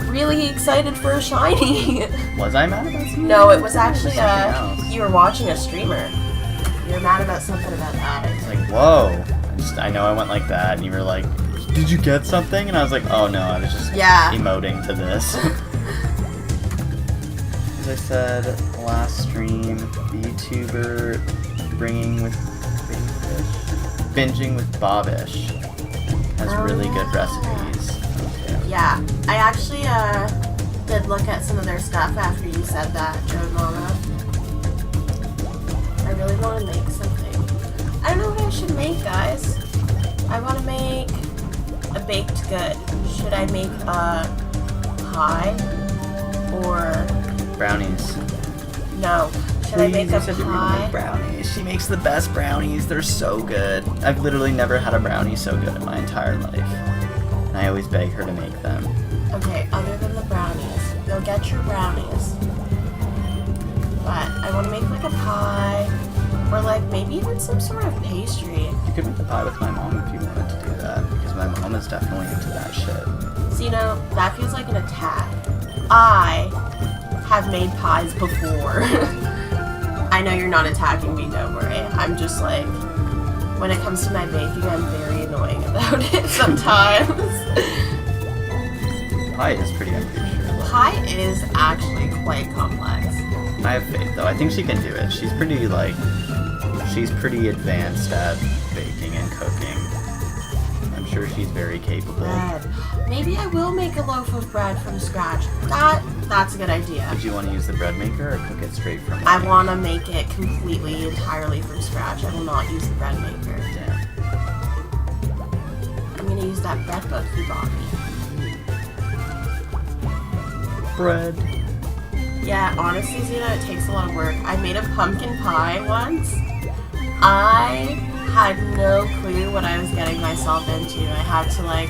really excited for a shiny. Was I mad about something? No, it was actually something else. You were watching a streamer. You were mad about something about that. It's whoa. I know I went like that, and you were like, "Did you get something?" And I was like, "Oh no, I was just emoting to this." As I said last stream, VTuber binging with Bobbish has really good recipes. Yeah, I actually did look at some of their stuff after you said that, Joe Mama. I really want to make something. I don't know what I should make, guys. I want to make a baked good. Should I make a pie or brownies? No. Should I make a Please, pie? Brownies. She makes the best brownies. They're so good. I've literally never had a brownie so good in my entire life. And I always beg her to make them. Okay, other than the brownies. You'll get your brownies. But I want to make a pie. Or maybe even some sort of pastry. You could make the pie with my mom if you wanted to do that. Because my mom is definitely into that shit. So, that feels like an attack. I have made pies before. I know you're not attacking me, don't worry. I'm just when it comes to my baking, I'm very annoying about it sometimes. Pie is pretty, I'm pretty sure. Pie is actually quite complex. I have faith, though. I think she can do it. She's pretty, she's pretty advanced at baking and cooking. I'm sure she's very capable. Bread. Maybe I will make a loaf of bread from scratch. That's a good idea. Did you want to use the bread maker or cook it straight from I want to make it completely, entirely from scratch. I will not use the bread maker. Damn. I'm going to use that bread book you bought me. Bread. Yeah, honestly, Zena, it takes a lot of work. I made a pumpkin pie once. I had no clue what I was getting myself into. I had to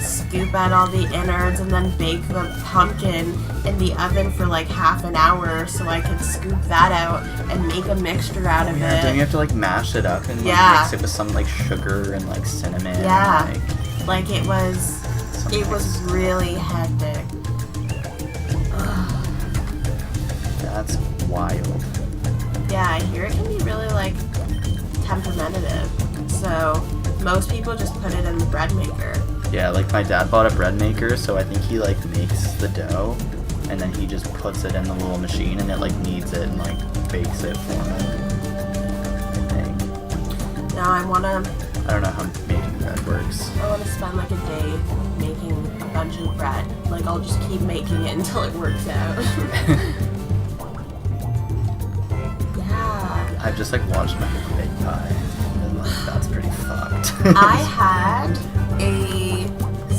scoop out all the innards and then bake the pumpkin in the oven for half an hour so I could scoop that out and make a mixture out of it. Don't you have to mash it up and mix it with some sugar and cinnamon? Yeah. And, it was really hectic. That's wild. Yeah, I hear it can be really temperamentative. So most people just put it in the bread maker. Yeah, my dad bought a bread maker, so I think he makes the dough and then he just puts it in the little machine and it kneads it and bakes it for him. I think. Now I want to I don't know how making bread works. I want to spend like a day making a bunch of bread. Like I'll just keep making it until it works out. Yeah. I've just like watched my bake pie, and like, that's pretty fucked.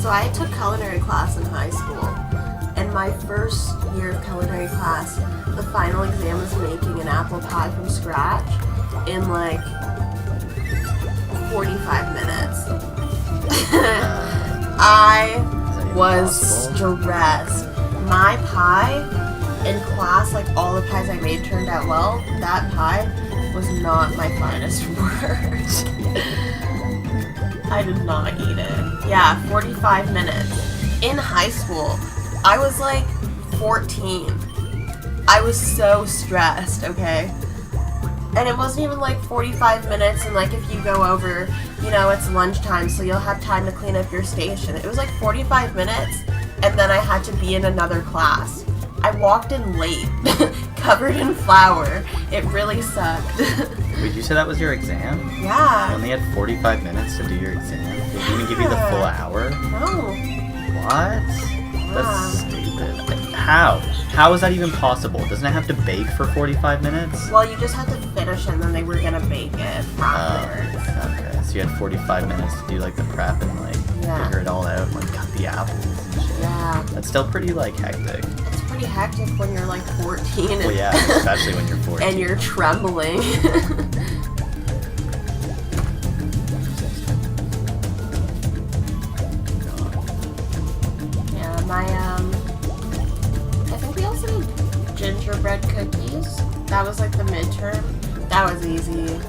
I took culinary class in high school, and my first year of culinary class, the final exam was making an apple pie from scratch in like 45 minutes. I was stressed. My pie in class, like all the pies I made turned out well. That pie was not my finest work. I did not eat it. Yeah, 45 minutes. In high school, I was like 14. I was so stressed, okay? And it wasn't even like 45 minutes, and like if you go over, you know, it's lunchtime, so you'll have time to clean up your station. It was like 45 minutes, and then I had to be in another class. I walked in late, covered in flour. It really sucked. Wait, you said that was your exam? Yeah. You only had 45 minutes to do your exam? Did they even give you the full hour? No. What? That's stupid. How? How is that even possible? Doesn't it have to bake for 45 minutes? Well, you just had to finish it, and then they were gonna bake it afterwards. Okay, so you had 45 minutes to do like the prep and like figure it all out, like cut the apples and shit. Yeah. That's still pretty like hectic. It's pretty hectic when you're like 14. And Well, yeah, especially when you're 14. and you're trembling. Yeah, I think we also did gingerbread cookies. That was like the midterm. That was easy.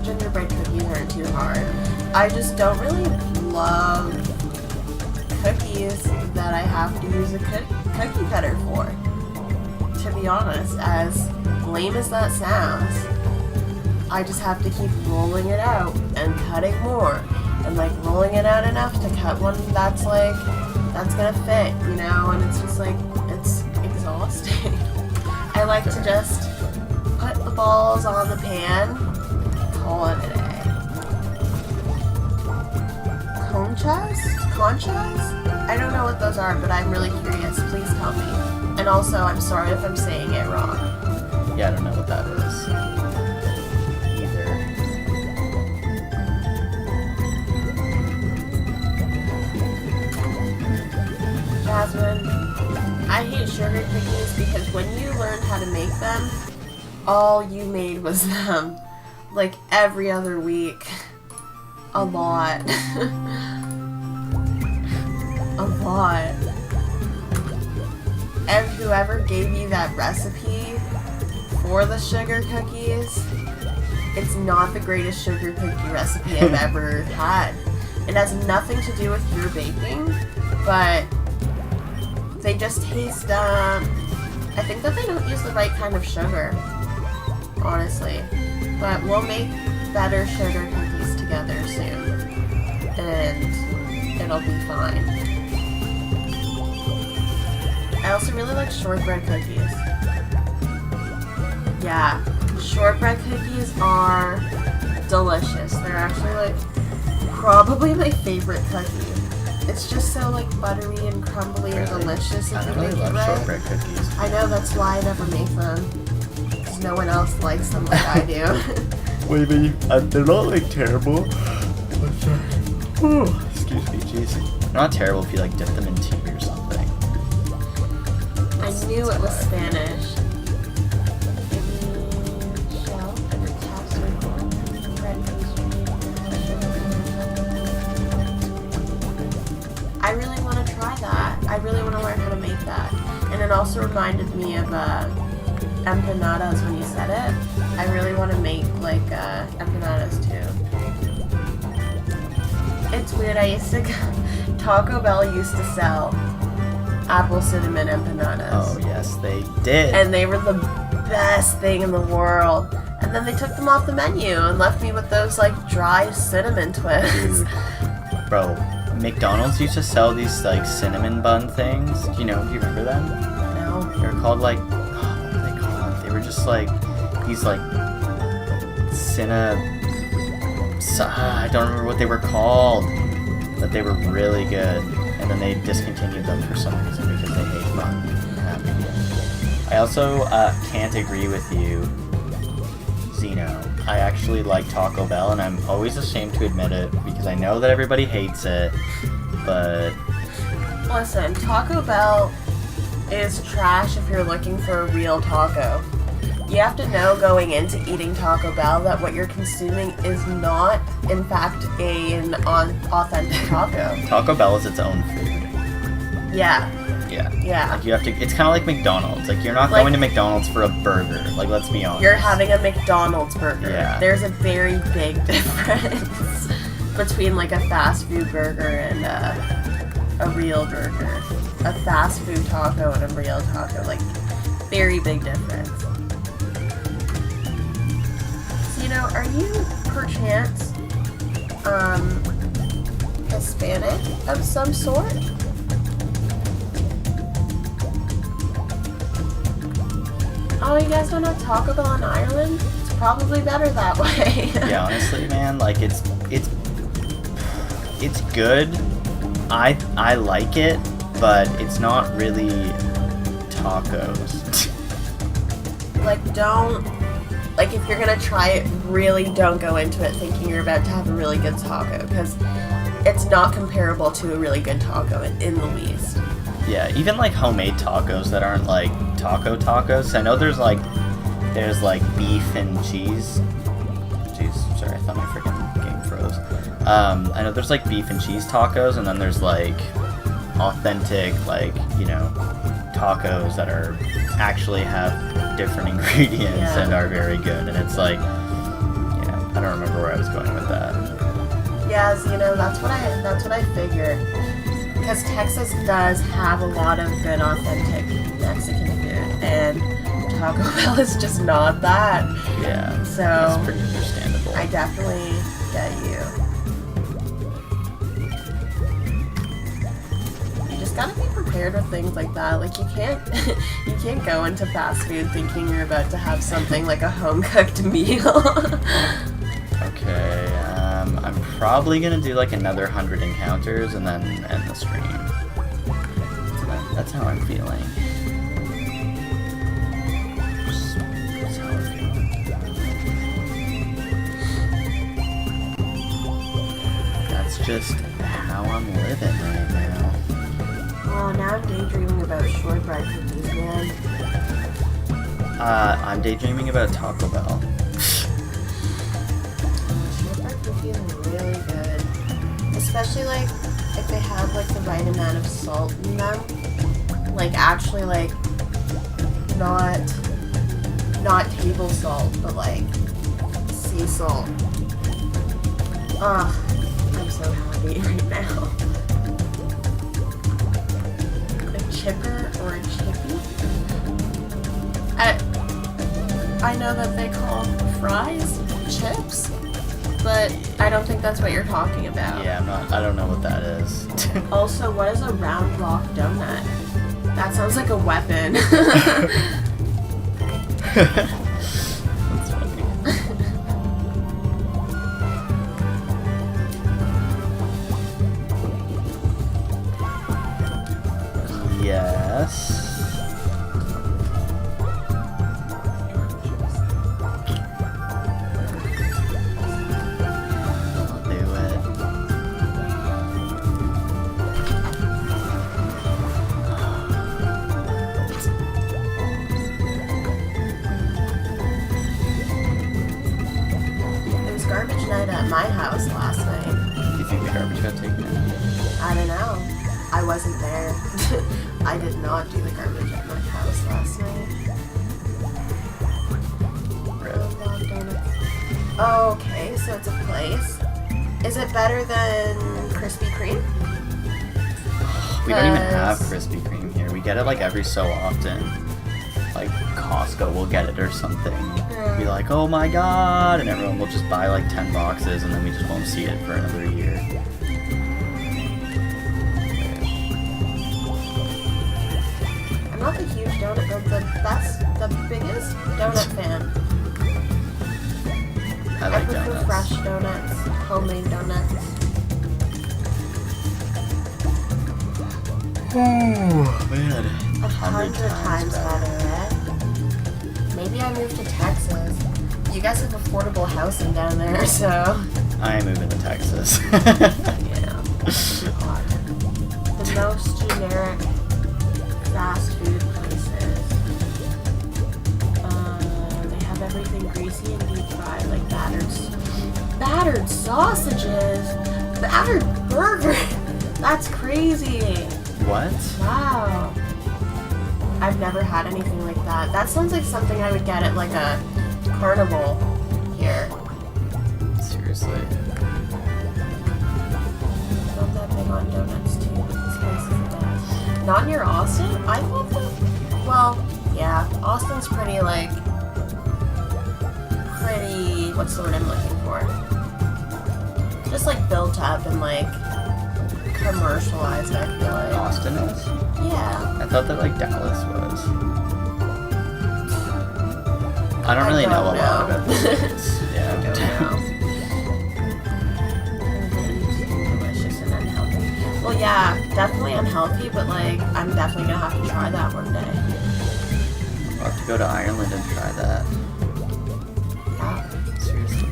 Gingerbread cookies aren't too hard. I just don't really love cookies that I have to use a cookie cutter for. To be honest, as lame as that sounds, I just have to keep rolling it out and cutting more and like rolling it out enough to cut one that's gonna fit, you know, and it's just like, it's exhausting. I like to just put the balls on the pan, call it a day. Conchas? I don't know what those are, but I'm really curious. Please tell me. And also, I'm sorry if I'm saying it wrong. Yeah, I don't know what that is either. Jasmine, I hate sugar cookies because when you learned how to make them, all you made was them. Like every other week. A lot. A lot. And whoever gave you that recipe for the sugar cookies, it's not the greatest sugar cookie recipe I've ever had. It has nothing to do with your baking, but they just taste, I think that they don't use the right kind of sugar, honestly. But we'll make better sugar cookies together soon, and it'll be fine. I also really like shortbread cookies. Yeah, shortbread cookies are delicious. They're actually like probably my favorite cookie. It's just so like buttery and crumbly and delicious if you make it right. Shortbread cookies. I know, that's why I never make them. Because no one else likes them like I do. Wait, but they're not like terrible. Excuse me, jeez. They're not terrible if you like dip them in tea or something. I knew it was Spanish. Shell and a tap circle, red pastry. I really want to try that. I really want to learn how to make that. And it also reminded me of empanadas when you said it. I really want to make like empanadas too. It's weird. I used to Taco Bell used to sell apple cinnamon empanadas. Oh yes, they did. And they were the best thing in the world. And then they took them off the menu and left me with those like dry cinnamon twists. Dude. Bro, McDonald's used to sell these like cinnamon bun things. Do you remember them? No. They were called like, what were they called? They were just like these like I don't remember what they were called, but they were really good. And then they discontinued them for some reason because they hate mutton. I also can't agree with you, Zeno. I actually like Taco Bell, and I'm always ashamed to admit it because I know that everybody hates it, but... Listen, Taco Bell is trash if you're looking for a real taco. You have to know going into eating Taco Bell that what you're consuming is not, in fact, an authentic taco. Taco Bell is its own food. Yeah. Yeah. Like you have to. It's kind of like McDonald's. Like you're not going to McDonald's for a burger. Like let's be honest. You're having a McDonald's burger. Yeah. There's a very big difference between like a fast food burger and a real burger. A fast food taco and a real taco. Like very big difference. So, you know, are you perchance Hispanic of some sort? Oh, you guys don't have Taco Bell in Ireland? It's probably better that way. Yeah, honestly, man, like it's good. I like it, but it's not really tacos. Like if you're gonna try it, really don't go into it thinking you're about to have a really good taco, because it's not comparable to a really good taco in the least. Yeah, even like homemade tacos that aren't like taco tacos. I know there's like beef and cheese. Jeez, sorry, I thought my freaking game froze. I know there's like beef and cheese tacos, and then there's like authentic, like, you know, tacos that are actually have different ingredients and are very good. And it's like, yeah, I don't remember where I was going with that. Yes, you know, that's what I figured. Because Texas does have a lot of good authentic Mexican food, and Taco Bell is just not that. Yeah, so that's pretty understandable. I definitely get you. You just gotta be prepared with things like that. Like you can't go into fast food thinking you're about to have something like a home cooked meal. Okay, I'm probably gonna do like another 100 encounters and then end the stream. That's how I'm feeling. That's how I'm feeling. That's just how I'm living right now. Oh, now I'm daydreaming about shortbread cookies, man. I'm daydreaming about Taco Bell. Cookies are really good, especially like if they have like the right amount of salt in them, like actually like not table salt, but like sea salt. Ugh, I'm so happy right now. A chipper or a chippy? I know that they call fries chips, but I don't think that's what you're talking about. Yeah, I don't know what that is. Also, what is a round rock donut? That sounds like a weapon. That's funny. Yes. My house last night. Do you think the garbage got taken in? I don't know. I wasn't there. I did not do the garbage at my house last night. Oh, okay, so it's a place. Is it better than Krispy Kreme? We don't even have Krispy Kreme here. We get it like every so often. Like Costco will get it or something. Be like, oh my god, and everyone will just buy like 10 boxes and then we just won't see it for another year. I'm not the huge donut, the biggest donut fan. I like prefer donuts. fresh donuts, homemade donuts. Oh man. 100 times better, eh? Maybe I moved to Texas. You guys have affordable housing down there, so... I am moving to Texas. Yeah. God. The most generic fast food places. They have everything greasy and deep fried, like battered sausages, battered burger. That's crazy. What? Wow. I've never had anything like that. That sounds like something I would get at like a carnival here. Seriously. Not that big on donuts too, but this place is the best. Not near Austin? I thought that. Well, yeah. Austin's pretty like. What's the word I'm looking for? Just like built up and like commercialized, I feel like. Austin is? Yeah. I thought that like Dallas was. I don't really know a lot about this. Yeah. I don't know. Delicious and unhealthy. Well, yeah, definitely unhealthy, but like, I'm definitely gonna have to try that one day. I'll have to go to Ireland and try that. Yeah. Seriously.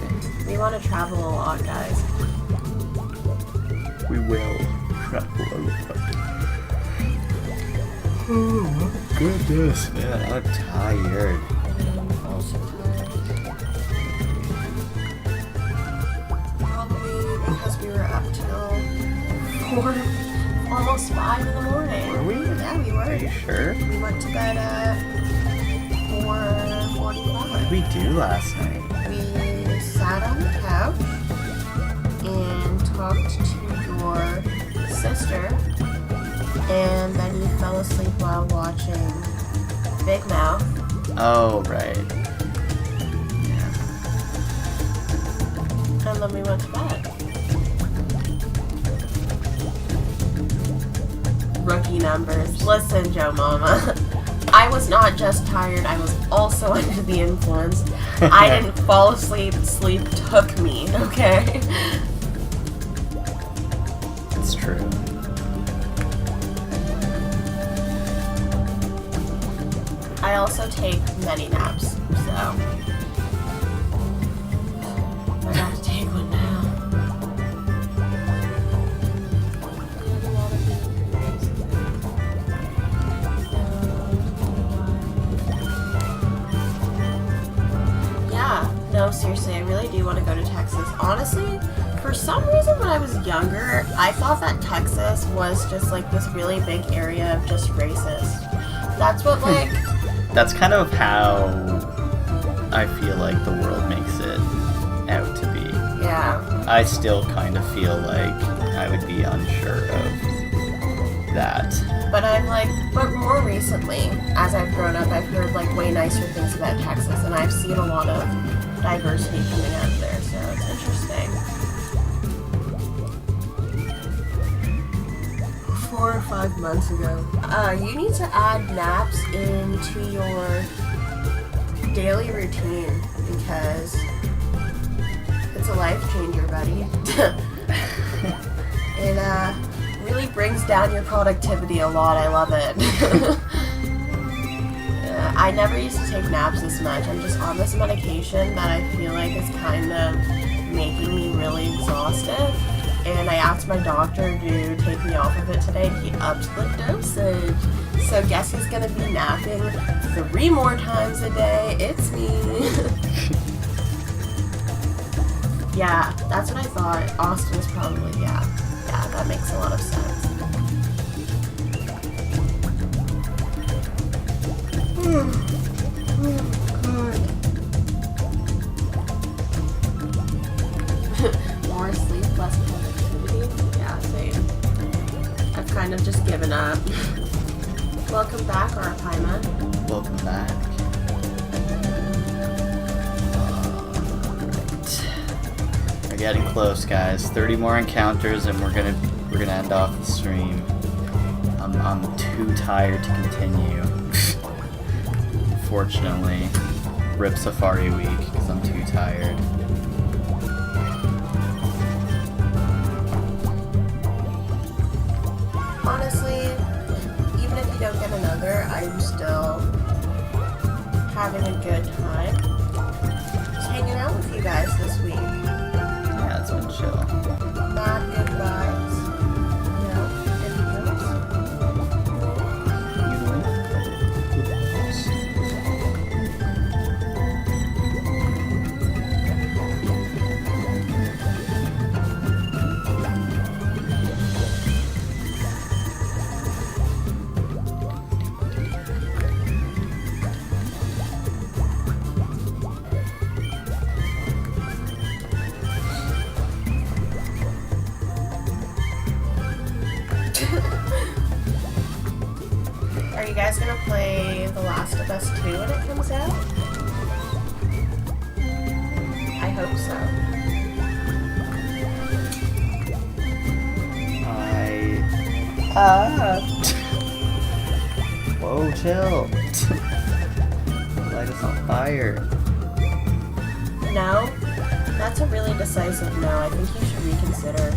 We want to travel a lot, guys. We will travel a lot. Oh my goodness, man, I'm tired. Probably because we were up till 4, almost 5 in the morning. Were we? Yeah, we were. Are you sure? We went to bed at 4:45. What did we do last night? We sat on the couch and talked to your sister, and then you fell asleep while watching Big Mouth. Oh, right. Yeah. And then we went to bed. Rookie numbers. Listen, Joe Mama. I was not just tired, I was also under the influence. I didn't fall asleep, sleep took me, okay? It's true. I also take many naps, so I'm about to take one now. Yeah, no, seriously, I really do want to go to Texas. Honestly, for some reason when I was younger, I thought that Texas was just like this really big area of just racist. That's what like... That's kind of how I feel like the world makes it out to be. Yeah. I still kind of feel like I would be unsure of that. But but more recently, as I've grown up, I've heard like way nicer things about Texas, and I've seen a lot of diversity coming out of there, so it's interesting. 4 or 5 months ago. You need to add naps into your daily routine because it's a life changer, buddy. It really brings down your productivity a lot. I love it. Yeah, I never used to take naps this much. I'm just on this medication that I feel like is kind of making me really exhausted. And I asked my doctor to take me off of it today, and he upped the dosage. So guess who's gonna be napping 3 more times a day? It's me. Yeah, that's what I thought. Austin's probably, yeah, that makes a lot of sense. More sleep, less productivity. Yeah, same. I've kind of just given up. Welcome back, Arapaima. Welcome back. Alright. We're getting close, guys. 30 more encounters and we're gonna end off the stream. I'm too tired to continue. Fortunately. Rip Safari Week, because I'm too tired. good time. Just hanging out with you guys this week. Yeah, it's been chill. Mad good vibes. You know, anything else? Are you guys gonna play The Last of Us 2 when it comes out? I hope so. Whoa, chill. Light us on fire. No? That's a really decisive no. I think you should reconsider.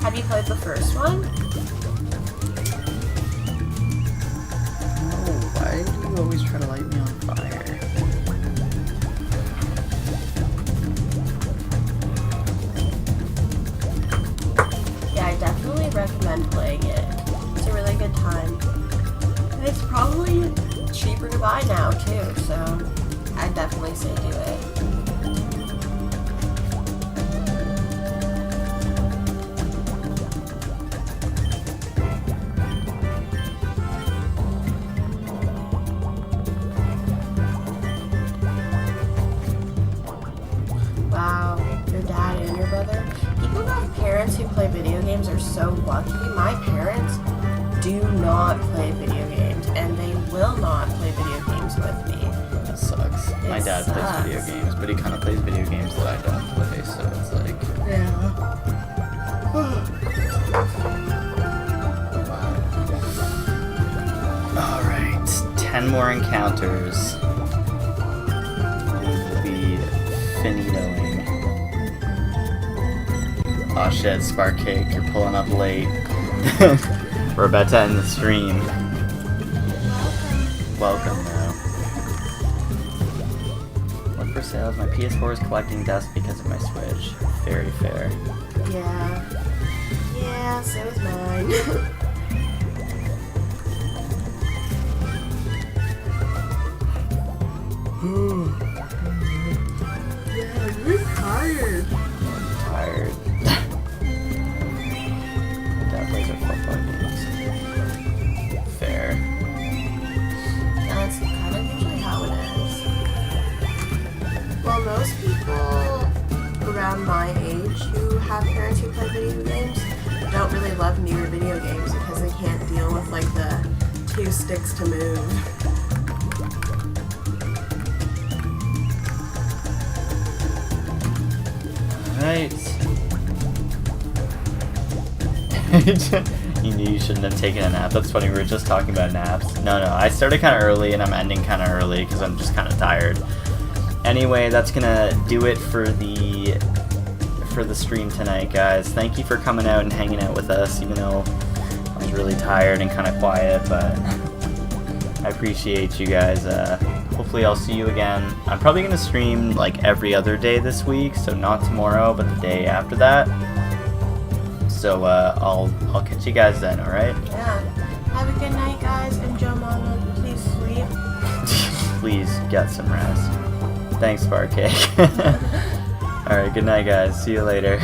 Have you played the first one? No, why do you always try to light me on fire? Yeah, I definitely recommend playing it. It's a really good time. And it's probably cheaper to buy now too, so I'd definitely say do it. Wow, your dad and your brother. People who have parents who play video games are so lucky. My parents do not play video games, and they will not play video games with me. That sucks. My dad plays video sucks. games, but he kind of plays video games that I don't play, so it's like... Alright, 10 more encounters. We will be finitoing. Aw shit, Spark Cake, you're pulling up late. We're about to end the stream. Welcome, though. Look for sales. My PS4 is collecting dust because of my Switch. Very fair. Yeah. Yeah, so is mine. Yeah, you're tired. I'm tired. Dad plays our football games. Fair. That's kind of usually how it is. Well, most people around my age who have parents who play video games don't really love newer video games because they can't deal with like the 2 sticks to move. Alright. You knew you shouldn't have taken a nap. That's funny, we were just talking about naps. No, I started kind of early and I'm ending kind of early because I'm just kind of tired. Anyway, that's gonna do it for the stream tonight, guys. Thank you for coming out and hanging out with us, even though I was really tired and kind of quiet, but I appreciate you guys. Hopefully I'll see you again. I'm probably gonna stream like every other day this week, so not tomorrow, but the day after that. So I'll catch you guys then, alright? Yeah. Have a good night, guys. And Joe Mama, please sleep. Please get some rest. Thanks, Spark Cake. Alright, good night, guys. See you later.